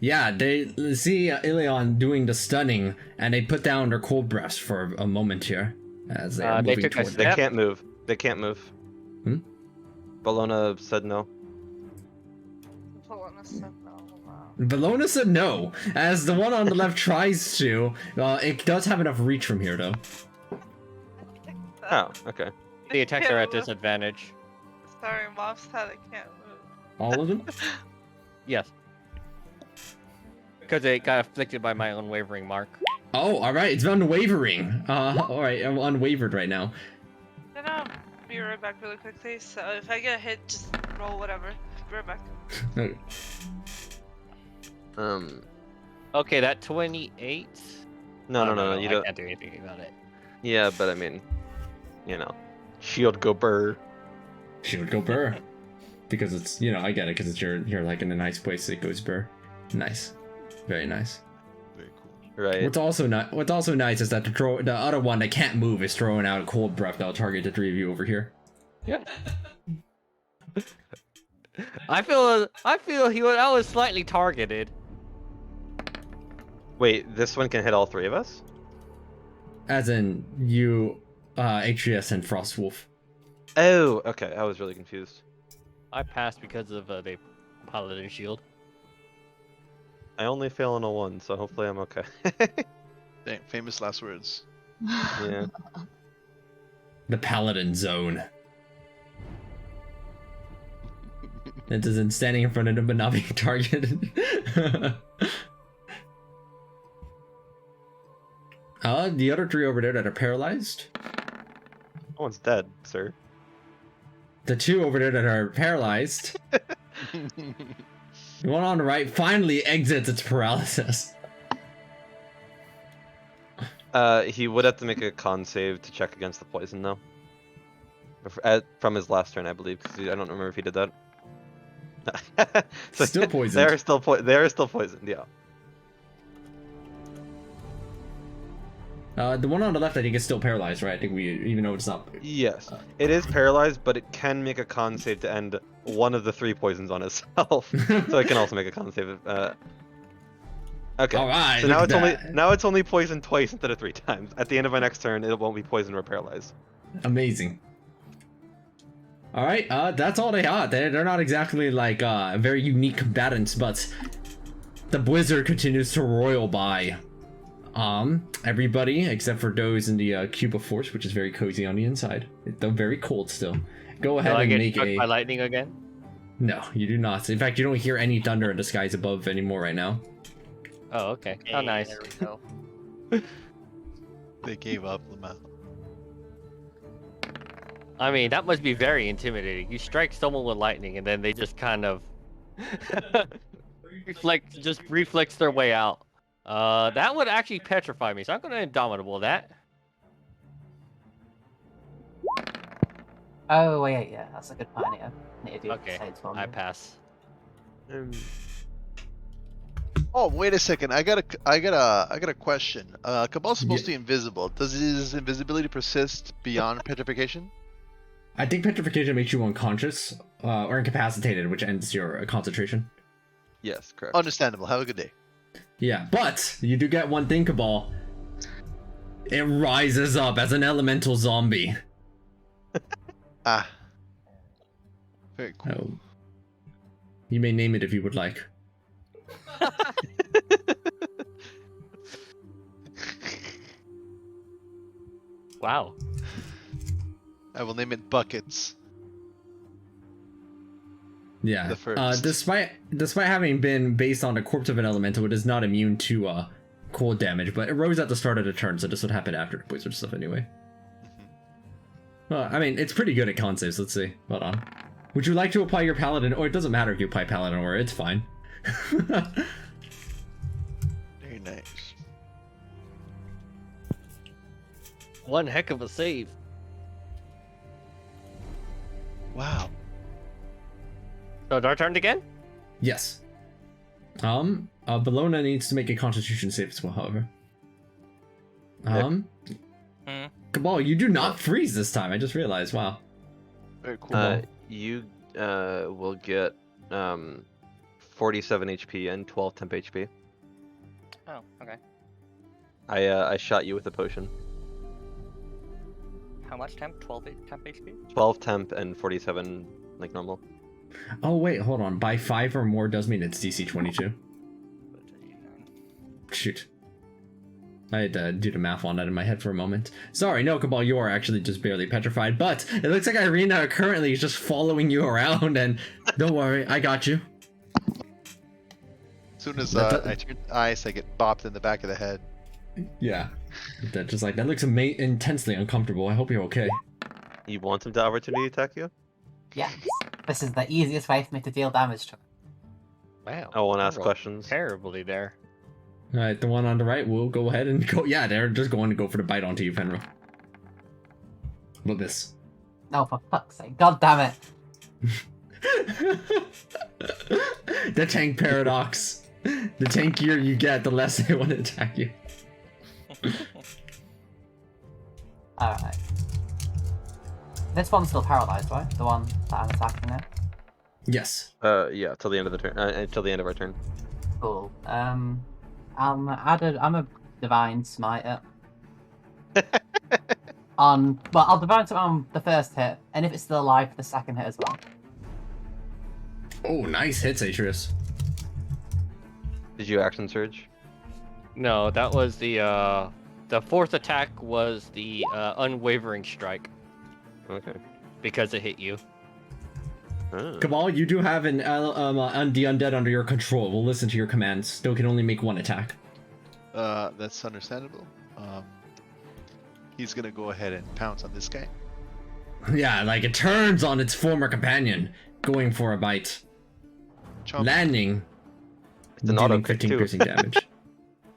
Yeah, they see Ilion doing the stunning, and they put down their cold breaths for a moment here. As they are They moving took a towards They Yep. can't move. They can't move. Hmm? Bologna said no. Bologna said no. Valona said no, as the one on the left tries to. It does have enough reach from here, though. Oh, okay. The attacks are at disadvantage. Sorry, Mom said I can't move. All of them? Yes. Because it got afflicted by my unwavering mark. Oh, alright, it's unwavering. Alright, I'm unwavered right now. Then I'll be right back really quickly, so if I get hit, just roll whatever. Be right back. Okay, that 28. No, Oh, no, you I don't. can't do anything about it. Yeah, but I mean, you know, shield go burr. She would go burr. Because it's, you know, I get it, because it's you're like in a nice place, it goes burr. Nice. Very nice. Very cool. Right. What's also nice is that the other one that can't move is throwing out a cold breath that'll target the three of you over here. Yeah. I feel I was slightly targeted. Wait, this one can hit all three of us? As in you, Atreus and Frostwolf. Oh, okay. I was really confused. I passed because of the paladin shield. I only fail on a 1, so hopefully I'm okay. Dang, famous last words. Yeah. The Paladin Zone. It isn't standing in front of them but not being targeted. The other three over there that are paralyzed. No one's dead, sir. The two over there that are paralyzed. The one on the right finally exits its paralysis. He would have to make a con save to check against the poison, though. From his last turn, I believe, because I don't remember if he did that. So Still poisoned. They are still poisoned, yeah. The one on the left, I think, is still paralyzed, right? I think even though it's not. Yes, it is paralyzed, but it can make a con save to end one of the 3 poisons on itself. So it can also make a con save. Okay. All right. So now it's only poisoned twice instead of 3 times. At the end of my next turn, it won't be poisoned or paralyzed. Amazing. All right. That's all they got. They're not exactly like very unique combatants, but the blizzard continues to roil by. Everybody except for those in the cube of force, which is very cozy on the inside, though very cold still. Go ahead Do I and get make struck a. by lightning again? No, you do not. In fact, you don't hear any thunder in the skies above anymore right now. Oh, okay. How Hey, nice. There we go. They gave up, Lamau. I mean, that must be very intimidating. You strike someone with lightning, and then they just kind of reflex their way out. That would actually petrify me, so I'm gonna Indomitable that. Oh wait, yeah, that's a good pioneer. Need to do Okay, the same I pass. Oh, wait a second. I got a question. Cabal's supposed to be invisible. Does his invisibility persist beyond petrification? I think petrification makes you unconscious or incapacitated, which ends your concentration. Yes, correct. Understandable. Have a good day. Yeah, but you do get one thing, Cabal. It rises up as an elemental zombie. Ah. Very cool. Oh. You may name it if you would like. Wow. I will name it Buckets. Yeah. The first. Despite having been based on a corpse of an elemental, it is not immune to cold damage, but it rose at the start of the turn, so this would happen after the poison stuff anyway. Well, I mean, it's pretty good at con saves. Let's see. Hold on. Would you like to apply your paladin? Or it doesn't matter if you apply paladin or it's fine. Very nice. One heck of a save. Wow. So it's our turn again? Yes. Bellona needs to make a Constitution save as well, however. Cabal, you do not freeze this time. I just realized. Wow. Very cool. You will get 47 HP and 12 temp HP. Oh, okay. I shot you with a potion. How much temp? 12 temp HP? 12 temp and 47 like normal. Oh wait, hold on. By 5 or more does mean it's DC 22. Shoot. I had to do the math on that in my head for a moment. Sorry, no, Cabal, you are actually just barely petrified, but it looks like Irina currently is just following you around, and don't worry, I got you. As soon as I turn ice, I get bopped in the back of the head. Yeah. That just like, that looks intensely uncomfortable. I hope you're okay. You want him to opportunity attack you? Yes. This is the easiest way for me to deal damage to him. Wow. I won't ask Rolled questions. Terribly there. Alright, the one on the right will go ahead and go. Yeah, they're just going to go for the bite onto you, Fenrir. Look this. Oh, for fuck's sake. God damn it. The tank paradox. The tankier you get, the less they want to attack you. Alright. This one's still paralyzed, right? The one that I'm attacking now? Yes. Yeah, till the end of the turn. Until the end of our turn. Cool. I'm a divine smite it. Well, I'll divine smite on the first hit, and if it's still alive, the second hit as well. Oh, nice hits, Atreus. Did you action surge? No, that was the fourth attack was the unwavering strike Okay. because it hit you. Oh. Cabal, you do have the undead under your control. We'll listen to your commands. Still can only make one attack. That's understandable. He's gonna go ahead and pounce on this guy. Yeah, like it turns on its former companion, going for a bite. Chomp. Landing. It's an auto dealing crit 15 too. piercing damage.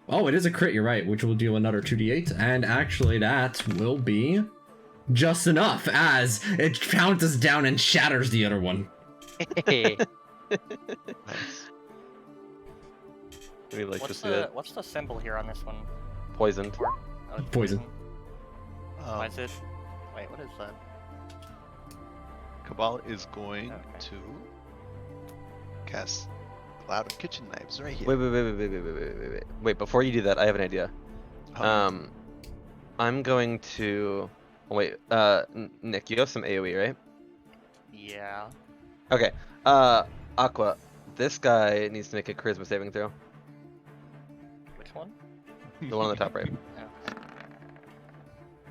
Oh, it is a crit, you're right, which will deal another 2d8, and actually that will be just enough as it pounces down and shatters the other one. Nice. We like to What's see that. what's the symbol here on this one? Poisoned. Oh, it's Poison. Why is it? Wait, what is that? Cabal is going Okay. to cast Cloud of Kitchen Knives right here. Wait, before you do that, I have an idea. Um, I'm going to... Wait, Nick, you have some AoE, right? Yeah. Okay, Aqua, this guy needs to make a charisma saving throw. Which one? The one on the top right.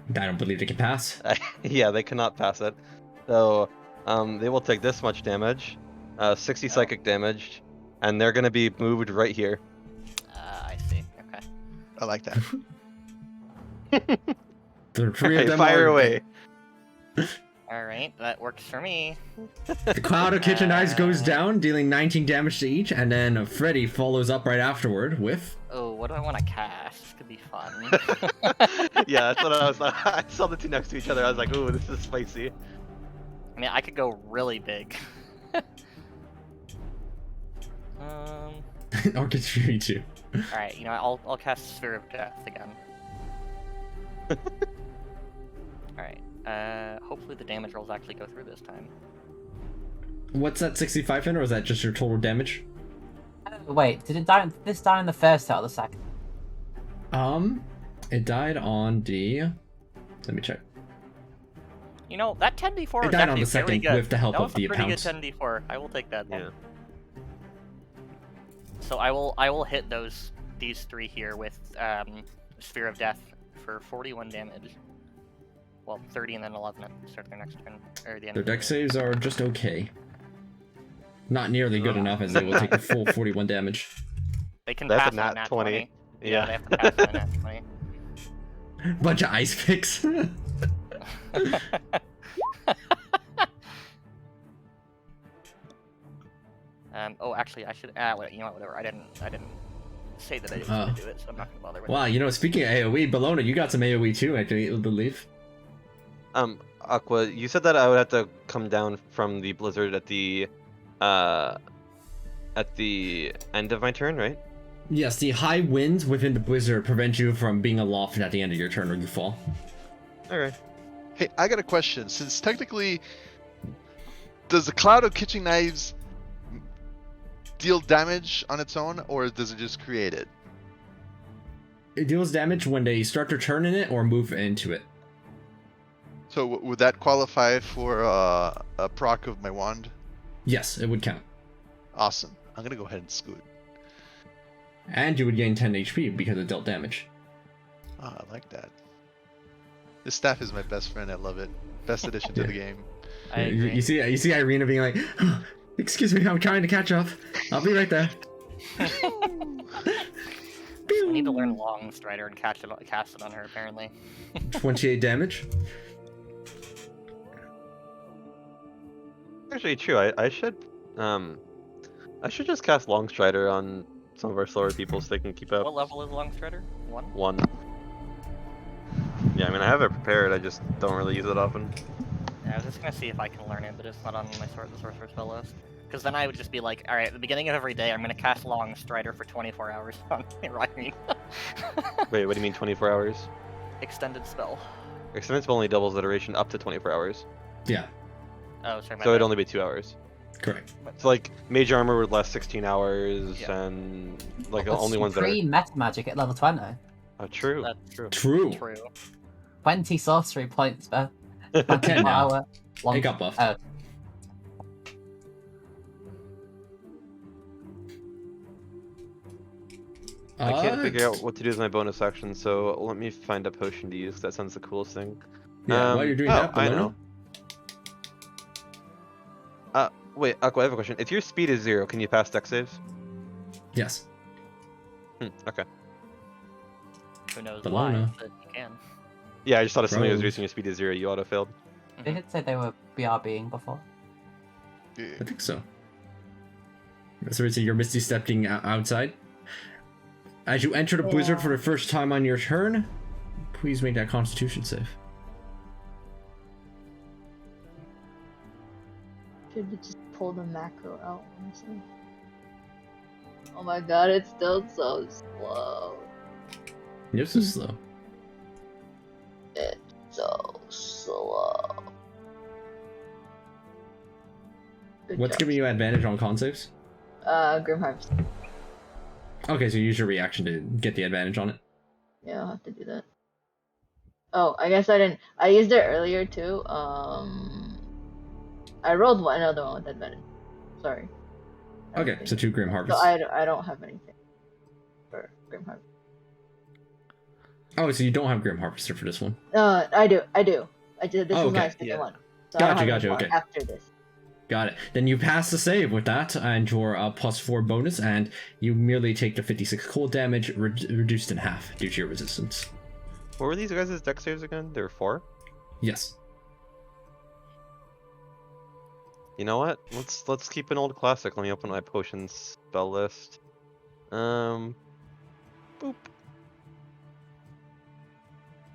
I don't believe it can pass. Yeah, they cannot pass it. So, they will take this much damage, 60 psychic damage, and they're gonna be moved right here. I see. Okay. I like that. The three of Hey, them fire are... away! Alright, that works for me. The cloud of kitchen knives goes down, dealing 19 damage to each, and then Freddy follows up right afterward with... Oh, what do I want to cast? This could be fun. Yeah, that's what I was like. I saw the two next to each other, I was like, ooh, this is spicy. I mean, I could go really big. I'll get Fury too. Alright, you know, I'll cast Sphere of Death again. Alright, hopefully the damage rolls actually go through this time. What's that 65 in, or is that just your total damage? Wait, did this die in the first hit or the second? It died on the... Let me check. You know, that 10d4 It is died on actually the second very good. with the help that of was the a pretty pounce. good 10d4. I will take that. Yeah. So I will hit these three here with Sphere of Death for 41 damage. well, 30 and then 11 at the start of their next turn, or the end. Their of the deck saves are just okay. Not nearly good enough, as they will take a full 41 damage. They can They have pass to on nat nat 20. 20. Yeah. They have to pass on nat 20. Bunch of ice picks. Oh, actually, I should. Wait, you know what? Whatever. I didn't say that I didn't want to do it, so I'm not gonna bother with Wow, it. you know, speaking of AoE, Bologna, you got some AoE too, I believe. Aqua, you said that I would have to come down from the blizzard at the end of my turn, right? Yes, the high winds within the blizzard prevent you from being aloft at the end of your turn or you fall. Okay. Hey, I got a question. Since technically, does the cloud of kitchen knives deal damage on its own, or does it just create it? It deals damage when they start their turn in it or move into it. So would that qualify for a proc of my wand? Yes, it would count. Awesome. I'm gonna go ahead and scoot. And you would gain 10 HP because it dealt damage. Ah, I like that. This staff is my best friend. I love it. Best addition to the game. I agree. You see Irina being like, oh, excuse me, I'm trying to catch up. I'll be right there. I need to learn Long Strider and cast it on her, apparently. 28 damage. Actually, true. I should just cast Long Strider on some of our slower people so they can keep up. What level is Long Strider? 1? 1. Yeah, I mean I have it prepared. I just don't really use it often. Yeah, I was just gonna see if I can learn it, but it's not on my the sorcerer spell list. Because then I would just be like, all right, at the beginning of every day, I'm gonna cast Long Strider for 24 hours on Irene. Wait, what do you mean 24 hours? Extended spell. Extended spell only doubles the duration up to 24 hours. Yeah, Oh, sorry. My So it'd bad. only be 2 hours. correct. So like Mage Armor would last 16 hours Yeah. and like But only ones that are... Supreme Meta Magic at level 20. Oh, true. That's true. True. True. 20 sorcery points, man. 10 now. Hour long. It got buffed. Oh, I can't figure out what to do with my bonus action, so let me find a potion to use. That sounds the coolest thing. Yeah, while you're doing that, I Bologna, know. Wait, Aqua, I have a question. If your speed is 0, can you pass dex saves? yes. Okay. Who knows Bologna. why, but you can. Yeah, I just thought if somebody was Bros. reducing your speed to 0, you auto-failed. they did say they were BRBing before. Yeah. I think so. So you're Misty stepping outside. As you enter the blizzard for the first time on your turn, please make that Constitution save. Should we just pull the macro out? Honestly. Oh my god, it's still so slow. You're so slow. It's so slow. Good What's job. giving you advantage on con saves? Grim Harvest. Okay, so use your reaction to get the advantage on it. Yeah, I'll have to do that. Oh, I guess I didn't. I used it earlier too. I rolled another one with advantage. Sorry. Okay, so 2 Grim So Harvest. I don't have anything for Grim Harvest. Oh, so you don't have Grim Harvester for this one. I do. I did. This Oh, is my okay, second yeah. one. So I don't have Gotcha, any more okay. after this. Got it. Then you pass the save with that and your +4 bonus, and you merely take the 56 cold damage, reduced in half due to your resistance. What were these guys' dex saves again? There were 4? Yes. You know what? Let's keep an old classic. Let me open my potions spell list. Boop.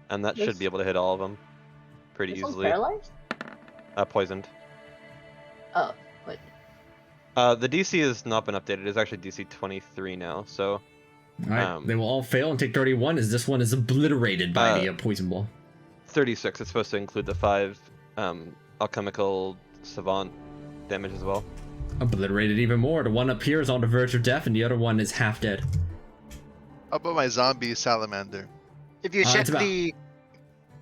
And that should This- be able to hit all of them pretty This one's easily. paralyzed? Poisoned. Oh, wait. The DC has not been updated. It's actually DC 23 now, so... Alright, they will all fail and take 31 as this one is obliterated by the poison ball. 36. It's supposed to include the 5 alchemical savant damage as well. Obliterated even more. The one up here is on the verge of death and the other one is half dead. How about my zombie salamander? If you It's check about- the,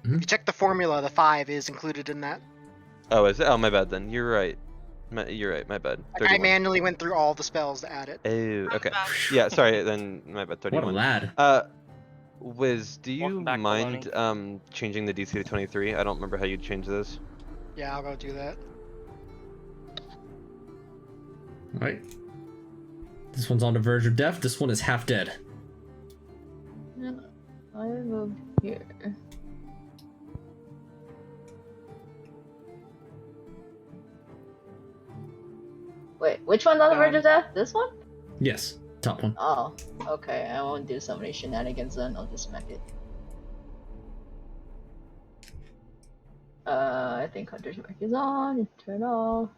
Mhm. if you check the formula, the 5 is included in that. Oh, is it? Oh, my bad then. You're right. You're right. My bad. I 31. manually went through all the spells to add it. Oh, okay. bad. Yeah, sorry. Then my bad. 31. What a lad. Wiz, do you Welcome back, mind changing the DC to 23? I don't remember how you changed this. Yeah, I'll go do that. Alright. This one's on the verge of death. This one is half dead. I moved here. Wait, which one's on the verge of death? This one? Yes, top one. Oh, okay. I won't do so many shenanigans then. I'll just smack it. I think Hunter's Mark is on. Turn off.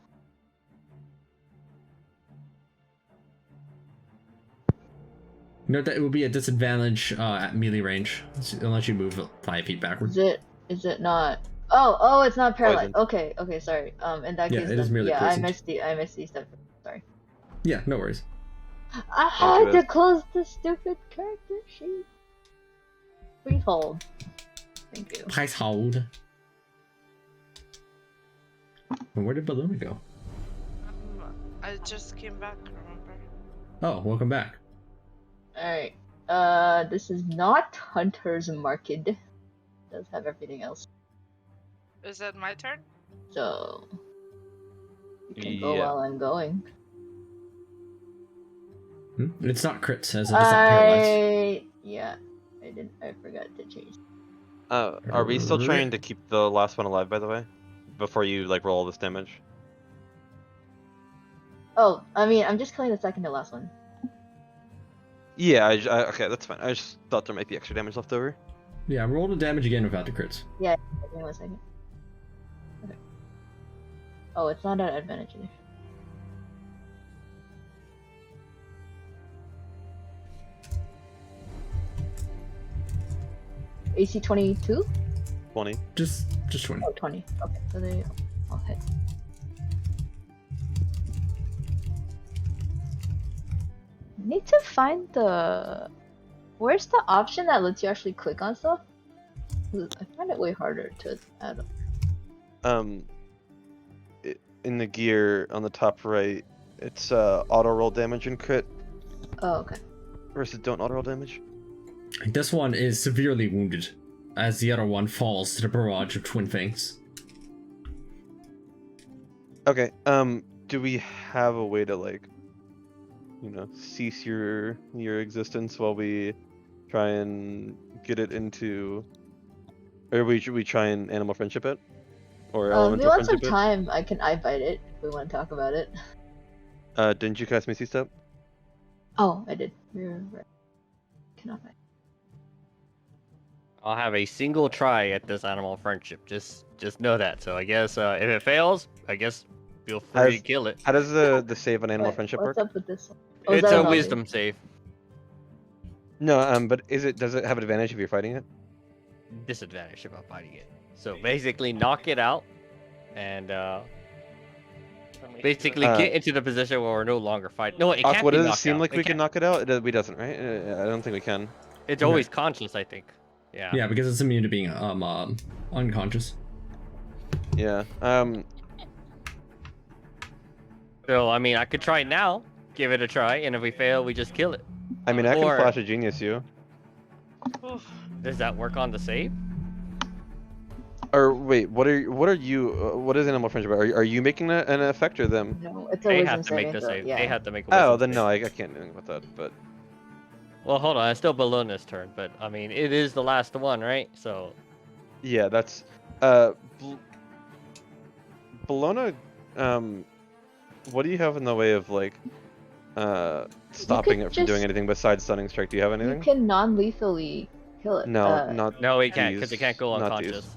Note that it will be a disadvantage at melee range, unless you move 5 feet backwards. Is it not? Oh, it's not paralyzed. Poison. Okay, sorry. In that Yeah, case, it is merely I poisoned. missed these steps. Sorry. Yeah, no worries. I had to Liz. close the stupid character sheet. Please hold. Thank you. Please hold. And where did Balloon go? I just came back, remember? Oh, welcome back. Alright. This is not Hunter's Market. It does have everything else. Is that my turn? So you can go Yeah. while I'm going. It's not crits, as it is not paralyzed. I forgot to change. Are we still trying to keep the last one alive, by the way? Before you, like, roll all this damage? Oh, I mean, I'm just killing the second to last one. Yeah, okay, that's fine. I just thought there might be extra damage left over. Yeah, roll the damage again without the crits. Give me 1 second. Okay. Oh, it's not an advantage either. AC 22? 20. Just 20. Oh, 20. Okay, so they all hit. I need to find the... Where's the option that lets you actually click on stuff? 'Cause I find it way harder to add up. In the gear on the top right, it's auto roll damage and crit Oh, okay. versus don't auto roll damage. This one is severely wounded, as the other one falls to the barrage of Twin Fangs. Okay, do we have a way to, like, you know, cease your existence while we try and get it into, or we try and animal friendship it, or If you elemental want some friendship time, I can eye bite it if we want to talk about it. it? Didn't you cast Misty Step? Oh, I did. You're right. Cannot bite. I'll have a single try at this animal friendship. Just know that. So I guess if it fails, I guess feel free to kill it. How does the save on animal Wait, friendship what's work? up with this one? Oh, is It's that a an wisdom save. No, but does it have advantage if you're fighting it? Disadvantage if I'm fighting it. So basically, knock it out, and basically get into the position where we're no longer fighting. No, it can't Aqua, be does it knocked seem out. like It we can can't- knock it out? We doesn't, right? I don't think we can. It's always conscious, I think. Yeah. Yeah, because it's immune to being unconscious. Yeah. So I mean, I could try now. Give it a try, and if we fail, we just kill it. I mean, I can Or- flash a genius you. Oof. Does that work on the save? Or wait, what are you? What is animal friendship? Are you making an effect or them? No, it's a They wisdom have to make saving the throw, save. yeah. They have to make a Oh, wisdom then save. no, I can't do anything with that. But Well, hold on. It's still Bologna's turn, but I mean, it is the last one, right? So yeah, that's Bologna. What do you have in the way of, like, stopping it from doing just- anything besides stunning strike? Do you have You anything? can non-lethally kill it. No, not. no, he can't because he these, can't go not these. unconscious.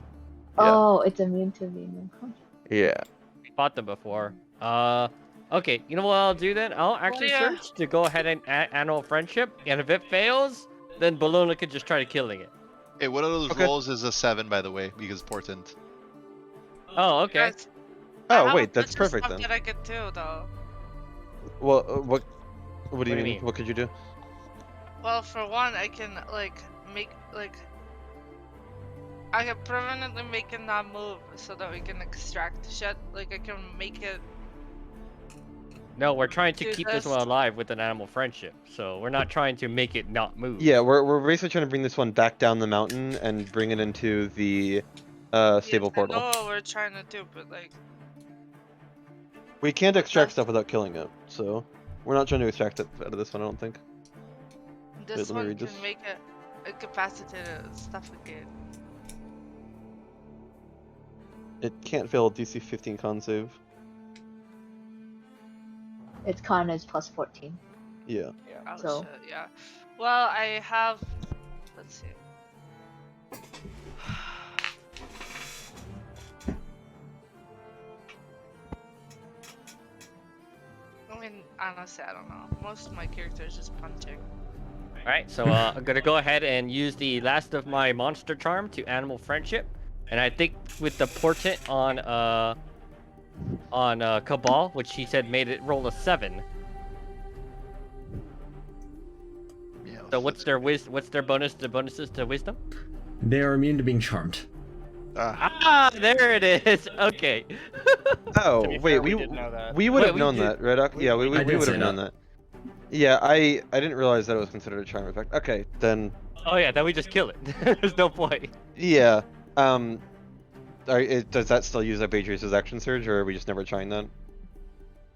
Yeah. Oh, it's immune to being unconscious. Yeah. We fought them before. Okay. You know what I'll do then? I'll actually yeah. search to go ahead and animal friendship, and if it fails, then Bologna could just try to killing it. Hey, one of those Okay. rolls is a 7, by the way, because portent. Oh, okay. Guys, I Oh have a wait, that's bunch of perfect stuff then. that I could do though. Well, what do you do you mean? mean? What could you do? Well, for one, I can make I can permanently make it not move so that we can extract shit. Like I can make it No, we're trying to Do keep this this. one alive with an animal friendship. So we're not trying to make it not move. Yeah, we're basically trying to bring this one back down the mountain and bring it into the stable Yes, portal. I know what we're trying to do, but like, We can't But extract that's- stuff without killing it, so we're not trying to extract it out of this one, I don't think. this let me one read can this. make it incapacitated and stuff again. It can't fail a DC 15 con save. Its con is plus 14. Yeah. Oh So- shit, yeah. Well, I have. Let's see. I mean, honestly, I don't know. Most of my characters just punching. Alright, so I'm gonna go ahead and use the last of my monster charm to animal friendship. And I think with the portent on Cabal, which he said made it roll a 7. Yeah, So what's their what's their bonus? The bonuses to wisdom? They are immune to being charmed. Ah, there it is. Okay. Oh, To be wait, fair, we didn't know that. we would Wait, have we known did- that, right? Doc? Yeah, we I did would say have known that. Yeah, I didn't realize that it was considered a charm effect. Okay, then Oh yeah, then we just kill it. There's no point. yeah. Does that still use up Atreus' action surge, or are we just never trying that?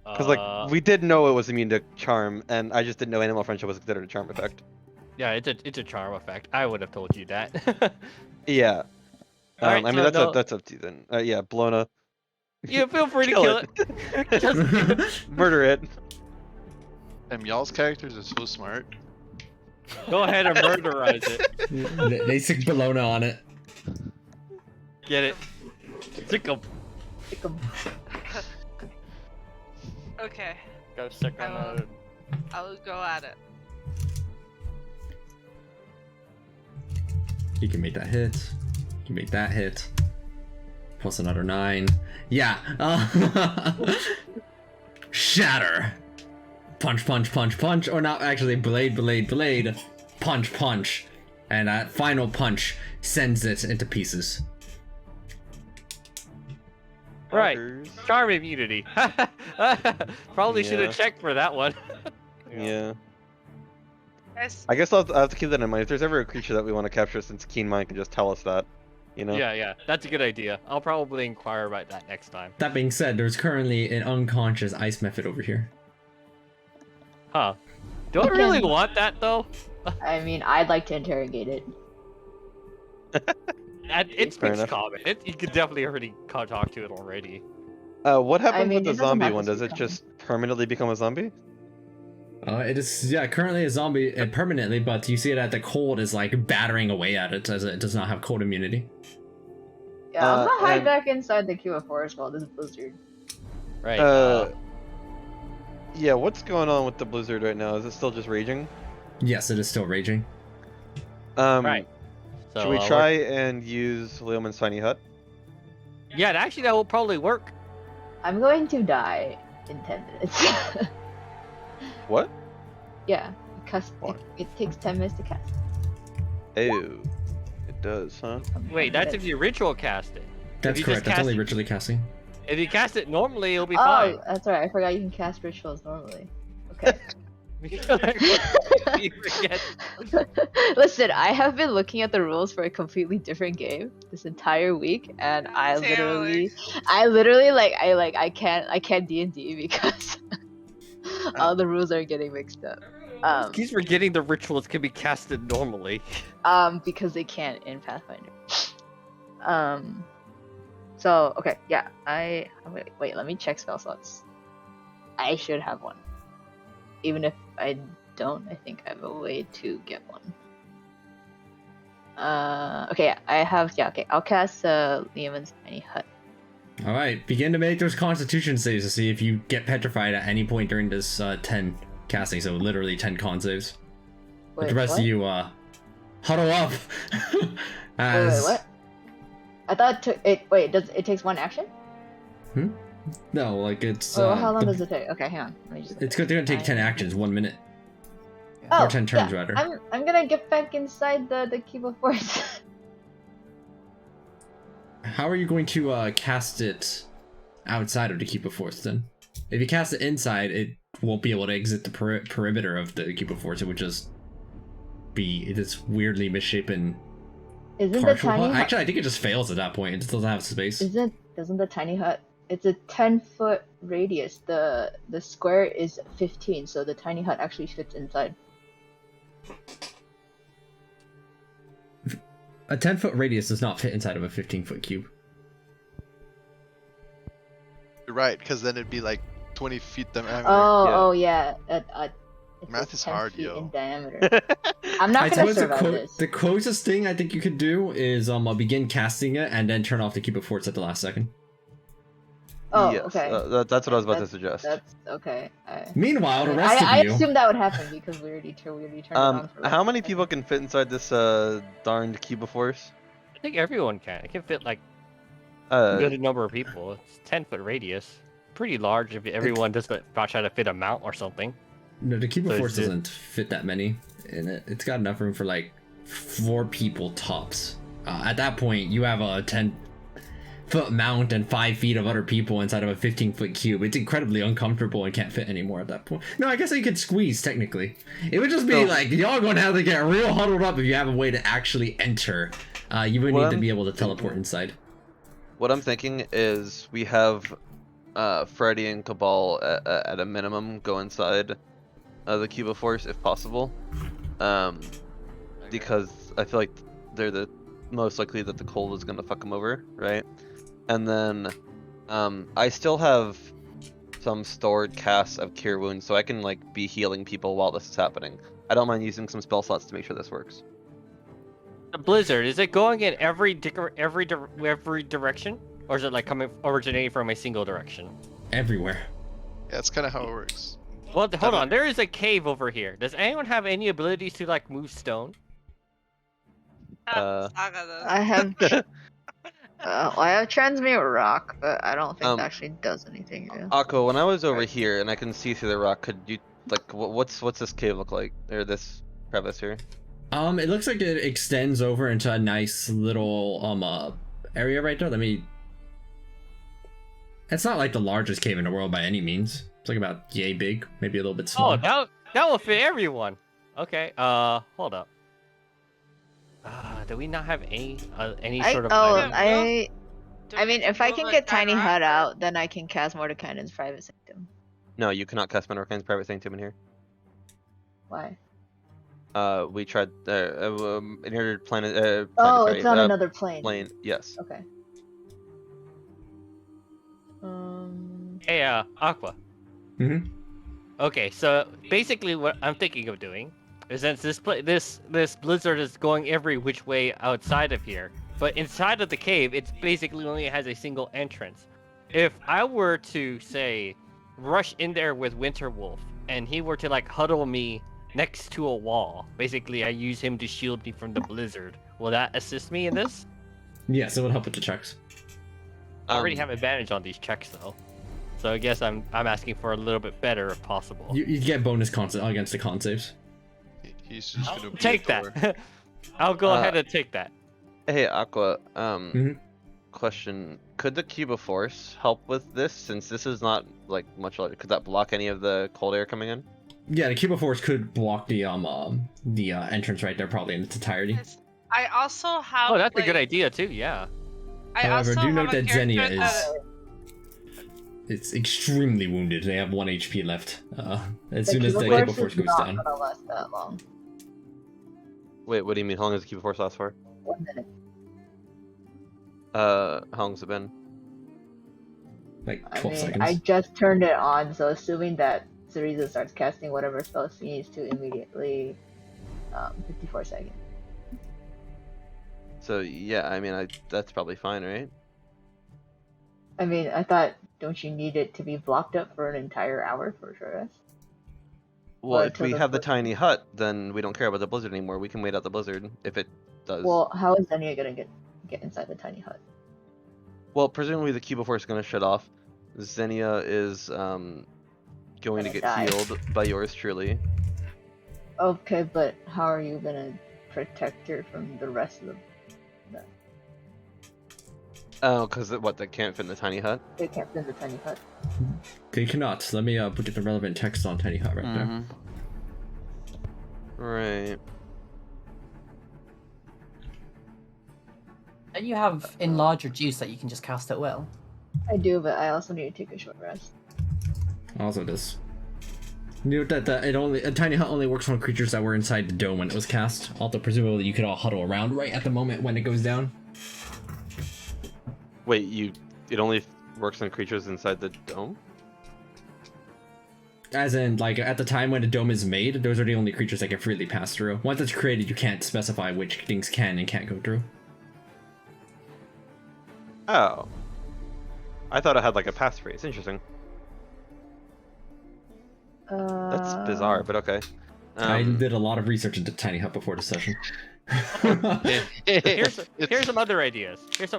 Because like we did know it was immune to charm, and I just didn't know animal friendship was considered a charm effect. Yeah, it's a charm effect. I would have told you that. Yeah. Alright, I mean so that's up to you then. Yeah, Blona, You feel free to Kill kill it. it. Just murder it. And y'all's characters are so smart. go ahead and murderize it. They stick Bologna on it. Get it. Sick 'em. Pick 'em. Okay, Go sick on I will- I will go at it. You can make that hit. You can make that hit. Plus another 9. Yeah. Shatter. Punch, punch, punch, punch. Or not actually, blade, blade, blade. Punch, punch. And that final punch sends it into pieces. Right. Fuckers. Charm immunity. Probably should Yeah. have checked for that one. Yeah. Guys, I guess I'll have to keep that in mind. If there's ever a creature that we want to capture, since Keen Mind can just tell us that, you know? Yeah, that's a good idea. I'll probably inquire about that next time. That being said, there's currently an unconscious ice method over here. Huh. Do I Okay. really want that though? I mean, I'd like to interrogate it. It Fair speaks enough. common. You could definitely already talk to it already. What happens mean, with the it doesn't zombie have to one? Does speak it just permanently become a zombie? It is, yeah, currently a zombie permanently, but you see it at the cold is like battering away at it as it does not have cold immunity. Yeah, I'm gonna hide and- back inside the Cuba forest while this blizzard. Right. Yeah, what's going on with the blizzard right now? Is it still just raging? Yes, it is still raging. Right. So, Should we we're- try and use Leoman's tiny hut? Yeah, actually that will probably work. I'm going to die in 10 minutes. What? Yeah, because Why? it takes 10 minutes to cast. Ew. It does, huh? Wait, that's if you ritual cast it. That's you just correct. That's cast only it- ritually casting. If you cast it normally, it'll be Oh, fine. that's right. I forgot you can cast rituals normally. Okay. You forget. Listen, I have been looking at the rules for a completely different game this entire week, and I Taylor. literally I can't D&D because all the rules are getting mixed up. He's forgetting the rituals can be casted normally. Because they can't in Pathfinder. So okay, yeah, wait, let me check spell slots. I should have one. Even if I don't, I think I have a way to get one. Okay, yeah, I have, yeah, okay, I'll cast Leoman's Tiny Hut. Alright, begin to make those constitution saves to see if you get petrified at any point during this 10 casting, so literally 10 con saves. But the rest what? of you, huddle up! Wait, As... what? I thought wait, does it takes one action? No, like it's... Oh, how long does it take? Okay, hang on. Let me just It's gonna take 10 actions, 1 minute. Oh, or 10 turns, yeah, rather. I'm gonna get back inside the cube of force. How are you going to cast it outside of the Keep of Force then? If you cast it inside, it won't be able to exit the perimeter of the cube of force. It would just be this weirdly misshapen Isn't the partial tiny hut. hut? Actually, I think it just fails at that point. It just doesn't have space. Doesn't the tiny hut? It's a 10-foot radius. The square is 15, so the tiny hut actually fits inside. A 10-foot radius does not fit inside of a 15-foot cube. You're right, because then it'd be like 20 feet diameter. Oh yeah. It's Math is 10 hard, feet yo. in diameter. I'm not I gonna suppose survive this. the closest thing I think you could do is begin casting it and then turn off the cube of force at the last second. Oh, yes, okay. that's what I was about to suggest. That's okay. Meanwhile, the rest I of you. assumed that would happen because we already turned it on. For How many people can fit inside this darned cube of force? I think everyone can. It can fit like a good number of people. It's 10-foot radius. Pretty large if everyone just about try to fit a mount or something. No, the cube of So force it's just- doesn't fit that many in it. It's got enough room for like 4 people tops. At that point, you have a 10-foot mount and 5 feet of other people inside of a 15-foot cube. It's incredibly uncomfortable and can't fit anymore at that point. No, I guess you could squeeze technically. It would just be like y'all going to have to get real huddled up if you have a way to actually enter. You would need to be able to teleport inside. What I'm thinking is we have Freddy and Cabal at a minimum go inside the cube of force if possible, because I feel like they're the most likely that the cold is gonna fuck them over, right? And then I still have some stored casts of cure wounds, so I can like be healing people while this is happening. I don't mind using some spell slots to make sure this works. The blizzard, is it going in every direction, or is it like originating from a single direction? Everywhere. Yeah, that's kind of how it works. Well, hold on. There is a cave over here. Does anyone have any abilities to like move stone? Saga does. I have. I have transmute rock, but I don't think that actually does anything. Yeah. Akko, when I was over here and I can see through the rock, could you like what's this cave look like, or this crevice here? It looks like it extends over into a nice little area right there. It's not like the largest cave in the world by any means. It's like about yay big, maybe a little bit smaller. Oh, that will fit everyone. Okay. Hold up. Do we not have any sort of? I mean, if I can get Tiny Hut out, then I can cast Mordecai's Private Sanctum. No, you cannot cast Mordecai's Private Sanctum in here. Why? We tried in your planet. It's on another plane. Plane, yes. Okay. Hey, Aqua. Mm-hmm. Okay, so basically, what I'm thinking of doing is since this blizzard is going every which way outside of here, but inside of the cave, it's basically only has a single entrance. If I were to say rush in there with Winterwolf, and he were to like huddle me next to a wall, basically I use him to shield me from the blizzard. Will that assist me in this? Yes, it would help with the checks. I already have advantage on these checks though, so I guess I'm asking for a little bit better if possible. You get bonus cons against the con saves. He's just gonna be Take that. I'll go ahead and take that. Hey, Aqua. Mhm. Question: could the cube of force help with this? Since this is not like much like, could that block any of the cold air coming in? Yeah, the cube of force could block the entrance right there, probably in its entirety. I also have. Oh, that's a good idea too. Yeah. However, do note that Xenia character is extremely wounded. They have 1 HP left. As soon as the Cube cube of force goes not down. gonna last that long. Wait, what do you mean? How long does the cube of force last for? 1 minute. How long's it been? Like I 12 mean, seconds. I just turned it on, so assuming that Cereza starts casting whatever spell she needs to immediately, 54 seconds. So yeah, I mean, that's probably fine, right? I mean, I thought, don't you need it to be blocked up for an entire hour for sure? Well, Or if till we the have the blizzard- tiny hut, then we don't care about the blizzard anymore. We can wait out the blizzard if it does. Well, how is Xenia gonna get inside the tiny hut? Well, presumably the cube of force is going to shut off. Xenia is going to Gonna get die. healed by yours truly. Okay, but how are you gonna protect her from the rest of the? Oh, because what? They can't fit in the tiny hut. They can't fit in the tiny hut. They cannot. Let me put the relevant text on tiny hut right there. Right. Don't you have enlarge or juice that you can just cast at will? I do, but I also need to take a short rest. Also this. You know that a tiny hut only works on creatures that were inside the dome when it was cast. Although presumably you could all huddle around right at the moment when it goes down. Wait, it only works on creatures inside the dome? As in, like, at the time when the dome is made, those are the only creatures that can freely pass through. Once it's created, you can't specify which things can and can't go through. Oh. I thought it had like a passphrase. Interesting. That's bizarre, but okay. I did a lot of research into tiny hut before the session. Here's some other ideas. Wait,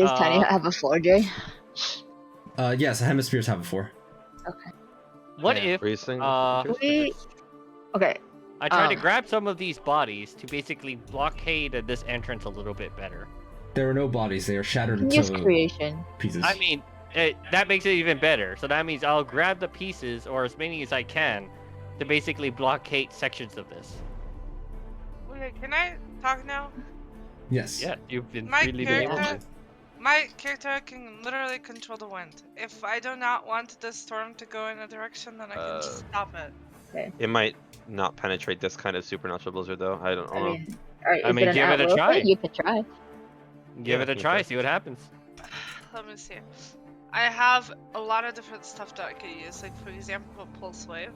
does tiny hut have a floor, Jay? Yes, hemispheres have a 4. Okay. What if Racing? Okay. I try to grab some of these bodies to basically blockade this entrance a little bit better? There are no bodies; they are shattered Use into creation. pieces. I mean, that makes it even better. So that means I'll grab the pieces, or as many as I can, to basically blockade sections of this. Okay, can I talk now? Yes. Yeah, you've been My really been able to. character, my character can literally control the wind. If I do not want the storm to go in a direction, then I can just stop it. Okay. It might not penetrate this kind of supernatural blizzard, though. I don't know. Alright, I mean, give it a try. You can try. Give it a try, okay. see what happens. Let me see. I have a lot of different stuff that I could use. Like, for example, a pulse wave.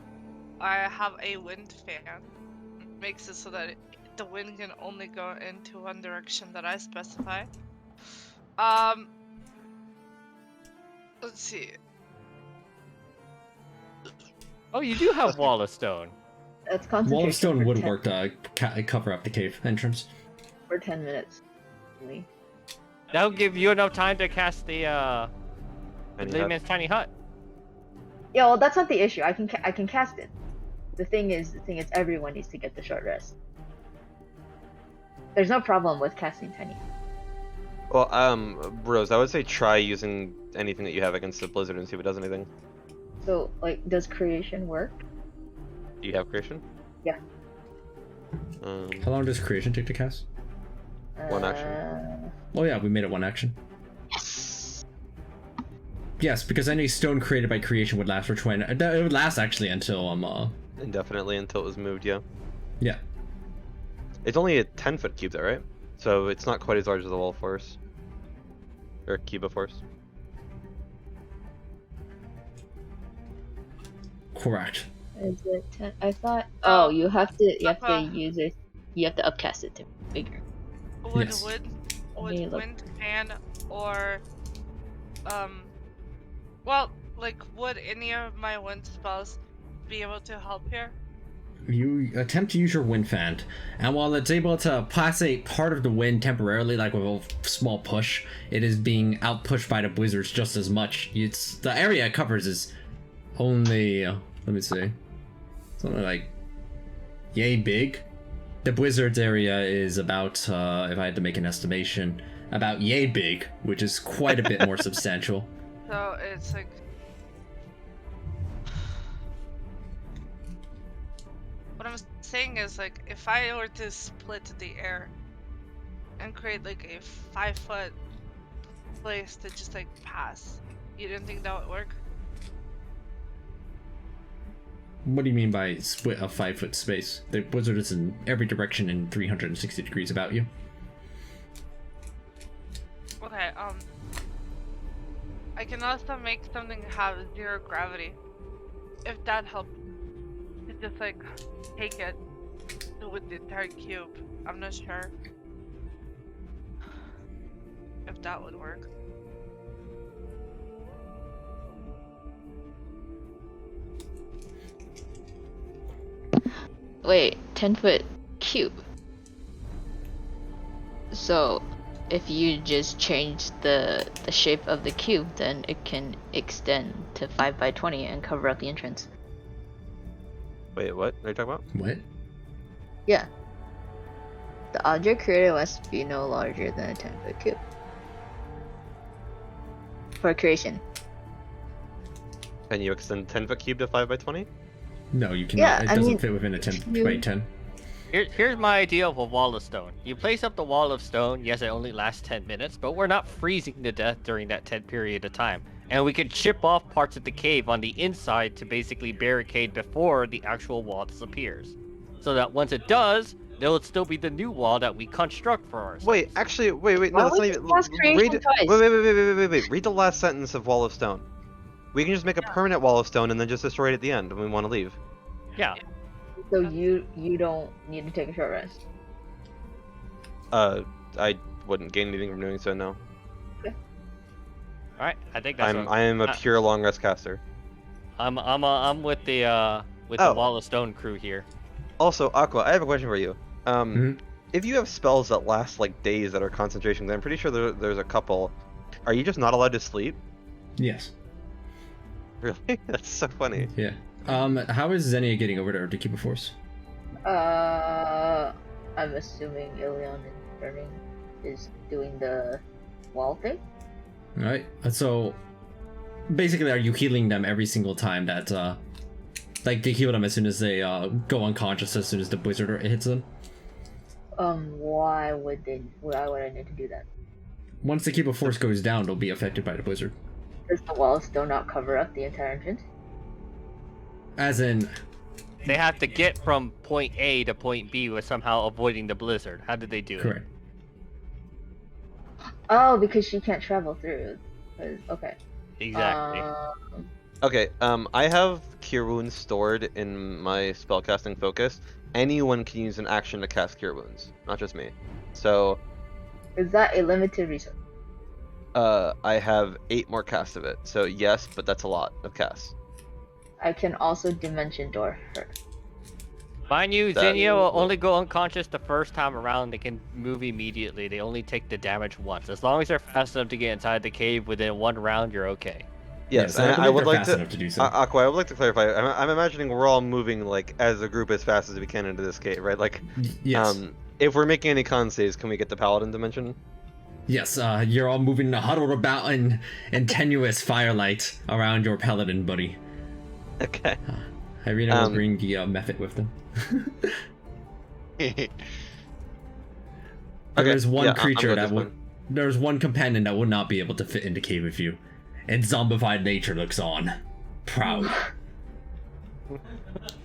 I have a wind fan. Makes it so that the wind can only go into one direction that I specify. Let's see. Oh, you do have Wall of Stone. That's concentration. Wall of stone for would 10 work to cover up the cave entrance. for 10 minutes. Only. That'll give you enough time to cast the Layman's Tiny Hut. Yeah, well, that's not the issue. I can cast it. The thing is, everyone needs to get the short rest. There's no problem with casting tiny. Well, Rose, I would say try using anything that you have against the blizzard and see if it does anything. So, like, does creation work? Do you have creation? Yeah. How long does creation take to cast? One action. Oh yeah, we made it 1 action. Yes. Yes, because any stone created by creation would last for 20. It would last actually until Indefinitely until it was moved, yeah. Yeah. It's only a 10-foot cube, though, right? So it's not quite as large as the wall force. Or cube of force. Correct. Is it 10? I thought. Oh, you have to Uh-huh. use it. You have to upcast it to bigger. Would Yes. me look. wind fan or well, like, would any of my wind spells be able to help here? You attempt to use your wind fan, and while it's able to passate part of the wind temporarily, like with a small push, it is being outpushed by the blizzards just as much. It's the area it covers is only let me see, something like yay big. The blizzards area is about, if I had to make an estimation, about yay big, which is quite a bit more substantial. So it's like. What I'm saying is, like, if I were to split the air and create like a 5-foot place to just like pass, you didn't think that would work? What do you mean by split a 5-foot space? The blizzard is in every direction in 360 degrees about you. Okay, I can also make something have 0 gravity. If that helps. To just like take it with the entire cube. I'm not sure if that would work. Wait, 10-foot cube. So, if you just change the shape of the cube, then it can extend to 5 by 20 and cover up the entrance. Wait, what are you talking about? What? Yeah. The object created must be no larger than a 10-foot cube. for creation. Can you extend 10-foot cube to 5 by 20? No, you cannot. Yeah, It I doesn't mean, fit within a 10 you- by 10. Here's my idea of a wall of stone. You place up the wall of stone. Yes, it only lasts 10 minutes, but we're not freezing to death during that 10 period of time. And we could chip off parts of the cave on the inside to basically barricade before the actual wall disappears. So that once it does, there will still be the new wall that we construct for ourselves. Wait, actually, wait, no, Why that's would not you even. cast creation Read, twice? wait. Read the last sentence of Wall of Stone. We can just make a permanent Wall of Stone and then just destroy it at the end when we want to leave. Yeah. So you don't need to take a short rest. I wouldn't gain anything from doing so. No. All right. I think that's. I am a pure long rest caster. I'm with the Oh. Wall of Stone crew here. Also, Aqua, I have a question for you. Mhm. If you have spells that last like days that are concentration, I'm pretty sure there's a couple. Are you just not allowed to sleep? Yes. Really? That's so funny. Yeah. How is Xenia getting over there to keep a force? I'm assuming Ilion and Burning is doing the wall thing. Alright. So basically, are you healing them every single time that like they heal them as soon as they go unconscious as soon as the blizzard hits them? Why would I need to do that? Once the keep of force goes down, they'll be affected by the blizzard. Does the wall still not cover up the entire entrance? As in, They have to get from point A to point B with somehow avoiding the blizzard. How did they do it? correct. Oh, because she can't travel through. Okay. Exactly. Okay, I have Cure Wounds stored in my spellcasting focus. Anyone can use an action to cast Cure Wounds, not just me. So, Is that a limited resource? I have 8 more casts of it. So yes, but that's a lot of casts. I can also Dimension Door her. Mind you, That- Xenia will only go unconscious the first time around. They can move immediately. They only take the damage once. As long as they're fast enough to get inside the cave within 1 round, you're okay. Yes, I and believe I would they're like fast to. enough to do so. Aqua, I would like to clarify. I'm imagining we're all moving like as a group as fast as we can into this cave, right? Like, Yes. if we're making any con saves, can we get the paladin dimension? Yes, you're all moving huddled about in tenuous firelight around your paladin buddy. Okay. Irina will bring the method with them. There's one yeah, I'm creature with that this would. one. There's one companion that would not be able to fit in the cave with you, and zombified nature looks on, proud.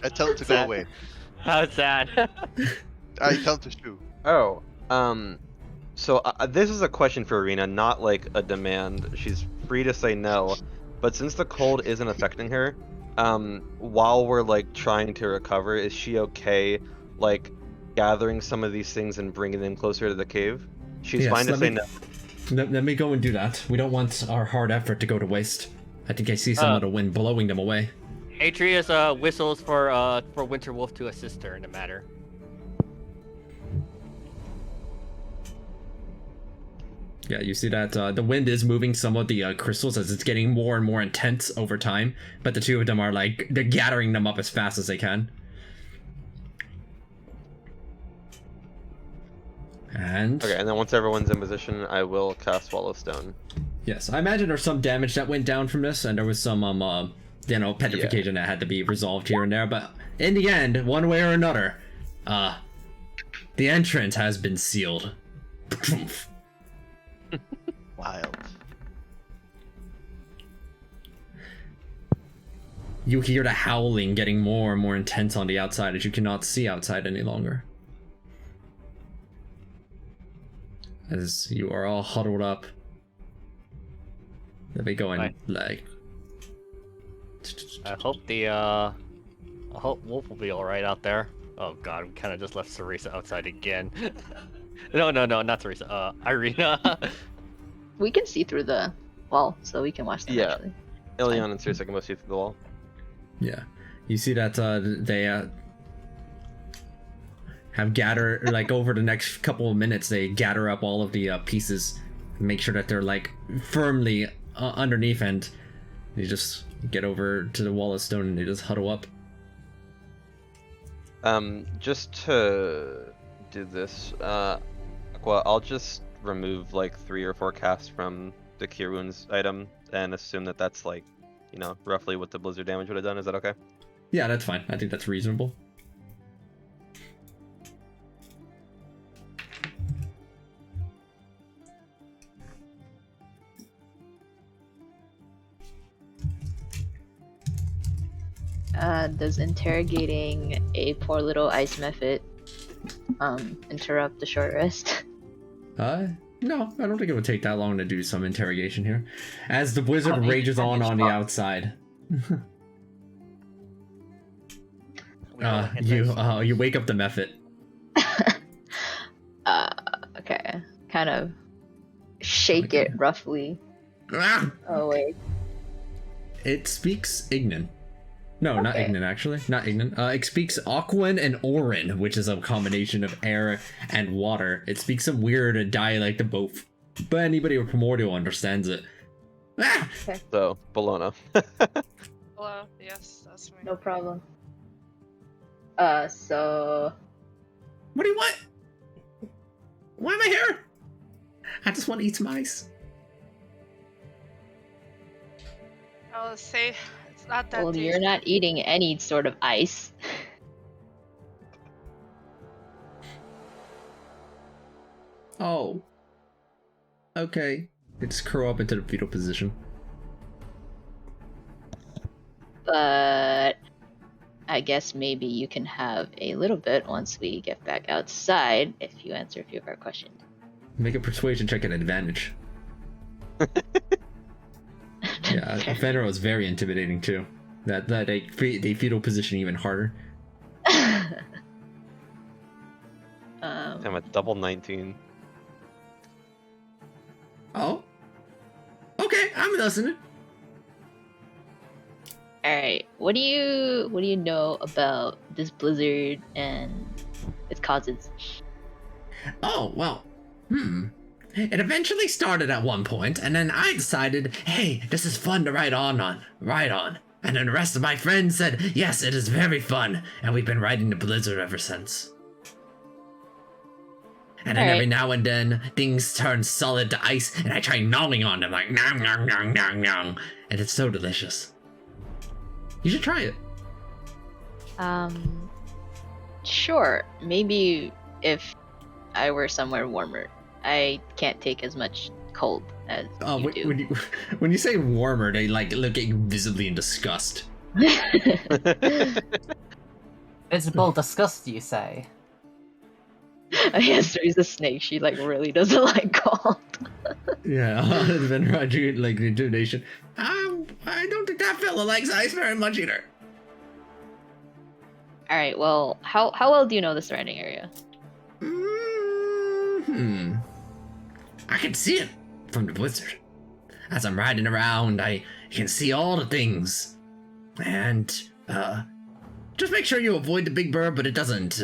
I tell him to go away. How's that? I tell him to shoot. Oh, so this is a question for Irina, not like a demand. She's free to say no, but since the cold isn't affecting her, while we're like trying to recover, is she okay, like gathering some of these things and bringing them closer to the cave? She's Yes, fine to let say me- no. Let me go and do that. We don't want our hard effort to go to waste. I think I see some of the wind blowing them away. Atreus whistles for Winterwolf to assist her in the matter. Yeah, you see that the wind is moving some of the crystals as it's getting more and more intense over time, but the two of them are like, they're gathering them up as fast as they can. And Okay, and then once everyone's in position, I will cast Wall of Stone. yes, I imagine there's some damage that went down from this, and there was some petrification that had to be resolved here and there, but in the end, one way or another, the entrance has been sealed. Wild. You hear the howling getting more and more intense on the outside as you cannot see outside any longer. As you are all huddled up. Let me go and Right. like. I hope Wolf will be alright out there. Oh god, we kind of just left Ceresa outside again. no, not Ceresa. Irina. We can see through the wall, so we can watch them. Yeah. Actually. Ilion and Circe can both see through the wall. Yeah, you see that they have gathered like over the next couple of minutes. They gather up all of the pieces, make sure that they're like firmly underneath, and they just get over to the wall of stone and they just huddle up. Just to do this, Aqua, I'll just remove like 3 or 4 casts from the Cure Wounds item and assume that that's like, you know, roughly what the blizzard damage would have done. Is that okay? Yeah, that's fine. I think that's reasonable. Does interrogating a poor little ice mephit interrupt the short rest? No, I don't think it would take that long to do some interrogation here. As the blizzard Oh, rages on the fuck. outside. We roll a hit dice. You wake up the mephit. Okay. Kind of shake it roughly. Ah! Oh wait. It speaks Ignan. No, not Okay. Ignan, actually. Not Ignan. It speaks Aquan and Orin, which is a combination of air and water. It speaks some weird dialect of both. But anybody with Primordial understands it. Ah! So, Bologna. Hello. Yes, that's me. No problem. So What do you want? Why am I here? I just want to eat some ice. I will say it's not that well, tasty. you're not eating any sort of ice. Oh. Okay. It's curl up into the fetal position. But I guess maybe you can have a little bit once we get back outside if you answer a few of our questions. Make a persuasion check at advantage. Yeah, Fenrir is very intimidating too. That they fetal position even harder. I'm a double 19. Oh. Okay, I'm listening. Alright, what do you know about this blizzard and its causes? Oh, well, It eventually started at one point, and then I decided, hey, this is fun to write on. And then the rest of my friends said, yes, it is very fun, and we've been riding the blizzard ever since. And then Alright. every now and then, things turn solid to ice, and I try gnawing on them like nom nom nom nom nom, and it's so delicious. You should try it. Sure. Maybe if I were somewhere warmer. I can't take as much cold as you do. When you say warmer, they like look at you visibly in disgust. Visible disgust, you say? Yes, there's a snake. She like really doesn't like cold. Yeah, then Roger like the intimidation. I don't think that fella likes ice very much either. All right. Well, how well do you know the surrounding area? I can see it from the blizzard. As I'm riding around, I can see all the things. And, just make sure you avoid the big bird, but it doesn't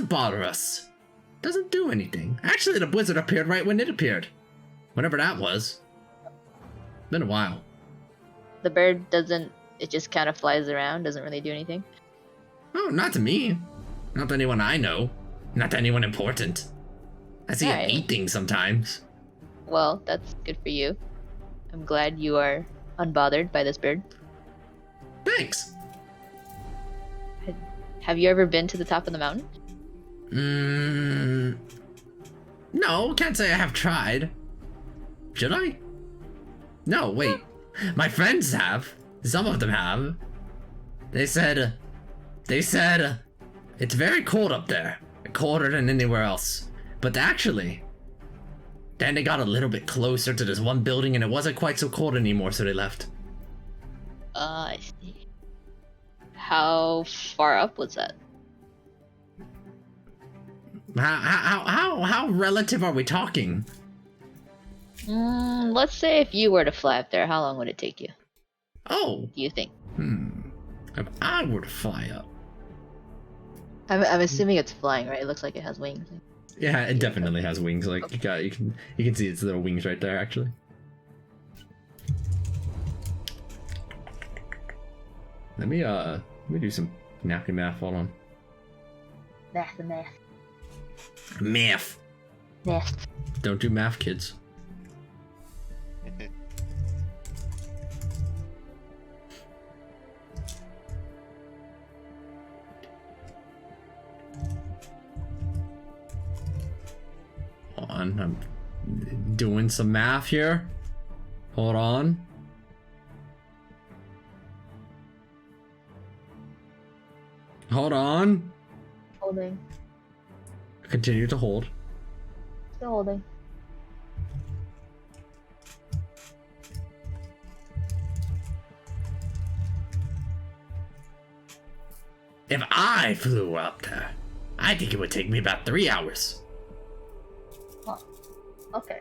bother us. It doesn't do anything. Actually, the blizzard appeared right when it appeared. Whenever that was. Been a while. The bird doesn't. It just kind of flies around. Doesn't really do anything. Oh, not to me. Not to anyone I know. Not to anyone important. I see Alright. it eat things sometimes. Well, that's good for you. I'm glad you are unbothered by this bird. Thanks. Have you ever been to the top of the mountain? No, can't say I have tried. Should I? No, wait. My friends have. Some of them have. They said it's very cold up there. Colder than anywhere else. But actually, then they got a little bit closer to this one building and it wasn't quite so cold anymore, so they left. I see. How far up was that? How relative are we talking? Let's say if you were to fly up there, how long would it take you? Oh, Do you think? if I were to fly up. I'm assuming it's flying, right? It looks like it has wings. Yeah, it definitely has wings. Like you can see its little wings right there, actually. Let me do some napkin math. Hold on. Math. Math. Math. Don't do math, kids. on. I'm doing some math here. Hold on. Hold on. Holding. Continue to hold. Still holding. If I flew up there, I think it would take me about 3 hours. Okay.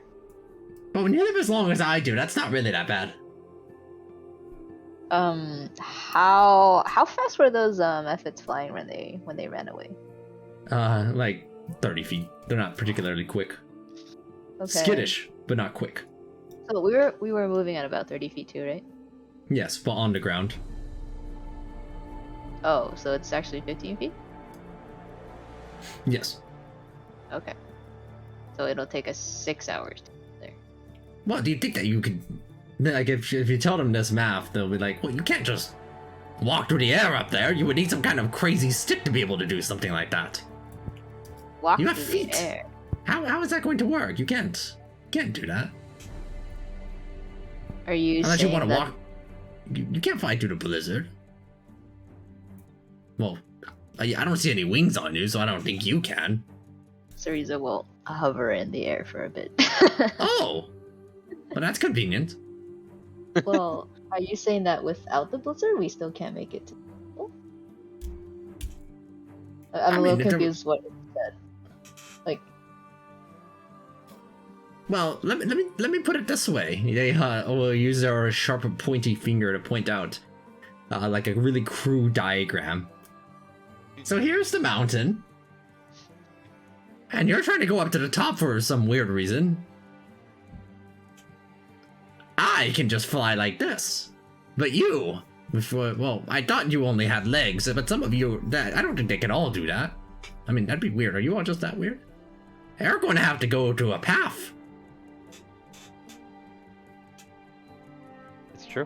But when you live as long as I do, that's not really that bad. How fast were those efforts flying when they ran away? Like 30 feet. They're not particularly quick. Okay. Skittish, but not quick. So we were moving at about 30 feet too, right? Yes, but on the ground. Oh, so it's actually 15 feet? Yes. Okay. So it'll take us 6 hours to get there. Well, do you think that you could... Like, if you tell them this math, they'll be like, well, you can't just walk through the air up there. You would need some kind of crazy stick to be able to do something like that. Walk You have through feet. the air. How is that going to work? You can't do that. Are you Unless saying you want to that... walk... You can't fly through the blizzard. Well, I don't see any wings on you, so I don't think you can. Syriza will hover in the air for a bit. Oh! Well, that's convenient. Well, are you saying that without the blizzard, we still can't make it to the pole? I'm a little confused what it said. Like, Well, let me put it this way. They will use their sharp, pointy finger to point out, like a really crude diagram. So here's the mountain, and you're trying to go up to the top for some weird reason. I can just fly like this, but you, well, I thought you only had legs, but some of you, I don't think they can all do that. I mean, that'd be weird. Are you all just that weird? You're going to have to go to a path. It's true.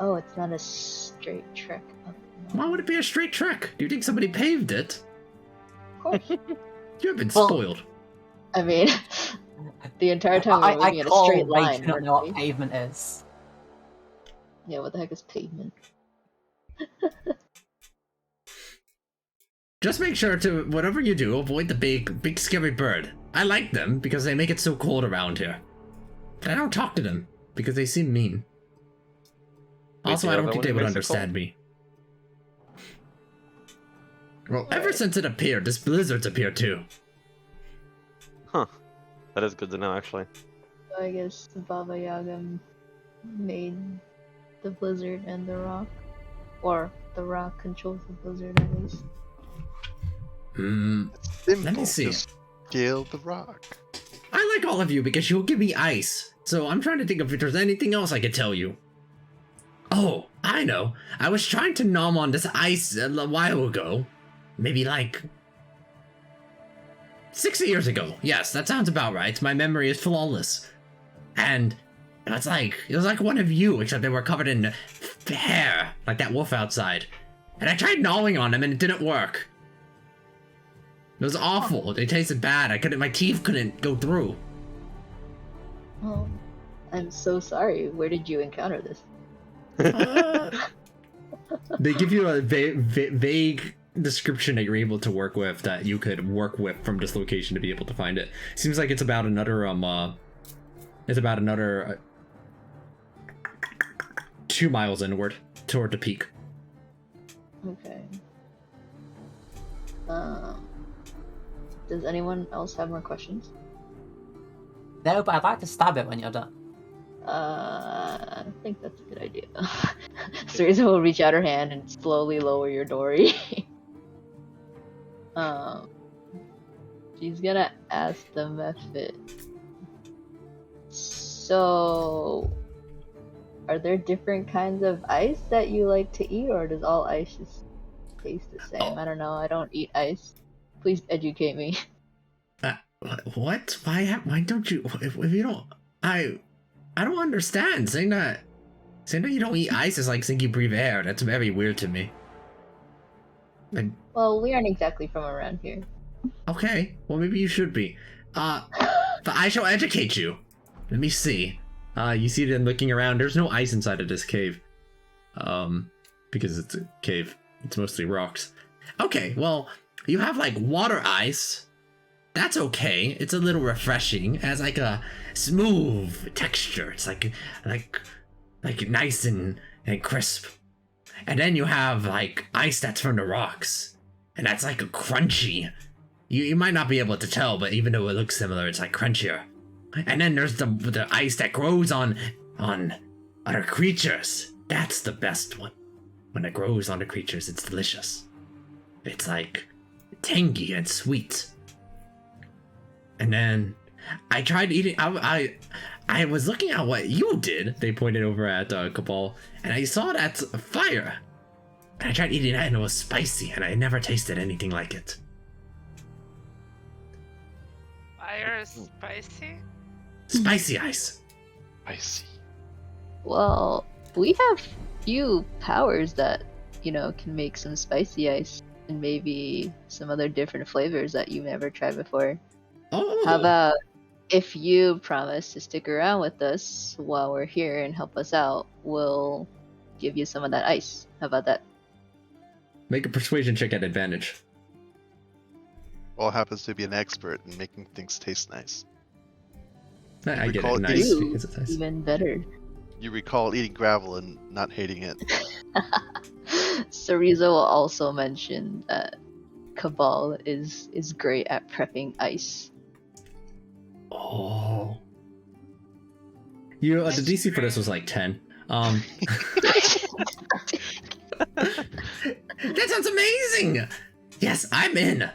oh, it's not a straight trek up. Why would it be a straight trek? Do you think somebody paved it? Of course. You have been Well- spoiled. I mean, the entire time we're moving in a straight line. don't know what weren't we? pavement is. Yeah, what the heck is pavement? Just make sure to, whatever you do, avoid the big scary bird. I like them because they make it so cold around here. But I don't talk to them because they seem mean. Wait, Also, do I you don't have think that they one would that makes it understand me. Well, ever since it appeared, this blizzard's appeared too. Huh. That is good to know, actually. So I guess the Baba Yaga made the blizzard and the rock. Or the rock controls the blizzard, at least. Simple. Let me see. Just scale the rock. I like all of you because you'll give me ice. So I'm trying to think if there's anything else I could tell you. Oh, I know. I was trying to nom on this ice a while ago. Maybe like 6 years ago. Yes, that sounds about right. My memory is flawless. And it was like one of you, except they were covered in hair, like that wolf outside. And I tried gnawing on them and it didn't work. It was awful. They tasted bad. My teeth couldn't go through. Oh, I'm so sorry. Where did you encounter this? They give you a vague description that you're able to work with, that you could work with from this location to be able to find it. Seems like it's about another 2 miles inward toward the peak. Okay. Does anyone else have more questions? No, but I'd like to stab it when you're done. I think that's a good idea. Syriza will reach out her hand and slowly lower your dory. She's gonna ask the method. So, are there different kinds of ice that you like to eat, or does all ice just taste the same? I don't know. I don't eat ice. Please educate me. What? Why don't you? If you don't, I don't understand. Saying that you don't eat ice is like saying you breathe air. That's very weird to me. Well, we aren't exactly from around here. Okay, well maybe you should be. But I shall educate you. Let me see. You see them looking around. There's no ice inside of this cave. Because it's a cave. It's mostly rocks. Okay, well, you have like water ice. That's okay. It's a little refreshing. It has like a smooth texture. It's like nice and crisp. And then you have like ice that's from the rocks. And that's like a crunchy. You might not be able to tell, but even though it looks similar, it's like crunchier. And then there's the ice that grows on other creatures. That's the best one. When it grows on the creatures, it's delicious. It's like tangy and sweet. And then I tried eating. I was looking at what you did. They pointed over at Cabal, and I saw that fire. And I tried eating that, and it was spicy, and I never tasted anything like it. Fire is spicy? Spicy ice. Spicy. Well, we have few powers that, can make some spicy ice and maybe some other different flavors that you've never tried before. Oh. How about if you promise to stick around with us while we're here and help us out, we'll give you some of that ice. How about that? Make a persuasion check at advantage. Paul happens to be an expert in making things taste nice. I get recall it. Nice. You, Because it's nice. even better. You recall eating gravel and not hating it. Sariza will also mention that Cabal is great at prepping ice. Oh. The DC for this was like 10. That sounds amazing! Yes, I'm in!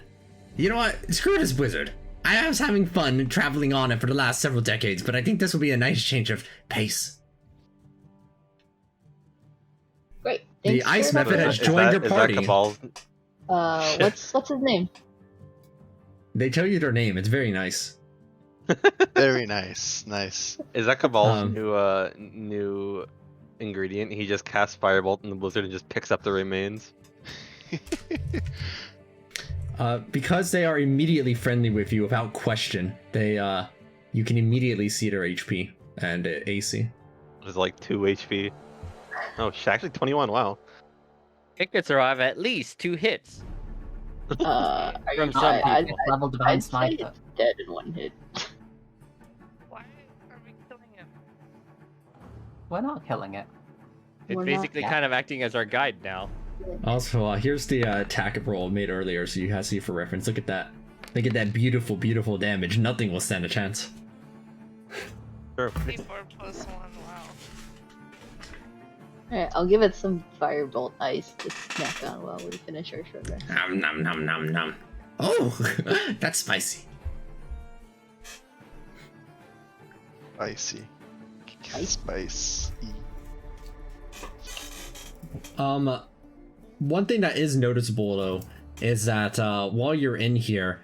You know what? Screw this wizard. I was having fun traveling on it for the last several decades, but I think this will be a nice change of pace. Great. The Thanks ice for method that. has joined your party. Is that Cabal's? What's his name? They tell you their name. It's very nice. Very nice. Nice. Is that Cabal's new ingredient? He just casts Firebolt in the blizzard and just picks up the remains. Because they are immediately friendly with you without question, you can immediately see their HP and AC. It's like 2 HP. Oh, actually 21. Wow. It could survive at least 2 hits. Are From you- some I- people. Level Divine I'd say Smite. it's dead in one hit. Why are we killing him? We're not killing it. It's We're not basically that- kind of acting as our guide now. Also, here's the attack roll made earlier, so you guys see for reference. Look at that. Look at that beautiful, beautiful damage. Nothing will stand a chance. Sure. 24 plus 1, wow. Alright, I'll give it some firebolt ice to snack on while we finish our short rest. Nom nom nom nom nom. Oh, that's spicy. Spicy. Spice. Spicy. One thing that is noticeable though is that while you're in here,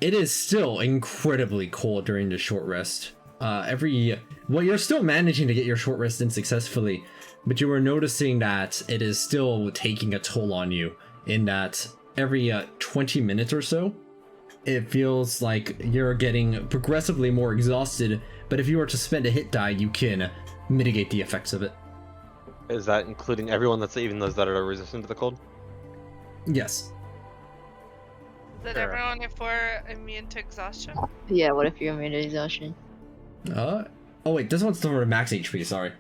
it is still incredibly cold during the short rest. You're still managing to get your short rest in successfully, but you are noticing that it is still taking a toll on you in that every 20 minutes or so, it feels like you're getting progressively more exhausted, but if you were to spend a hit die, you can mitigate the effects of it. Is that including everyone that's even those that are resistant to the cold? Yes. Is that Sure. everyone if we're immune to exhaustion? Yeah, what if you're immune to exhaustion? Oh wait, this one's for max HP, sorry.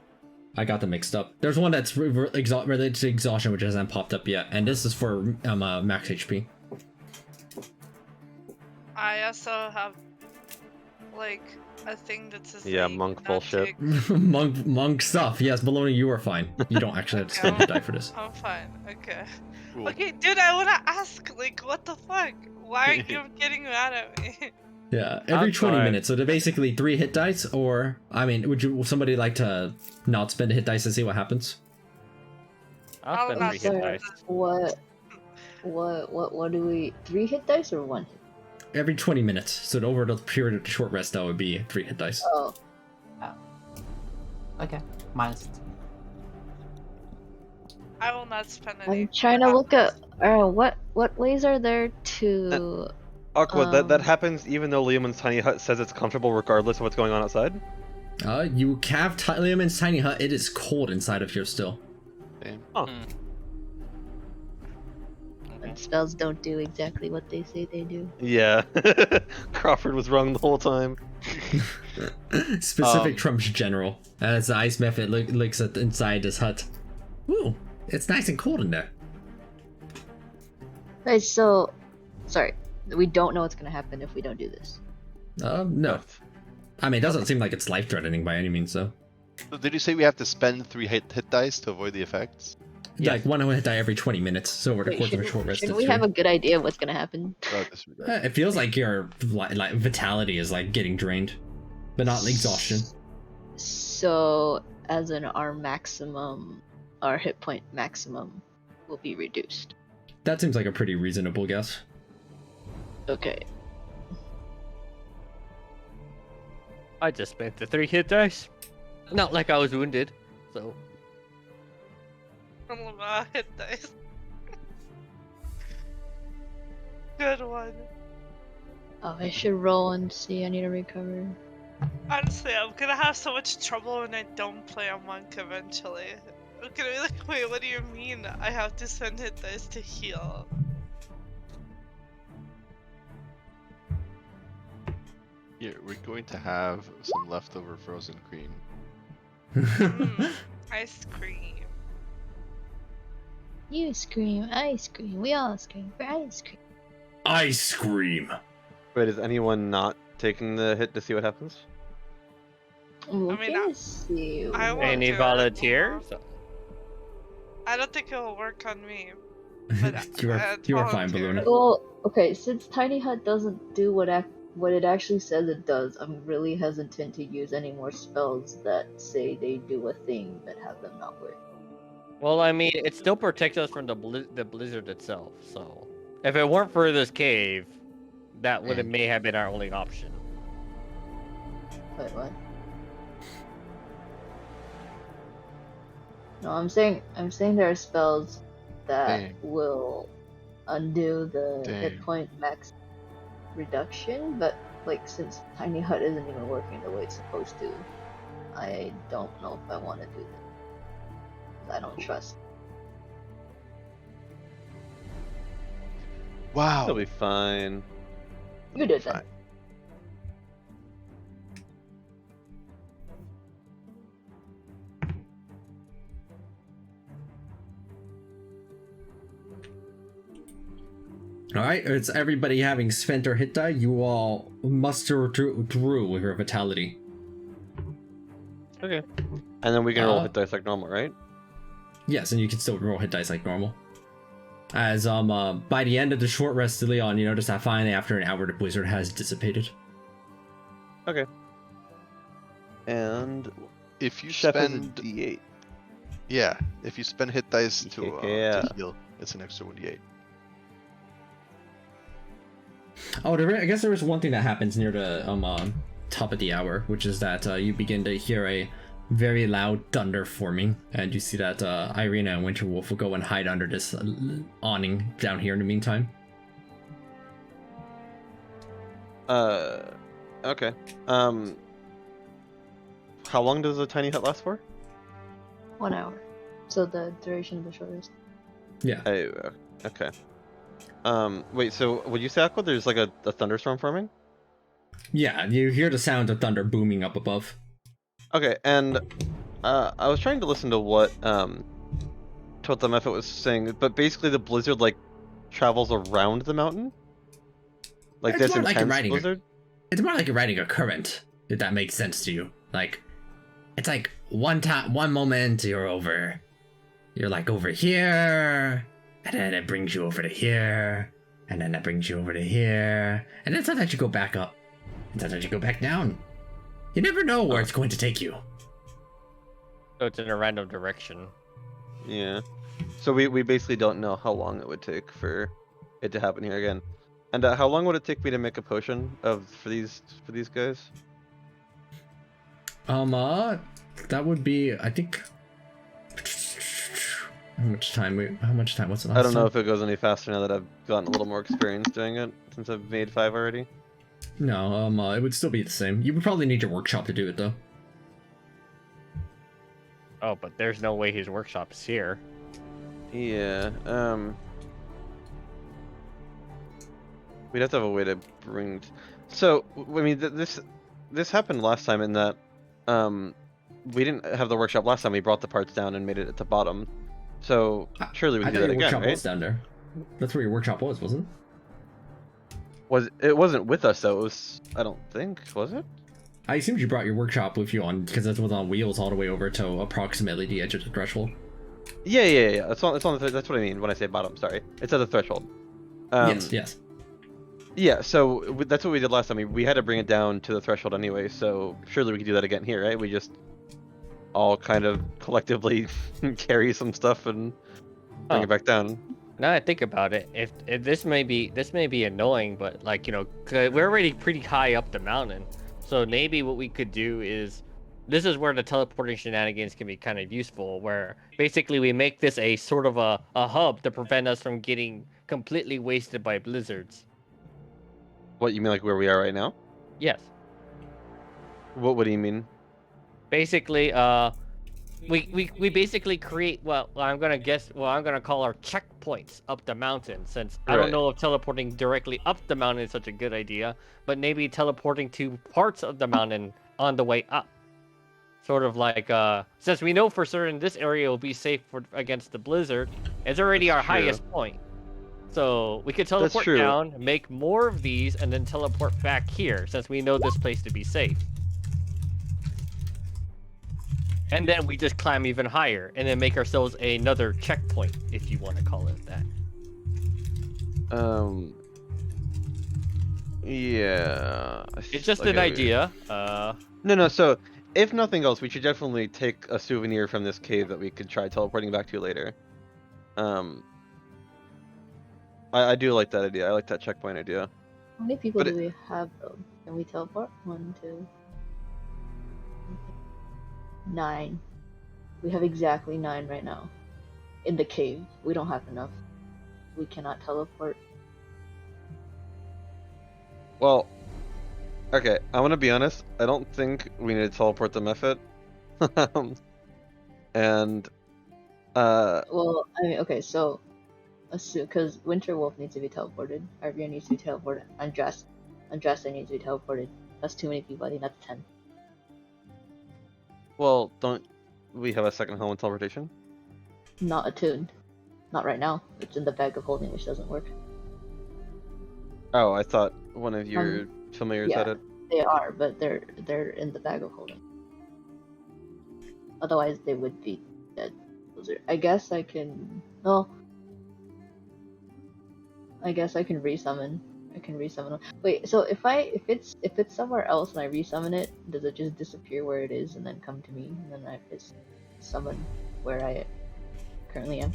I got them mixed up. There's one that's related to exhaustion, which hasn't popped up yet, and this is for max HP. I also have like a thing that says Yeah, like, monk not bullshit. take- monk stuff. Yes, Baloney, you are fine. You don't actually have to spend a die for this. I'm fine. Okay. Cool. Okay, dude, I wanna ask, like, what the fuck? Why are you getting mad at me? Yeah, every I'm 20 fine. minutes. So they're basically 3 hit dice, or would somebody like to not spend a hit dice to see what happens? I'll I'll spend not 3 hit spend dice. What do we 3 hit dice or 1 hit? Every 20 minutes. So over the period of the short rest, that would be 3 hit dice. Oh, Okay, minus. I will not spend any. I'm trying to look at what ways are there to Aqua, that happens even though Leomund's tiny hut says it's comfortable regardless of what's going on outside? You have Leomund's tiny hut. It is cold inside of here still. Damn. Huh. And spells don't do exactly what they say they do. Yeah. Crawford was wrong the whole time. Specific Trump's general. As the ice method looks at inside his hut. Ooh, it's nice and cold in there. Right, so... Sorry. We don't know what's gonna happen if we don't do this. No. I mean, it doesn't seem like it's life-threatening by any means, though. So did you say we have to spend 3 hit dice to avoid the effects? Yeah. Like, one hit die every 20 minutes, so over the Wait, course of a short rest. shouldn't we have a good idea of what's gonna happen? Oh, disregard. It feels like your like vitality is like getting drained, but not exhaustion. So, as in our hit point maximum will be reduced. That seems like a pretty reasonable guess. Okay. I just spent the 3 hit dice. Not like I was wounded, so. Hit dice. Good one. Oh, I should roll and see. I need to recover. Honestly, I'm gonna have so much trouble when I don't play a monk eventually. I'm gonna be like, wait, what do you mean I have to spend hit dice to heal? Here, we're going to have some leftover frozen cream. Ice cream. You scream, I scream, we all scream for ice cream. Ice cream. Wait, is anyone not taking the hit to see what happens? Let's see. I won't Any do it. volunteers? I don't think it will work on me. But you are fine, Balloon. Well, okay, since Tiny Hut doesn't do what it actually says it does, I'm really hesitant to use any more spells that say they do a thing that have them not work. Well, I mean, it still protects us from the blizzard itself, so. If it weren't for this cave, that may have been our only option. Wait, what? No, I'm saying there are spells that will undo the hit point max reduction, but like since Tiny Hut isn't even working the way it's supposed to, I don't know if I want to do that. I don't trust. Wow. It'll be fine. You did that. Alright, it's everybody having spent their hit die. You all muster through with your vitality. Okay. And then we can roll hit dice like normal, right? Yes, and you can still roll hit dice like normal. As by the end of the short rest, Leon, you notice that finally after an hour the blizzard has dissipated. Okay. And if you Chef is a spend D8. Yeah, if you spend hit dice to heal, it's an extra 1d8. Oh, I guess there was one thing that happens near the top of the hour, which is that you begin to hear a very loud thunder forming, and you see that Irina and Winterwolf will go and hide under this awning down here in the meantime. Okay. How long does a tiny hut last for? 1 hour. So the duration of the short rest. Yeah. Okay. Wait, so would you say, Aqua, there's like a thunderstorm forming? Yeah, you hear the sound of thunder booming up above. Okay, and I was trying to listen to what the Mephit was saying, but basically the blizzard like travels around the mountain? Like It's this more intense like blizzard? It's more like you're riding a current, if that makes sense to you. Like, it's like one moment you're over here, and then it brings you over to here, and then that brings you over to here, and then sometimes you go back up, and sometimes you go back down. You never know where it's going to take you. So it's in a random direction. Yeah. So we basically don't know how long it would take for it to happen here again. And how long would it take me to make a potion for these guys? That would be, I think, How much time? How much time? What's the last I don't know time? if it goes any faster now that I've gotten a little more experience doing it since I've made 5 already. No, it would still be the same. You would probably need your workshop to do it though. Oh, but there's no way his workshop is here. Yeah. We'd have to have a way to bring. So I mean, this happened last time in that we didn't have the workshop last time. We brought the parts down and made it at the bottom. So surely we I can do thought that your again, workshop right? was down there. That's where your workshop was, wasn't it? It wasn't with us though. It was, I don't think, was it? I assumed you brought your workshop with you on because that was on wheels all the way over to approximately the edge of the threshold. Yeah. That's on that's what I mean when I say bottom. Sorry, it's at the threshold. Yes. Yeah, so that's what we did last time. We had to bring it down to the threshold anyway, so surely we could do that again here, right? We just all kind of collectively carry some stuff and bring it back down. Now I think about it, if this may be annoying, but like, you know, 'cause we're already pretty high up the mountain, so maybe what we could do is, this is where the teleporting shenanigans can be kind of useful, where basically we make this a sort of a hub to prevent us from getting completely wasted by blizzards. What, you mean like where we are right now? Yes. What do you mean? Basically, we basically create I'm gonna call our checkpoints up the mountain, since I don't Right. know if teleporting directly up the mountain is such a good idea, but maybe teleporting to parts of the mountain on the way up. Sort of like, since we know for certain this area will be safe against the blizzard, it's already our That's true. highest point. So we could That's teleport true. down, make more of these, and then teleport back here, since we know this place to be safe. And then we just climb even higher, and then make ourselves another checkpoint, if you want to call it that. Yeah. It's just Okay, an idea. No, so if nothing else, we should definitely take a souvenir from this cave that we could try teleporting back to later. I do like that idea. I like that checkpoint idea. How many people But do we have though? Can we teleport? 1, 2, 9. We have exactly 9 right now. In the cave. We don't have enough. We cannot teleport. Well, okay, I want to be honest. I don't think we need to teleport the Mephit. And, Well, I mean, okay, so because Winter Wolf needs to be teleported, Arvia needs to be teleported, Andraste needs to be teleported. That's too many people. I think that's 10. well, don't we have a second helmet teleportation? Not attuned. Not right now. It's in the bag of holding, which doesn't work. Oh, I thought one of your familiars had yeah. it. They are, but they're in the bag of holding. Otherwise, they would be dead. I guess I can. No. I guess I can resummon. Wait, so if it's somewhere else and I resummon it, does it just disappear where it is and then come to me, and then I just summon where I currently am?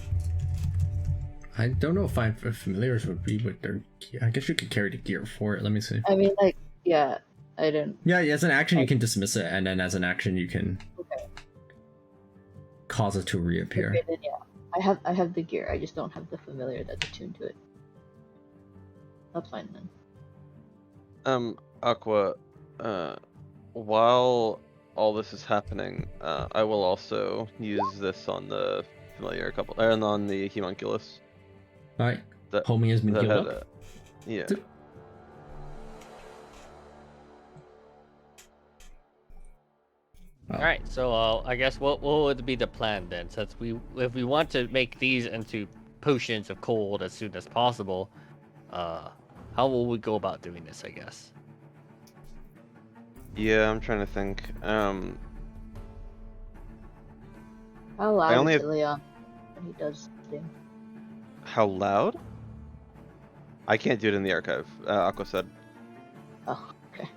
I don't know if familiars would be with their. I guess you could carry the gear for it. Let me see. I mean, like, yeah, I don't. Yeah, as an action you can dismiss it, and then as an action you can Okay. cause it to reappear. Okay, then yeah, I have the gear. I just don't have the familiar that's attuned to it. That's fine then. Aqua, while all this is happening, I will also use this on the familiar and on the homunculus. All right. That, Homie has been that healed had up. yeah. Oh. All right, so I guess what would be the plan then? Since if we want to make these into potions of cold as soon as possible, how will we go about doing this? I guess. Yeah, I'm trying to think. How loud only is have- Leon when he does things? How loud? I can't do it in the archive. Aqua said. Oh, okay.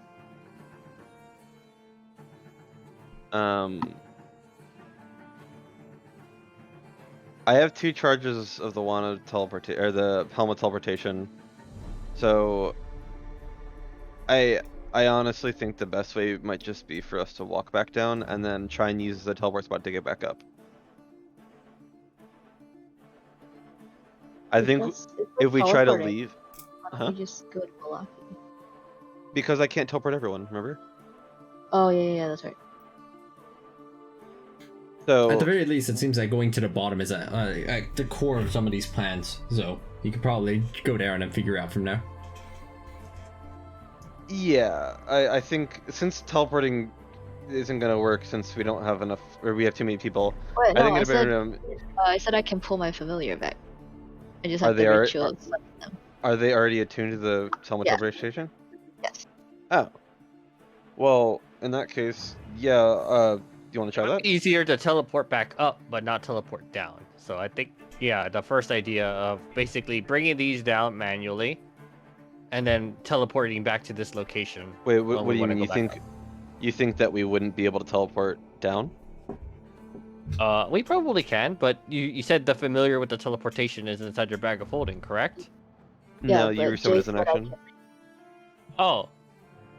I have 2 charges of the wand of teleportation, or the helmet teleportation. So, I honestly think the best way might just be for us to walk back down and then try and use the teleport spot to get back up. I think Because if we try to teleporting. leave, Why don't we just go to Velocity? because I can't teleport everyone. Remember? Oh yeah, that's right. So At the very least, it seems like going to the bottom is at the core of some of these plans. So you could probably go there and then figure out from there. yeah, I think since teleporting isn't gonna work since we don't have enough, or we have too many people. Wait, I no, think I it'd be better. I said I can pull my familiar back. I just Are have they the alre- ritual. are- to select them. Are they already attuned to the Yeah. teleportation station? Yes. Oh. Well, in that case, yeah. Do you want to try that? Easier to teleport back up, but not teleport down. So I think, yeah, the first idea of basically bringing these down manually, and then teleporting back to this location. Wait, when what we do you wanna mean? go back You think that we wouldn't be able to teleport down? up. We probably can, but you said the familiar with the teleportation is inside your bag of holding, correct? Yeah, No, you but resumed as Jay an said I action. Oh,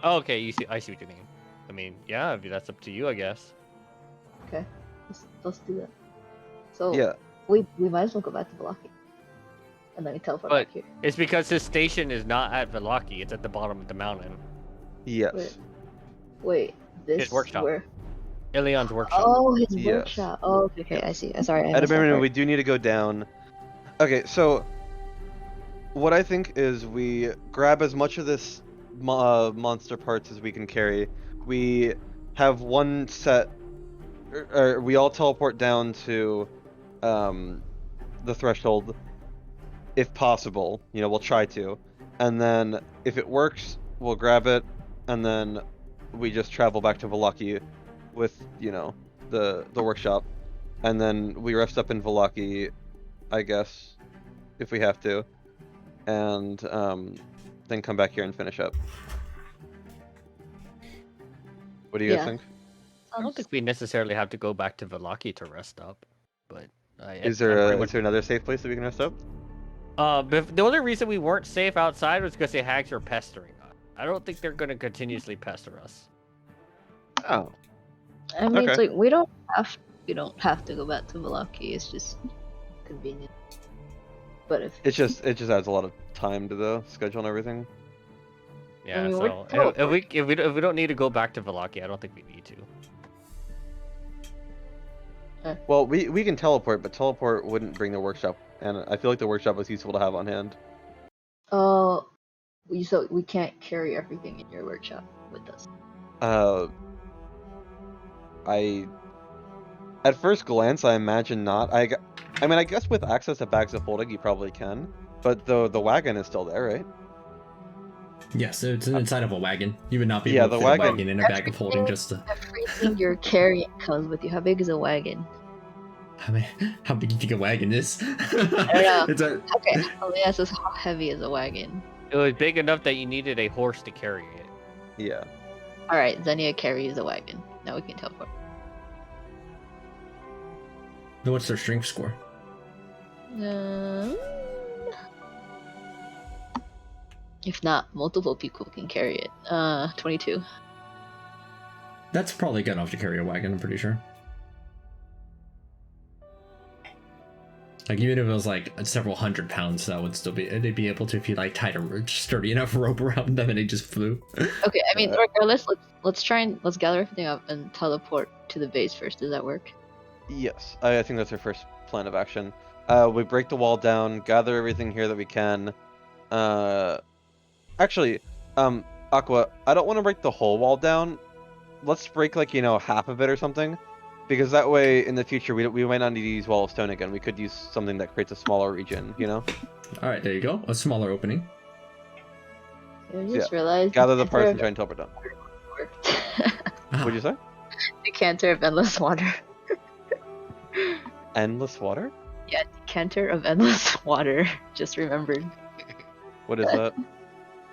okay. I see what you mean. I mean, yeah, I mean, that's up to you, I guess. Okay, let's do that. So Yeah. we might as well go back to Velocity, and then we teleport But back here. it's because his station is not at Velaki; it's at the bottom of the mountain. Yes. Wait, this His workshop. where? Ilion's workshop. Oh, his Yes. workshop. Oh, okay, I see. Sorry, I At a missed that minimum, part. we do need to go down. Okay, so what I think is we grab as much of this monster parts as we can carry. We have one set, or we all teleport down to the threshold, if possible. You know, we'll try to, and then if it works, we'll grab it, and then we just travel back to Velaki with, you know, the workshop, and then we rest up in Velaki, I guess, if we have to, and then come back here and finish up. What do you guys Yeah. think? I don't think we necessarily have to go back to Velaki to rest up, but Is there another safe place that we can rest up? But the only reason we weren't safe outside was because the hags were pestering us. I don't think they're going to continuously pester us. Oh, I mean, it's Okay. like we don't have to go back to Velocity. It's just convenient. But if it just adds a lot of time to the schedule and everything. Yeah, mean, so we're if we don't need to go back to Velaki, I don't think we need to. Well, we can teleport, but teleport wouldn't bring the workshop, and I feel like the workshop is useful to have on hand. so we can't carry everything in your workshop with us. At first glance, I imagine not. I mean, I guess with access to bags of holding, you probably can, but the wagon is still there, right? Yes, it's inside of a wagon. You would not be Yeah, able to the fit a wagon- wagon in a bag of holding. Just to... Everything you're carrying comes with you. How big is a wagon? I mean, how big do you think a wagon is? know. It's a... Okay, let me ask this: how heavy is a wagon? It was big enough that you needed a horse to carry it. Yeah. All right, Xenia carries a wagon. Now we can teleport. Then what's their strength score? If not, multiple people can carry it. 22. That's probably good enough to carry a wagon, I'm pretty sure. Like, even if it was like several hundred pounds, that would still be, they'd be able to if you like tied a sturdy enough rope around them and they just flew. Okay, I mean, regardless, let's gather everything up and teleport to the base first. Does that work? Yes, I think that's our first plan of action. We break the wall down, gather everything here that we can. Actually, Aqua, I don't want to break the whole wall down. Let's break, like, you know, half of it or something. Because that way, in the future, we might not need to use Wall of Stone again. We could use something that creates a smaller region, you know? Alright, there you go. A smaller opening. I just realized. Gather the parts and try and teleport down. Worked. What'd you say? Decanter of endless water. Endless water? Yeah, decanter of endless water. Just remembered. What is that?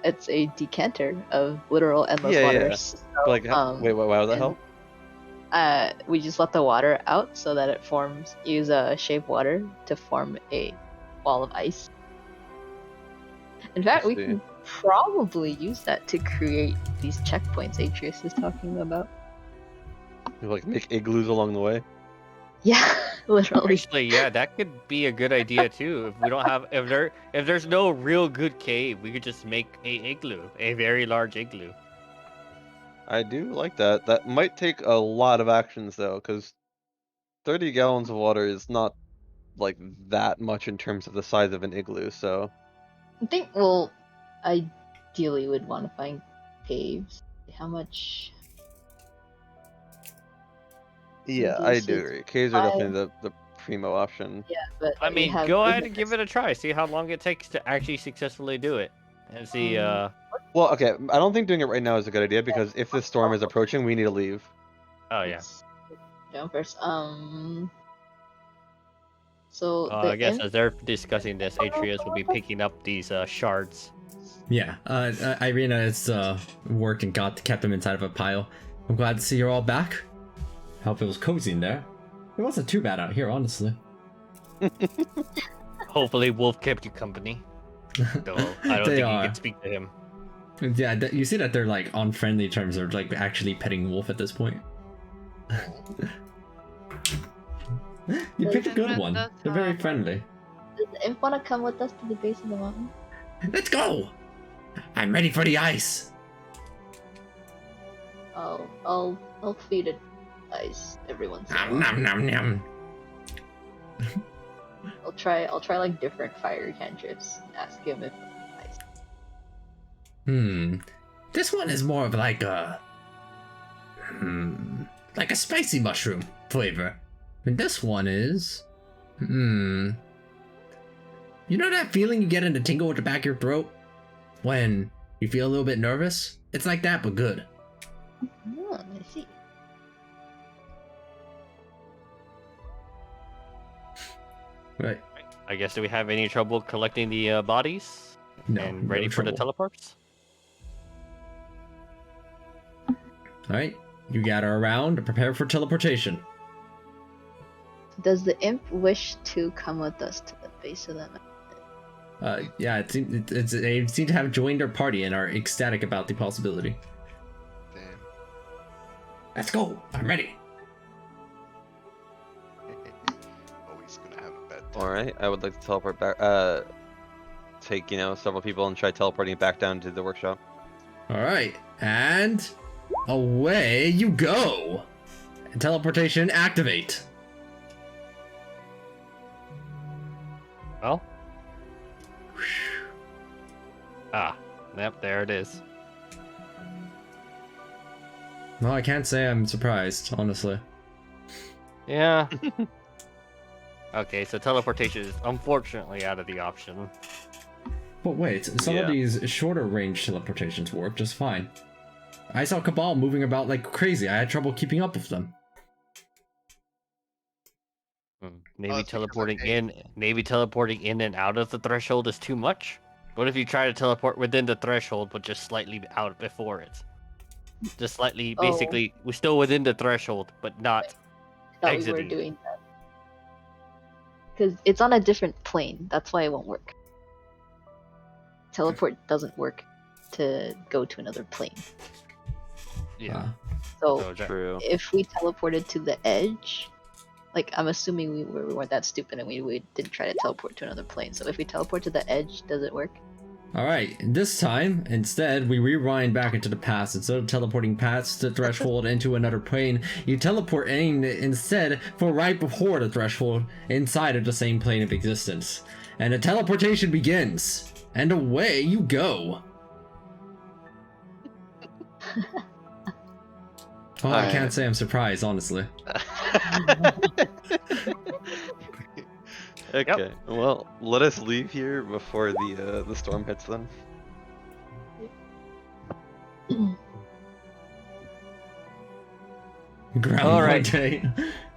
It's a decanter of literal endless Yeah, water. yeah. So, Like, wait, why would that help? we just let the water out so that it forms. Use shape water to form a wall of ice. In fact, we see. can probably use that to create these checkpoints Atreus is talking about. You, like, make igloos along the way? Yeah. Literally. Actually, yeah, that could be a good idea too. If we don't have, if there's no real good cave, we could just make a igloo, a very large igloo. I do like that. That might take a lot of actions though, because 30 gallons of water is not like that much in terms of the size of an igloo. So I think we'll ideally would want to find caves. How much? yeah, I do Reduces agree. Caves are five. definitely the primo option. Yeah, but I we mean, have go ahead and give it a try. See how long it takes to actually successfully do it, and see. Well, okay, I don't think doing it right now is a good idea because if this storm is approaching, we need to leave. Oh yeah. Jumpers. So I guess imp- as they're discussing this, Atreus will be picking up these shards. Yeah, Irina has worked and kept them inside of a pile. I'm glad to see you're all back. Hope it was cozy in there. It wasn't too bad out here, honestly. Hopefully, Wolf kept you company. Though I don't think you can speak to him. Yeah, you see that they're like on friendly terms. They're like actually petting Wolf at this point. You picked a good one. They're very friendly. Does the imp want to come with us to the base of the mountain? Let's go! I'm ready for the ice. I'll feed it ice every once in a while. Nom nom nom. I'll try like different fire cantrips. Ask him if ice. This one is more of like a spicy mushroom flavor. And this one is you know that feeling you get in the tingle at the back of your throat when you feel a little bit nervous? It's like that, but good. Oh, I see. Right. I guess, do we have any trouble collecting the bodies? No, And ready for the teleports? Alright, you gather around to prepare for teleportation. Does the imp wish to come with us to the base of the mountain? Yeah, they seem to have joined our party and are ecstatic about the possibility. Damn. Let's go! I'm ready! Always gonna have a bad time. Alright, I would like to teleport back, take, several people and try teleporting back down to the workshop. Alright, and away you go! Teleportation activate! Well. Yep, there it is. Well, I can't say I'm surprised, honestly. Yeah. Okay, so teleportation is unfortunately out of the option. But wait, some of these shorter range teleportations work just fine. I saw Cabal moving about like crazy. I had trouble keeping up with them. Maybe teleporting in and out of the threshold is too much? What if you try to teleport within the threshold but just slightly out before it? Just slightly, basically, we're still within the threshold, but not exiting. We were doing that. Because it's on a different plane, that's why it won't work. Teleport doesn't work to go to another plane. Yeah. So True. if we teleported to the edge, like I'm assuming we weren't that stupid and we didn't try to teleport to another plane. So if we teleport to the edge, does it work? Alright, this time, instead, we rewind back into the past. Instead of teleporting past the threshold into another plane, you teleport in instead for right before the threshold inside of the same plane of existence. And the teleportation begins. And away you go. Well, I can't say I'm surprised, honestly. Okay, well, let us leave here before the storm hits then. Alright.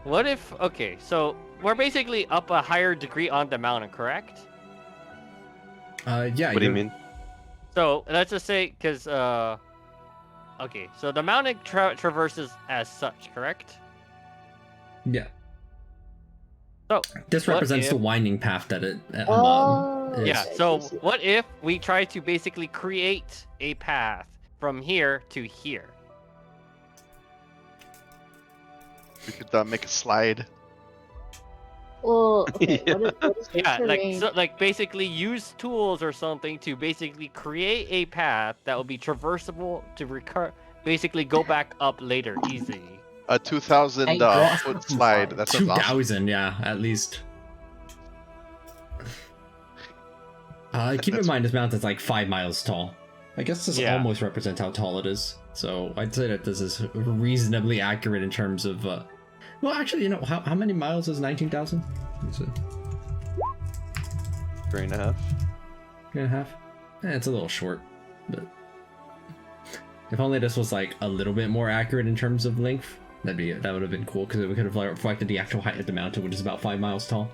What if, okay, so we're basically up a higher degree on the mountain, correct? Yeah. What do you mean? So let's just say, because, okay, so the mountain traverses as such, correct? Yeah. So this represents the winding path that it is. Yeah, so what if we try to basically create a path from here to here? We could make a slide. Well, okay, Yeah. what is the Yeah, terrain? like basically use tools or something to basically create a path that will be traversable to basically go back up later easy. A 2,000 Hey, great foot fucking slide. slide. That sounds awesome. 2,000, yeah, at least. Keep in That's- mind this mountain's like 5 miles tall. I guess this Yeah. almost represents how tall it is. So I'd say that this is reasonably accurate in terms of. Well, actually, you know, how many miles is 19,000? 3.5. 3.5. It's a little short, but if only this was like a little bit more accurate in terms of length, that would have been cool because it could have reflected the actual height of the mountain, which is about 5 miles tall.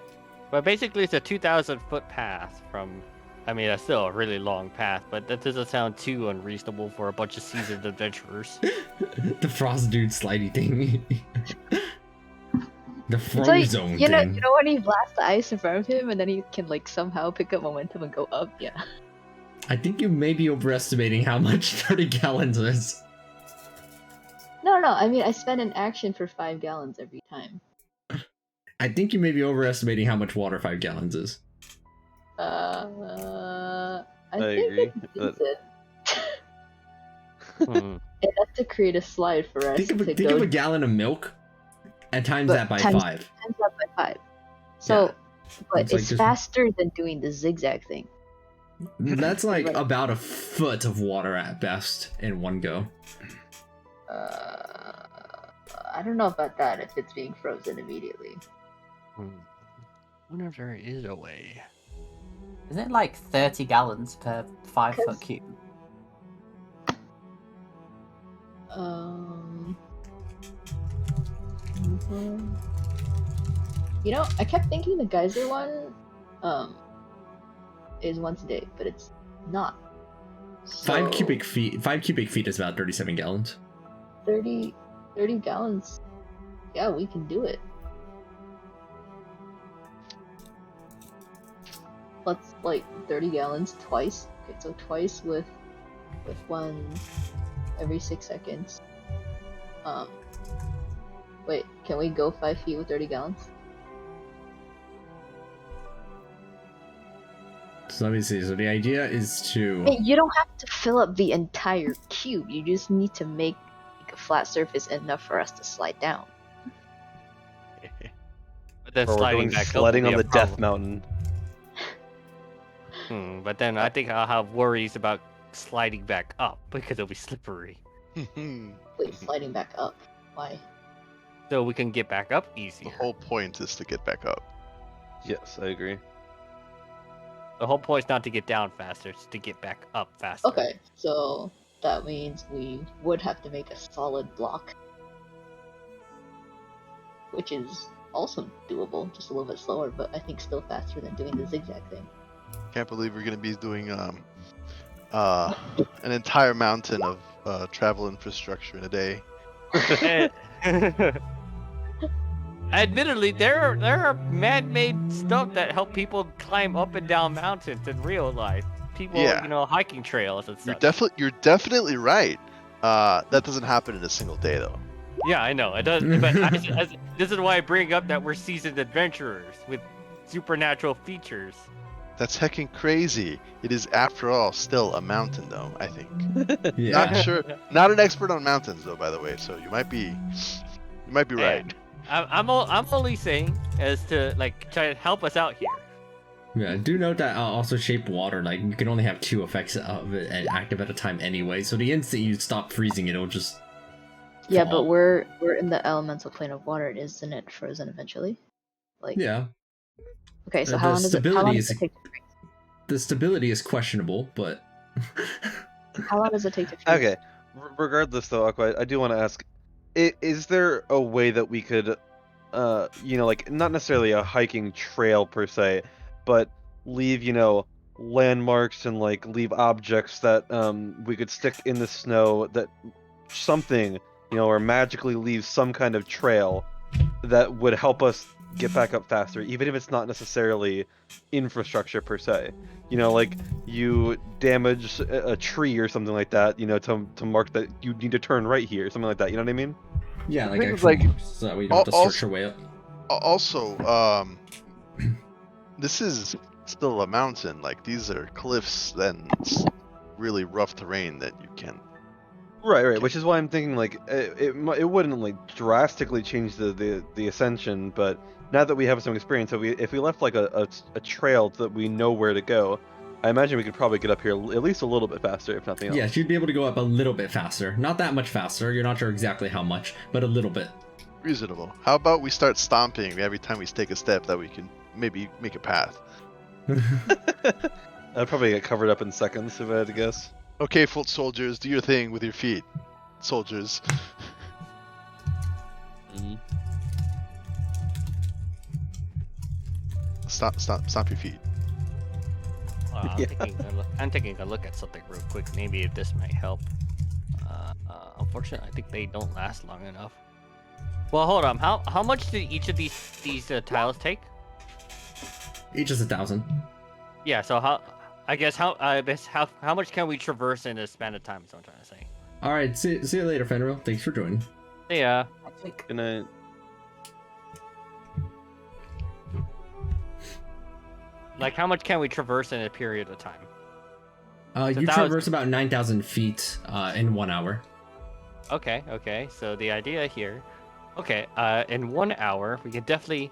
But basically, it's a 2,000-foot path from. I mean, that's still a really long path, but that doesn't sound too unreasonable for a bunch of seasoned adventurers. The frost dude slidey thing. The It's like, frozone you thing. know when he blasts the ice in front of him and then he can like somehow pick up momentum and go up? Yeah. I think you may be overestimating how much 30 gallons is. No, I mean I spend an action for 5 gallons every time. I think you may be overestimating how much water 5 gallons is. I I think agree. it's decent. Hmm. Enough to create a slide for us Think of to go a gallon of milk and times But that by times- 5. times that by 5. So, but It's like it's just- faster than doing the zigzag thing. That's like Right. about a foot of water at best in one go. I don't know about that if it's being frozen immediately. Wonder if there is a way. Isn't it like 30 gallons per 5 foot cube? You know, I kept thinking the geyser one, is once a day, but it's not. 5 cubic feet. 5 cubic feet is about 37 gallons. 30 gallons. Yeah, we can do it. Let's like 30 gallons twice. Okay, so twice with one every 6 seconds. Wait, can we go 5 feet with 30 gallons? So let me see. So the idea is to. Hey, you don't have to fill up the entire cube. You just need to make a flat surface enough for us to slide down. But then Or we're sliding going back sledding up on will the be a Death problem. Mountain. But then I think I'll have worries about sliding back up because it'll be slippery. Wait, sliding back up. Why? So we can get back up The easier. whole point is to get back up. Yes, I agree. The whole point is not to get down faster, it's to get back up faster. Okay, so that means we would have to make a solid block. Which is also doable, just a little bit slower, but I think still faster than doing the zigzag thing. Can't believe we're gonna be doing an entire mountain of travel infrastructure in a day. Admittedly, there are man-made stuff that help people climb up and down mountains in real life. People, Yeah. hiking trails and You're stuff. definitely right. That doesn't happen in a single day though. Yeah, I know. It does, but this is why I bring up that we're seasoned adventurers with supernatural features. That's heckin' crazy. It is, after all, still a mountain though, I think. Yeah. Not sure. Not an expert on mountains though, by the way. So you might be right. I'm only saying as to try to help us out here. Yeah, do note that also shape water, like you can only have 2 effects of it active at a time anyway. So the instant you stop freezing, it'll just. Yeah, fall. but we're in the elemental plane of water, isn't it frozen eventually? Like Yeah, okay, so the how long does it stability take to freeze? the stability is questionable, but. How long does it take to freeze? Okay. Regardless, though, Aqua, I do want to ask: is there a way that we could, not necessarily a hiking trail per se, but leave, landmarks and leave objects that we could stick in the snow that something, or magically leave some kind of trail that would help us get back up faster, even if it's not necessarily infrastructure per se. You damage a tree or something like that, to mark that you need to turn right here, something like that. You know what I mean? Yeah, like think actual it's like- marks, so that we don't have to search our way up. Also, this is still a mountain. Like these are cliffs and it's really rough terrain that you can. Right. Which is why I'm thinking like it wouldn't like drastically change the ascension, but now that we have some experience, if we left like a trail that we know where to go, I imagine we could probably get up here at least a little bit faster, if nothing else. Yes, you'd be able to go up a little bit faster. Not that much faster. You're not sure exactly how much, but a little bit. Reasonable. How about we start stomping every time we take a step that we can maybe make a path? I'd probably get covered up in seconds if I had to guess. Okay, foot soldiers, do your thing with your feet. Soldiers. Stomp your feet. I'm taking a look at something real quick. Maybe this might help. Unfortunately, I think they don't last long enough. Well, hold on. How much did each of these tiles take? Each is 1,000. Yeah. So how much can we traverse in a span of time? Is what I'm trying to say. All right. See you later, Fenrir. Thanks for joining. Yeah. Good night. Like, how much can we traverse in a period of time? You traverse about 9,000 feet in 1 hour. Okay. So the idea here, in 1 hour, we can definitely.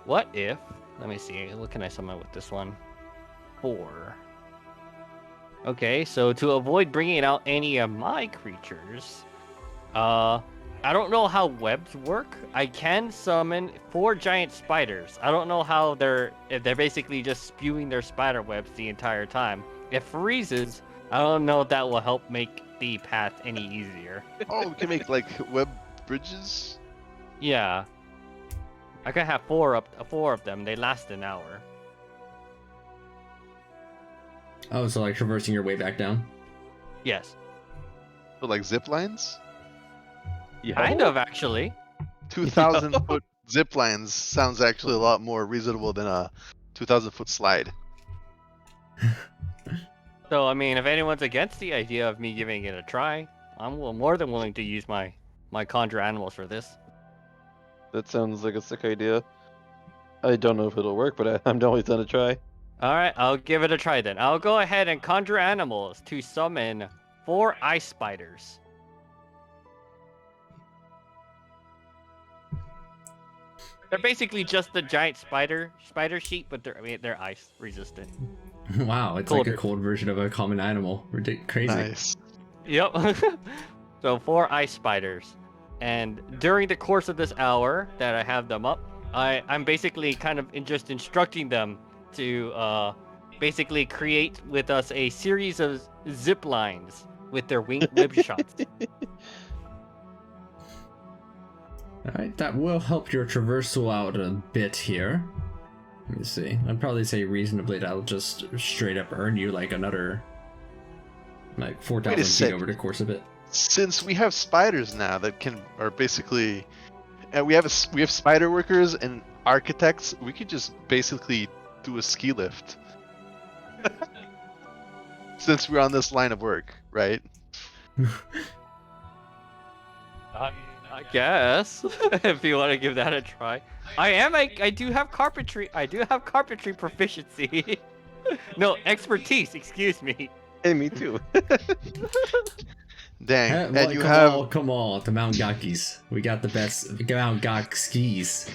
What if? Let me see. What can I summon with this one? 4. Okay, so to avoid bringing out any of my creatures, I don't know how webs work. I can summon 4 giant spiders. I don't know how they're basically just spewing their spider webs the entire time. If freezes, I don't know if that will help make the path any easier. Oh, we can make like web bridges? Yeah. I can have 4 of them. They last an hour. Oh, so like traversing your way back down? Yes. But like zip lines? Yeah. Kind of, actually. 2,000 foot zip lines sounds actually a lot more reasonable than a 2,000 foot slide. So, I mean, if anyone's against the idea of me giving it a try, I'm more than willing to use my conjure animals for this. That sounds like a sick idea. I don't know if it'll work, but I'm always down to try. Alright, I'll give it a try then. I'll go ahead and conjure animals to summon 4 ice spiders. They're basically just the giant spider sheet, but they're ice resistant. Wow, it's like a cold version of a common animal. Crazy. Nice. Yep. So 4 ice spiders. And during the course of this hour that I have them up, I'm basically kind of just instructing them to basically create with us a series of zip lines with their web shots. Alright, that will help your traversal out a bit here. Let me see. I'd probably say reasonably that'll just straight up earn you like another like 4,000 feet over the course of it. Since we have spiders now that are basically, and we have spider workers and architects, we could just basically do a ski lift. Since we're on this line of work, right? I guess if you want to give that a try. I do have carpentry. I do have carpentry proficiency. No, expertise. Excuse me. Hey, me too. Dang, Well, and you have come on, the Mount Gakis. We got the best Mount Gak skis.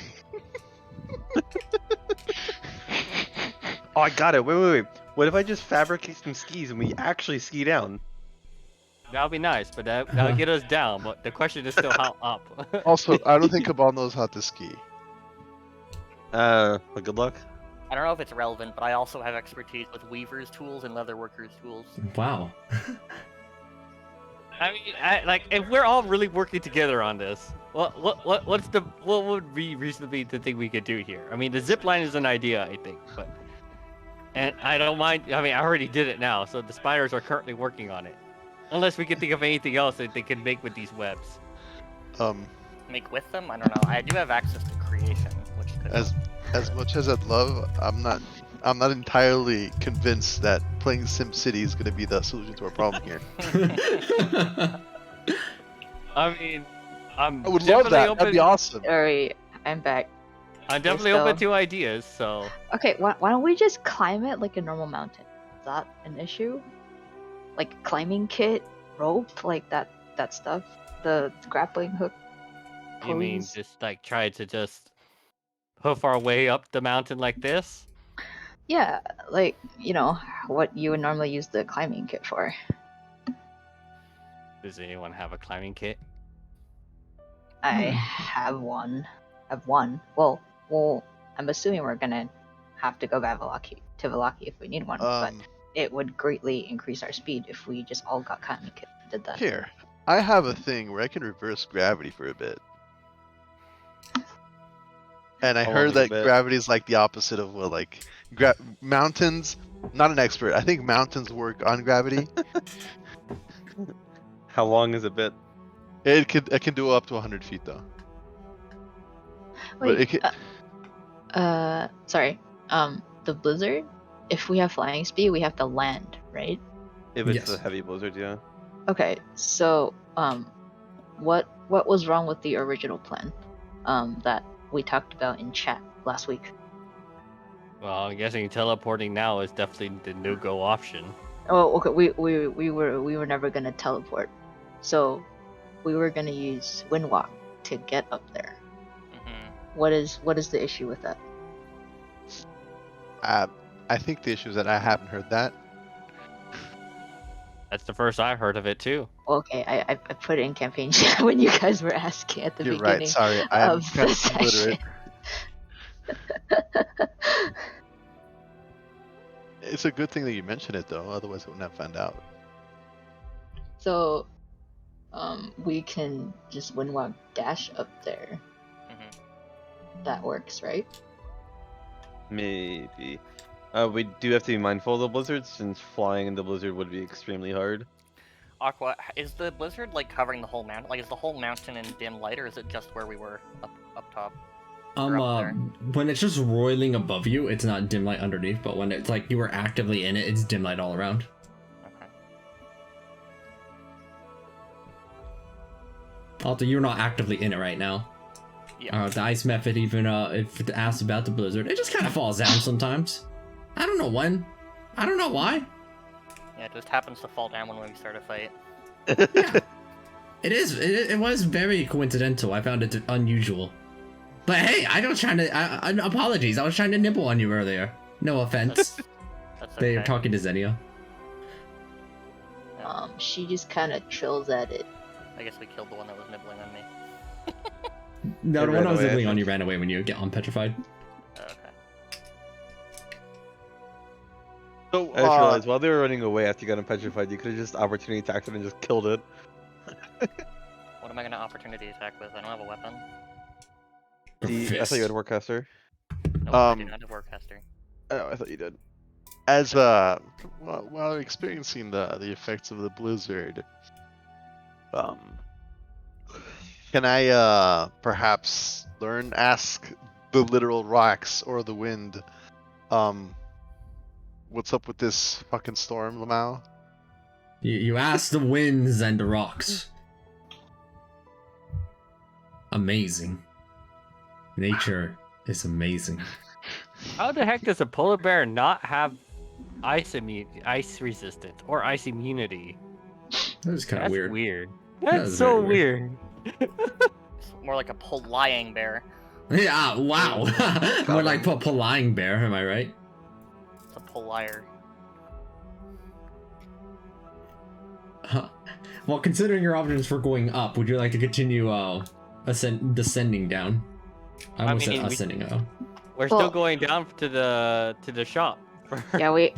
Oh, I got it. Wait. What if I just fabricate some skis and we actually ski down? That'll be nice, but that'll get us down. But the question is still how up. also. I don't think Cabal knows how to ski. Well, good luck. I don't know if it's relevant, but I also have expertise with weaver's tools and leatherworker's tools. Wow. I mean, like if we're all really working together on this, what would be reasonably the thing we could do here? I mean, the zip line is an idea, I think, and I don't mind. I mean, I already did it now, so the spiders are currently working on it. Unless we can think of anything else that they can make with these webs. Make with them? I don't know. I do have access to creation, which could As much as I'd love, I'm not entirely convinced that playing SimCity is going to be the solution to our problem here. I mean, I would love that. That'd be awesome. Sorry, I'm back. I'm definitely still- open to ideas, so Okay, why don't we just climb it like a normal mountain? Is that an issue? Like climbing kit, rope, like that stuff? The grappling hook? you mean pulleys? just like try to just hoof our way up the mountain like this? Yeah, like, what you would normally use the climbing kit for. Does anyone have a climbing kit? I have one. Well, I'm assuming we're gonna have to go back to Velaki if we need one, but it would greatly increase our speed if we just all got climbing kit and did that. Here, I have a thing where I can reverse gravity for a bit. And I How long heard is a that bit? gravity is like the opposite of what, like, mountains. Not an expert. I think mountains work on gravity. How long is a bit? It can do up to 100 feet though. But it Wait, can, sorry. The blizzard. If we have flying speed, we have to land, right? If it's Yes. a heavy blizzard, yeah. Okay, so what was wrong with the original plan, that we talked about in chat last week? Well, I'm guessing teleporting now is definitely the no-go option. Oh, okay. We were never gonna teleport, so we were gonna use Windwalk to get up there. Mm-hmm. What is the issue with that? I think the issue is that I haven't heard that. That's the first I've heard of it too. Okay, I put it in campaign chat when you guys were asking at the You're beginning. right. Sorry, I am of kind the of illiterate. session. It's a good thing that you mentioned it though. Otherwise, I wouldn't have found out. So, we can just Windwalk dash up there. Mm-hmm. That works, right? Maybe. We do have to be mindful of the blizzard, since flying in the blizzard would be extremely hard. Aqua, is the blizzard like covering the whole mountain? Like, is the whole mountain in dim light, or is it just where we were up top? Or up there? When it's just roiling above you, it's not dim light underneath, but when it's like you were actively in it, it's dim light all around. Okay. Although you're not actively in it right now. Yeah. The ice method, even if it asks about the blizzard, it just kind of falls down sometimes. I don't know when. I don't know why. Yeah, it just happens to fall down when we start a fight. Yeah. It is. It was very coincidental. I found it unusual. But hey, I was trying to. Apologies. I was trying to nibble on you earlier. No offense. That's okay. They're talking to Xenia. She just kind of trills at it. I guess we killed the one that was nibbling on me. No, It the ran one I was away, I nibbling on think. you ran away when you get unpetrified. Okay. So, I just realized while they were running away after you got petrified, you could have just opportunity attacked it and just killed it. What am I gonna opportunity attack with? I don't have a weapon. I thought you had Warcaster. Nope, I do not have Warcaster. Oh, I thought you did. as while experiencing the effects of the blizzard, can I perhaps ask the literal rocks or the wind, what's up with this fucking storm, Lamau? You ask the winds and the rocks. Amazing. Nature is amazing. How the heck does a polar bear not have ice resistance or ice immunity? That is kind of That's weird. weird. That That's is so very weird. It's more like a polying bear. Yeah, wow. More like a lying bear, am I right? It's a polier. Huh. Well, considering your options for going up, would you like to continue descending down? I almost said mean, ascending. We're Well- still going down to the shop. Yeah, we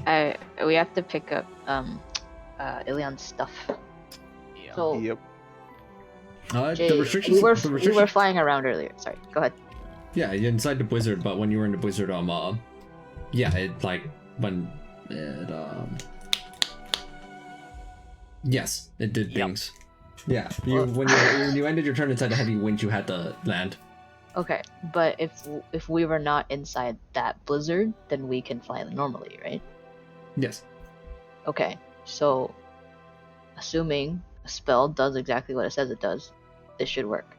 have to pick up Ilion's stuff. Yeah. So Yep. Jay, The restrictions. we were the we were restrictions. flying around earlier. Sorry, go ahead. Yeah, you're inside the blizzard, but when you were in the blizzard, yeah, it like when it yes, it did Yep. things. Yeah, when you ended your turn inside the heavy wind, you had to land. Okay, but if we were not inside that blizzard, then we can fly normally, right? Yes. Okay, so assuming a spell does exactly what it says it does, this should work.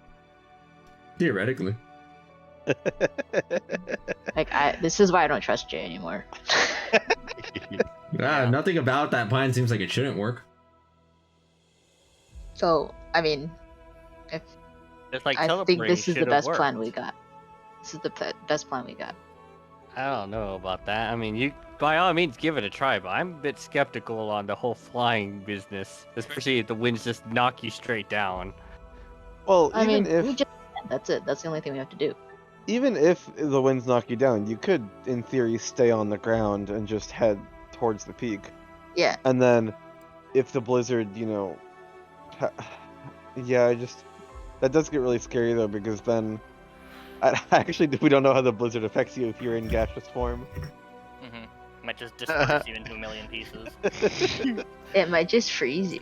Theoretically. Like, this is why I don't trust Jay anymore. Yeah, nothing about that plan seems like it shouldn't work. So, I mean, if It's like I think teleporting this is the should've best worked. plan we got. This is the best plan we got. I don't know about that. I mean, you by all means give it a try, but I'm a bit skeptical on the whole flying business, especially if the winds just knock you straight down. Well, I even mean, if we just that's it. That's the only thing we have to do. even if the winds knock you down, you could, in theory, stay on the ground and just head towards the peak. Yeah. And then, if the blizzard, yeah, that does get really scary though, because then, actually, we don't know how the blizzard affects you if you're in gaseous form. Might just disperse you into a million pieces. It might just freeze you.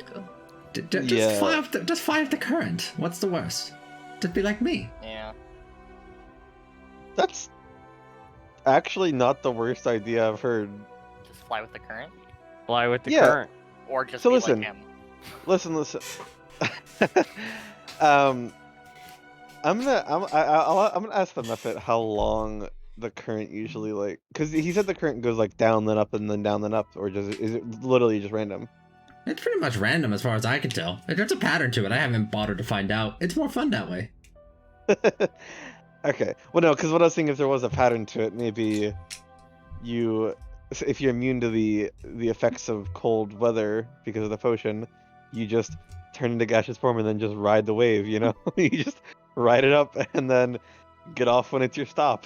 Just fly up the current. What's the worst? Just be like me. Yeah. That's actually not the worst idea I've heard. Just fly with the current, Fly with the Yeah. current. or just So be listen. like him. Listen. I'm gonna ask the Muffet how long the current usually because he said the current goes like down then up and then down then up, or is it literally just random? It's pretty much random as far as I can tell. There's a pattern to it. I haven't bothered to find out. It's more fun that way. Okay. Well, no, because what I was thinking, if there was a pattern to it, maybe if you're immune to the effects of cold weather because of the potion, you just turn into gaseous form and then just ride the wave. You just ride it up and then get off when it's your stop.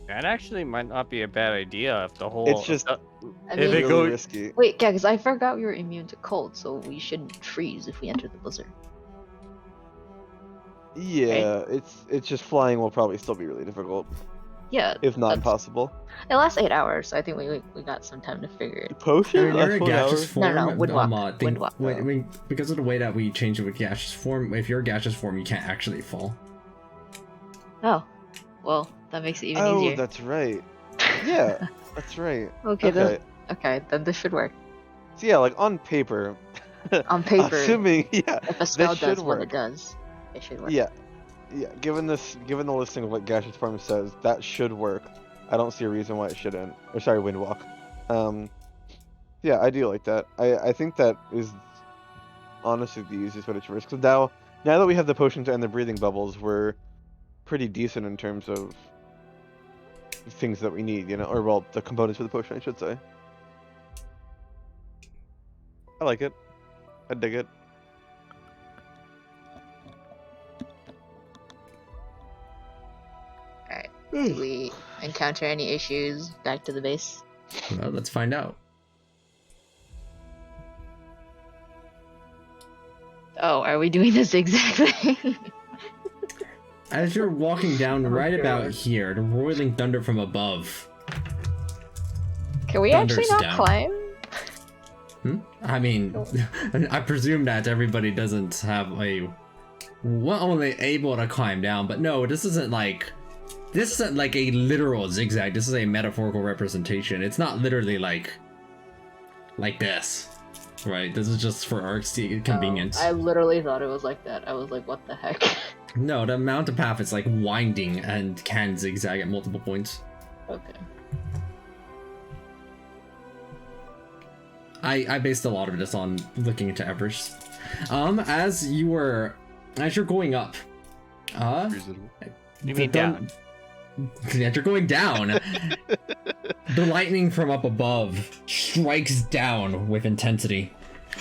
That actually might not be a bad idea if the whole. It's just I If mean, it really goes- risky. wait, yeah, because I forgot we were immune to cold, so we shouldn't freeze if we enter the blizzard. Yeah, it's just flying will probably still be really difficult, Yeah, if not that's- impossible. it lasts 8 hours, so I think we got some time to figure it. Potion? You're in That's 4 gaseous hours? form. No, windwalk, windwalk. Because of the way that we changed it with gaseous form, if you're gaseous form, you can't actually fall. Oh, well, that makes it even Oh, easier. that's right. Yeah, that's right. Okay, then this should work. So yeah, like on paper. On paper, Assuming, yeah, if a spell should does what work. it does, it should work. yeah. Given the listing of what gaseous form says, that should work. I don't see a reason why it shouldn't. Or sorry, windwalk. Yeah, I do like that. I think that is honestly the easiest way to traverse. Because now that we have the potions and the breathing bubbles, we're pretty decent in terms of things that we need, or well, the components for the potion, I should say. I like it. I dig it. Alright. Did we encounter any issues back to the base? Well, let's find out. Oh, are we doing this exactly? As you're walking down right Okay. about here, the roiling thunder from above. Can we actually Thunder's not down. climb? I mean, I presume that everybody doesn't have only able to climb down, but no, this isn't like a literal zigzag. This is a metaphorical representation. It's not literally like this, right? This is just for our convenience. I literally thought it was like that. I was like, what the heck? No, the mountain path is like winding and can zigzag at multiple points. Okay. I based a lot of this on looking into Everest. As you're going up, You mean down? As you're going down, the lightning from up above strikes down with intensity.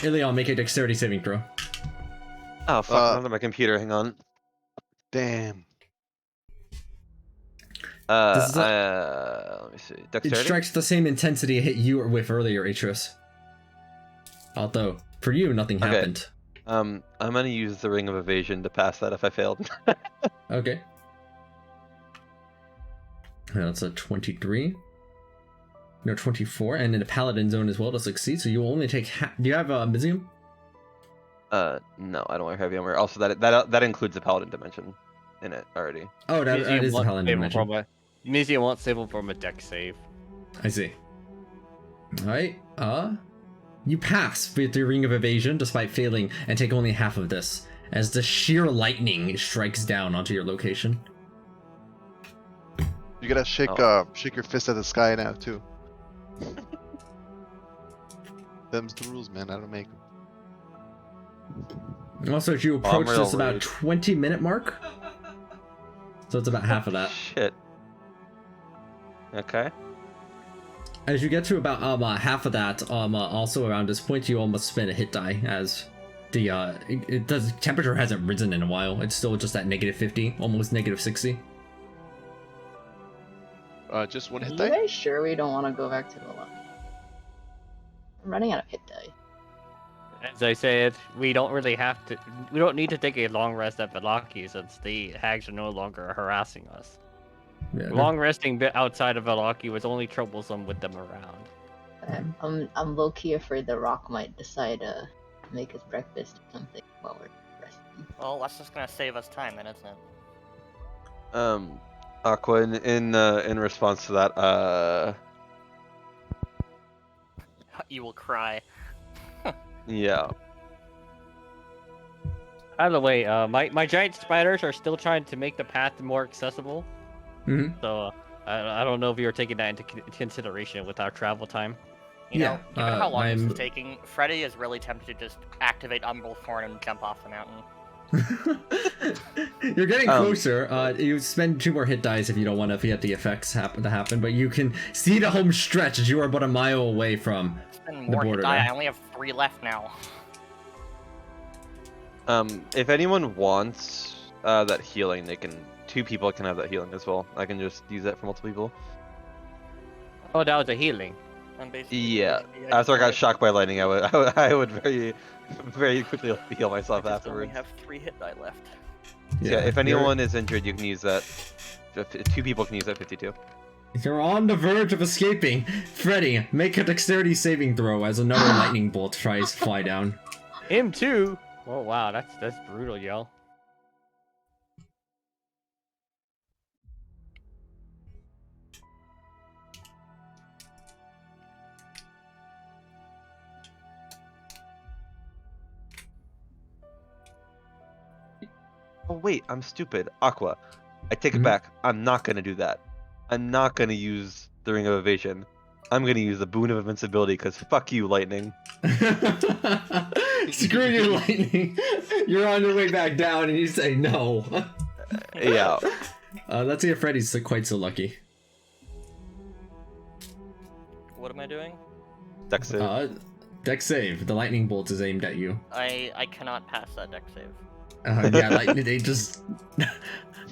Ilion, make a dexterity saving throw. Oh fuck! Not on my computer. Hang on. Damn. This is Let me see. It Dexterity. strikes the same intensity it hit you with earlier, Atreus. Although, for you, nothing Okay. happened. I'm gonna use the Ring of Evasion to pass that if I failed. Okay. That's a 23. No, 24. And in the Paladin zone as well to succeed, so you will only take Do you have a Mizium? No, I don't wear heavy armor. Also, that includes the Paladin dimension in it already. Oh, that is the Paladin dimension. Museum won't save him from a deck save. I see. Alright, you pass with the Ring of Evasion despite failing and take only half of this. as the sheer lightning strikes down onto your location. You gotta shake shake your fist at the sky now too. Them's the rules, man. I don't make them. Also, as you approach Armor this about raid. 20-minute mark, so it's about half of that. Shit. Okay. As you get to about half of that, also around this point, you almost spend a hit die as the temperature hasn't risen in a while. It's still just at -50, almost -60. Just one Are hit you die. guys sure we don't want to go back to the lobby? I'm running out of hit die. As I said, we don't really have to. We don't need to take a long rest at Velaki since the hags are no longer harassing us. Yeah, Long resting bit outside of Velaki was only troublesome with them around. I'm low key afraid the Rock might decide to make us breakfast or something while we're resting. Well, that's just gonna save us time, then, isn't it? Aqua, in response to that, You will cry. yeah. By the way, my giant spiders are still trying to make the path more accessible. Mhm. So I don't know if you're taking that into consideration with our travel time. You know, Yeah, given how long this I'm- is taking, Freddy is really tempted to just activate Umbral Thorn and jump off the mountain. You're getting closer. You spend 2 more hit dice if you don't want to get the effects happen, but you can see the home stretch as you are about a mile away from Spend the more border hit die. there. I only have 3 left now. If anyone wants that healing, they can. 2 people can have that healing as well. I can just use that for multiple people. Oh, that was a healing. I'm basically Yeah. I After I got just shocked by lightning, I would very, very quickly heal myself only afterwards. have 3 hit die left. Yeah. If you're- anyone is injured, you can use that. 2 people can use that 52. You're on the verge of escaping. Freddy, make a dexterity saving throw as another lightning bolt tries to fly down. Him too. Oh wow, that's brutal, yo. Oh wait, I'm stupid. Aqua. I take it Mhm. back. I'm not gonna do that. I'm not gonna use the Ring of Evasion. I'm gonna use the Boon of Invincibility, because fuck you, Lightning. Screw you, lightning. You're on your way back down and you say no. Yeah. Let's see if Freddy's quite so lucky. What am I doing? Dex save. Dex save. The lightning bolt is aimed at you. I cannot pass that deck save. Yeah, like they just.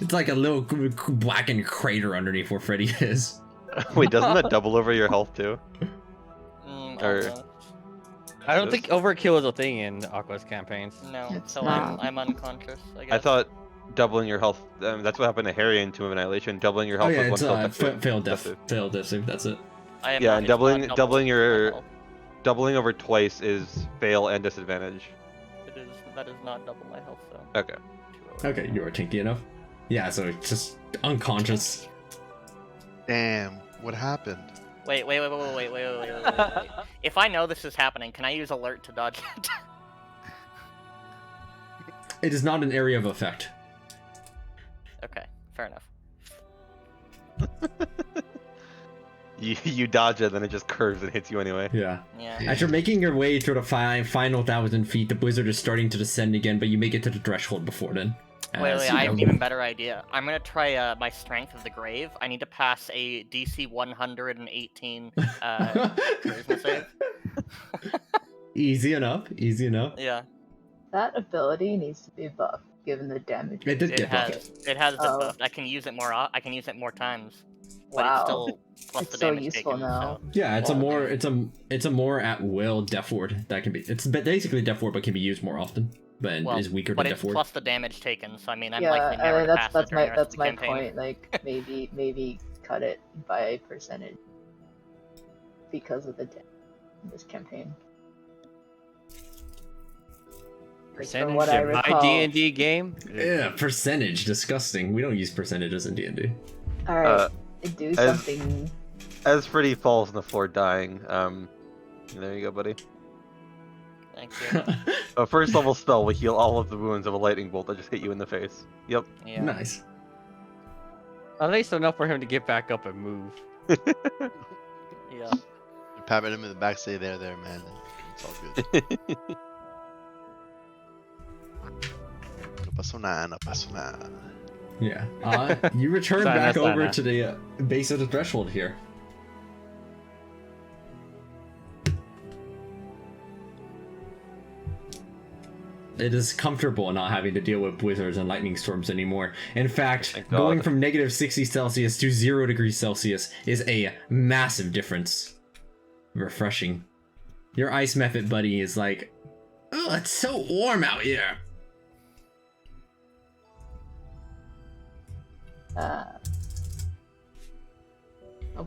It's like a little blackened crater underneath where Freddy is. Wait, doesn't that double over your health too? Or- Almost. I don't Yes. think overkill is a thing in Aqua's campaigns. No, It's so not. I'm unconscious, I guess. I thought doubling your health. That's what happened to Harry in Tomb of Annihilation. Doubling your Oh health yeah, was it's one failed failed death death, save. failed death save. That's it. I am Yeah, not, and it's not doubling double my your health. doubling over twice is fail and disadvantage. That is not double my health though. Okay. Okay, you are tinky enough. Yeah, so it's just unconscious. Damn, what happened? Wait. If I know this is happening, can I use alert to dodge it? It is not an area of effect. Okay, fair enough. You dodge it, then it just curves and hits you anyway. Yeah. Yeah. As you're making your way through the final 1,000 feet, the blizzard is starting to descend again, but you make it to the threshold before then. Wait, As, I you have an know- even better idea. I'm gonna try my Strength of the Grave. I need to pass a DC 118 charisma save. Easy enough. Easy enough. Yeah, That ability needs to be buffed given the damage. It did it get buffed. has been Oh. buffed. I can use it more. I can use it more times. But Wow. it's still plus It's the so damage useful taken. now. So. Yeah, it's Well, a more at will death ward that can be. It's basically death ward, but can be used more often. But Well, is weaker but than it's death ward. plus the damage taken. So I mean, I'm Yeah, likely never to pass that's it during my the rest of the campaign. point. Like maybe cut it by a percentage because of the damage in this campaign. 'Cause from Percentage what I in my recall- D&D game. Yeah, percentage. Disgusting. We don't use percentages in D&D. All right, do something. As Freddy falls on the floor dying, there you go, buddy. Thank you. A first level spell will heal all of the wounds of a lightning bolt that just hit you in the face. Yep. Yeah. Nice. At least enough for him to get back up and move. Yeah. Pat him in the back, say there, man. It's all good. No pasó nada, no pasó nada. Yeah. You return Sana, back over sana. to the base of the threshold here. It is comfortable not having to deal with blizzards and lightning storms anymore. In fact, Thank God. going from negative 60 Celsius to 0 degrees Celsius is a massive difference. Refreshing. Your ice method buddy is like, oh, it's so warm out here. I'll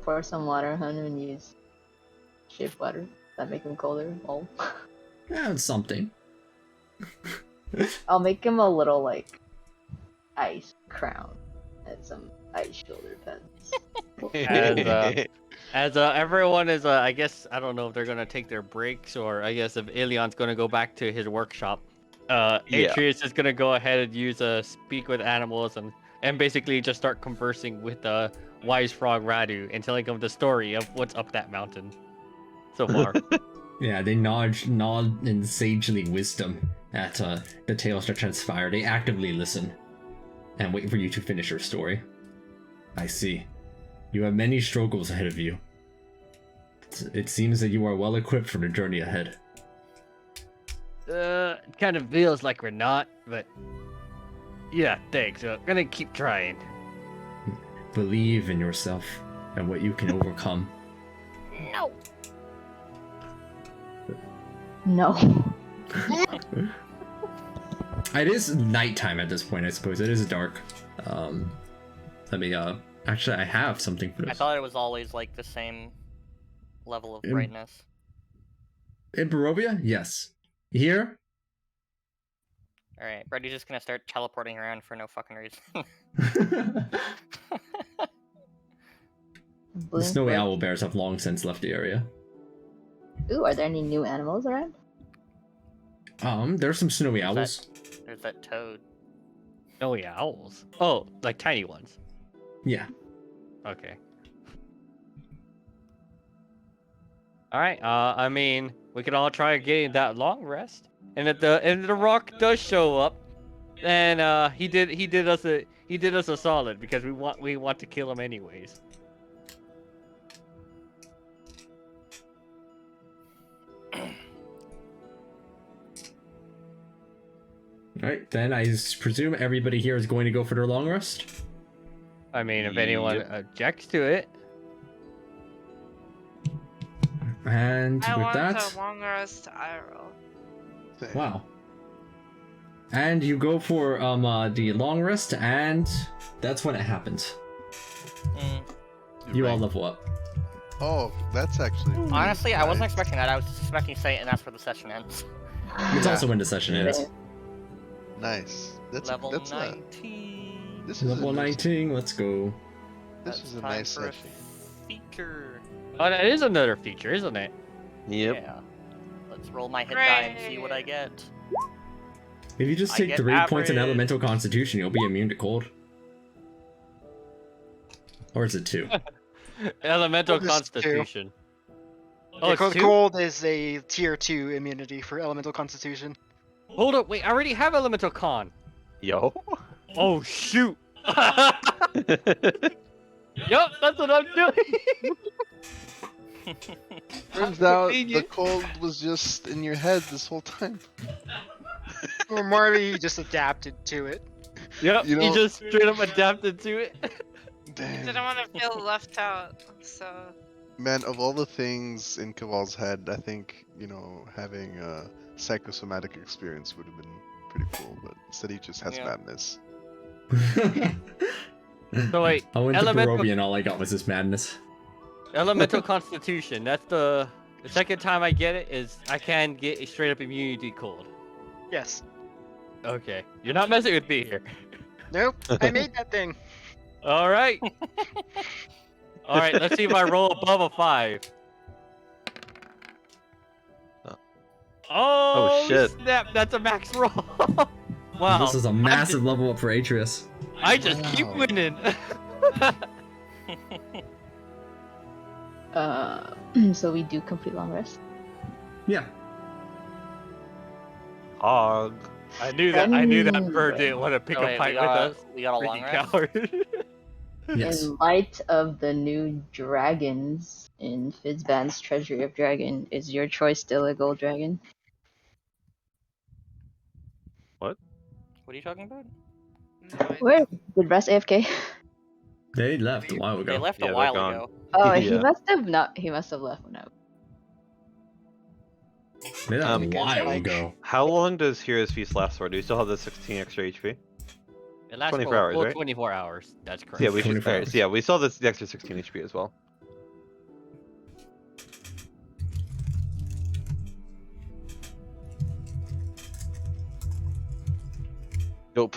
pour some water on him and use shape water. Does that make him colder? Oh. Yeah, it's something. I'll make him a little, like, ice crown and some ice shoulder pads. As everyone is, I guess, I don't know if they're gonna take their breaks or I guess if Ilion's gonna go back to his workshop. Atreus is gonna go ahead and use speak with animals and basically just start conversing with wise frog Radu and telling him the story of what's up that mountain so far. Yeah, they nod in sagely wisdom at the tales that transpire. They actively listen and wait for you to finish your story. I see. You have many struggles ahead of you. It seems that you are well equipped for the journey ahead. It kind of feels like we're not, but yeah, thanks. I'm gonna keep trying. Believe in yourself and what you can overcome. No. No. It is nighttime at this point, I suppose. It is dark. Let me actually I have something for I this. thought it was always like the same level of brightness. In Barovia? Yes. Here? Alright, Brady's just gonna start teleporting around for no fucking reason. The snowy owl bears have long since left the area. Ooh, are there any new animals around? There's some snowy owls. There's that toad. Oh yeah, owls. Oh, like tiny ones. Yeah. Okay. Alright, I mean, we could all try getting that long rest. And if the rock does show up, then he did us a solid because we want to kill him anyways. Alright, then I presume everybody here is going to go for their long rest? I mean, if anyone objects to it. And I with want that... a long rest IRL. Wow. And you go for the long rest, and that's when it happens. You all level up. Oh, that's actually. Honestly, I wasn't expecting that. I was just expecting to say it, and that's where the session ends. It's also when the session ends. Nice. That's Level that's 19. This is Level a nice, 19, let's go. This That's is a time nice for a session. feature. Oh, that is another feature, isn't it? Yep. Yeah. Let's roll my hit die and see what I get. If you just I take get 3 points in average. elemental constitution, you'll be immune to cold. Or is it 2? Elemental Cold is 2. Constitution. Yeah, Oh, it's 2? cold is a tier 2 immunity for elemental constitution. Hold up, wait, I already have Elemental Con. Yo. Oh, shoot. Yup, that's what I'm doing. Turns out the cold was just in your head this whole time. Or Marty just adapted to it. Yep, You he know- just straight up adapted to it. Damn. Didn't want to feel left out, so Man, of all the things in Kaval's head, I think, having a psychosomatic experience would have been pretty cool, but instead he just has Yeah. madness. So wait, I went to Elemental- Barovia and all I got was this madness. Elemental Constitution. That's the second time I get it is I can get a straight up immunity cold. Yes. Okay, you're not messing with me here. Nope. I made that thing. All right. All right. Let's see if I roll above a 5. Oh, shit. snap! That's a max roll. Wow. This is a massive level up for Atreus. I just keep Wow. winning. So we do complete long rest. Yeah. Hog. I knew that bird Right. didn't want to pick Oh, a wait, fight with us. we got a long Freaking rest. coward. Yes. In light of the new dragons in Fizzban's Treasury of Dragon, is your choice still a gold dragon? What are you talking about? No, I Where did Russ AFK? They left a while They ago. left Yeah, a they're while gone. ago. Oh, he Yeah. must have not. He must have left when I. They left a Um, while like- ago. How long does Hero's Feast last for? Do you still have the 16 extra HP? It lasts 24 for a hours, full right? 24 hours. That's correct. Yeah, we should. 24 Alright, so yeah, we saw the extra 16 HP as well. Nope.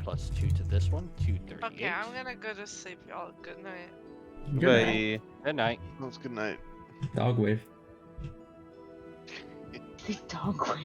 +2 to this one. 238. Okay, I'm gonna go to sleep, y'all. Good night. Good night. Bye. Good night. That was good night. Dog wave. The dog.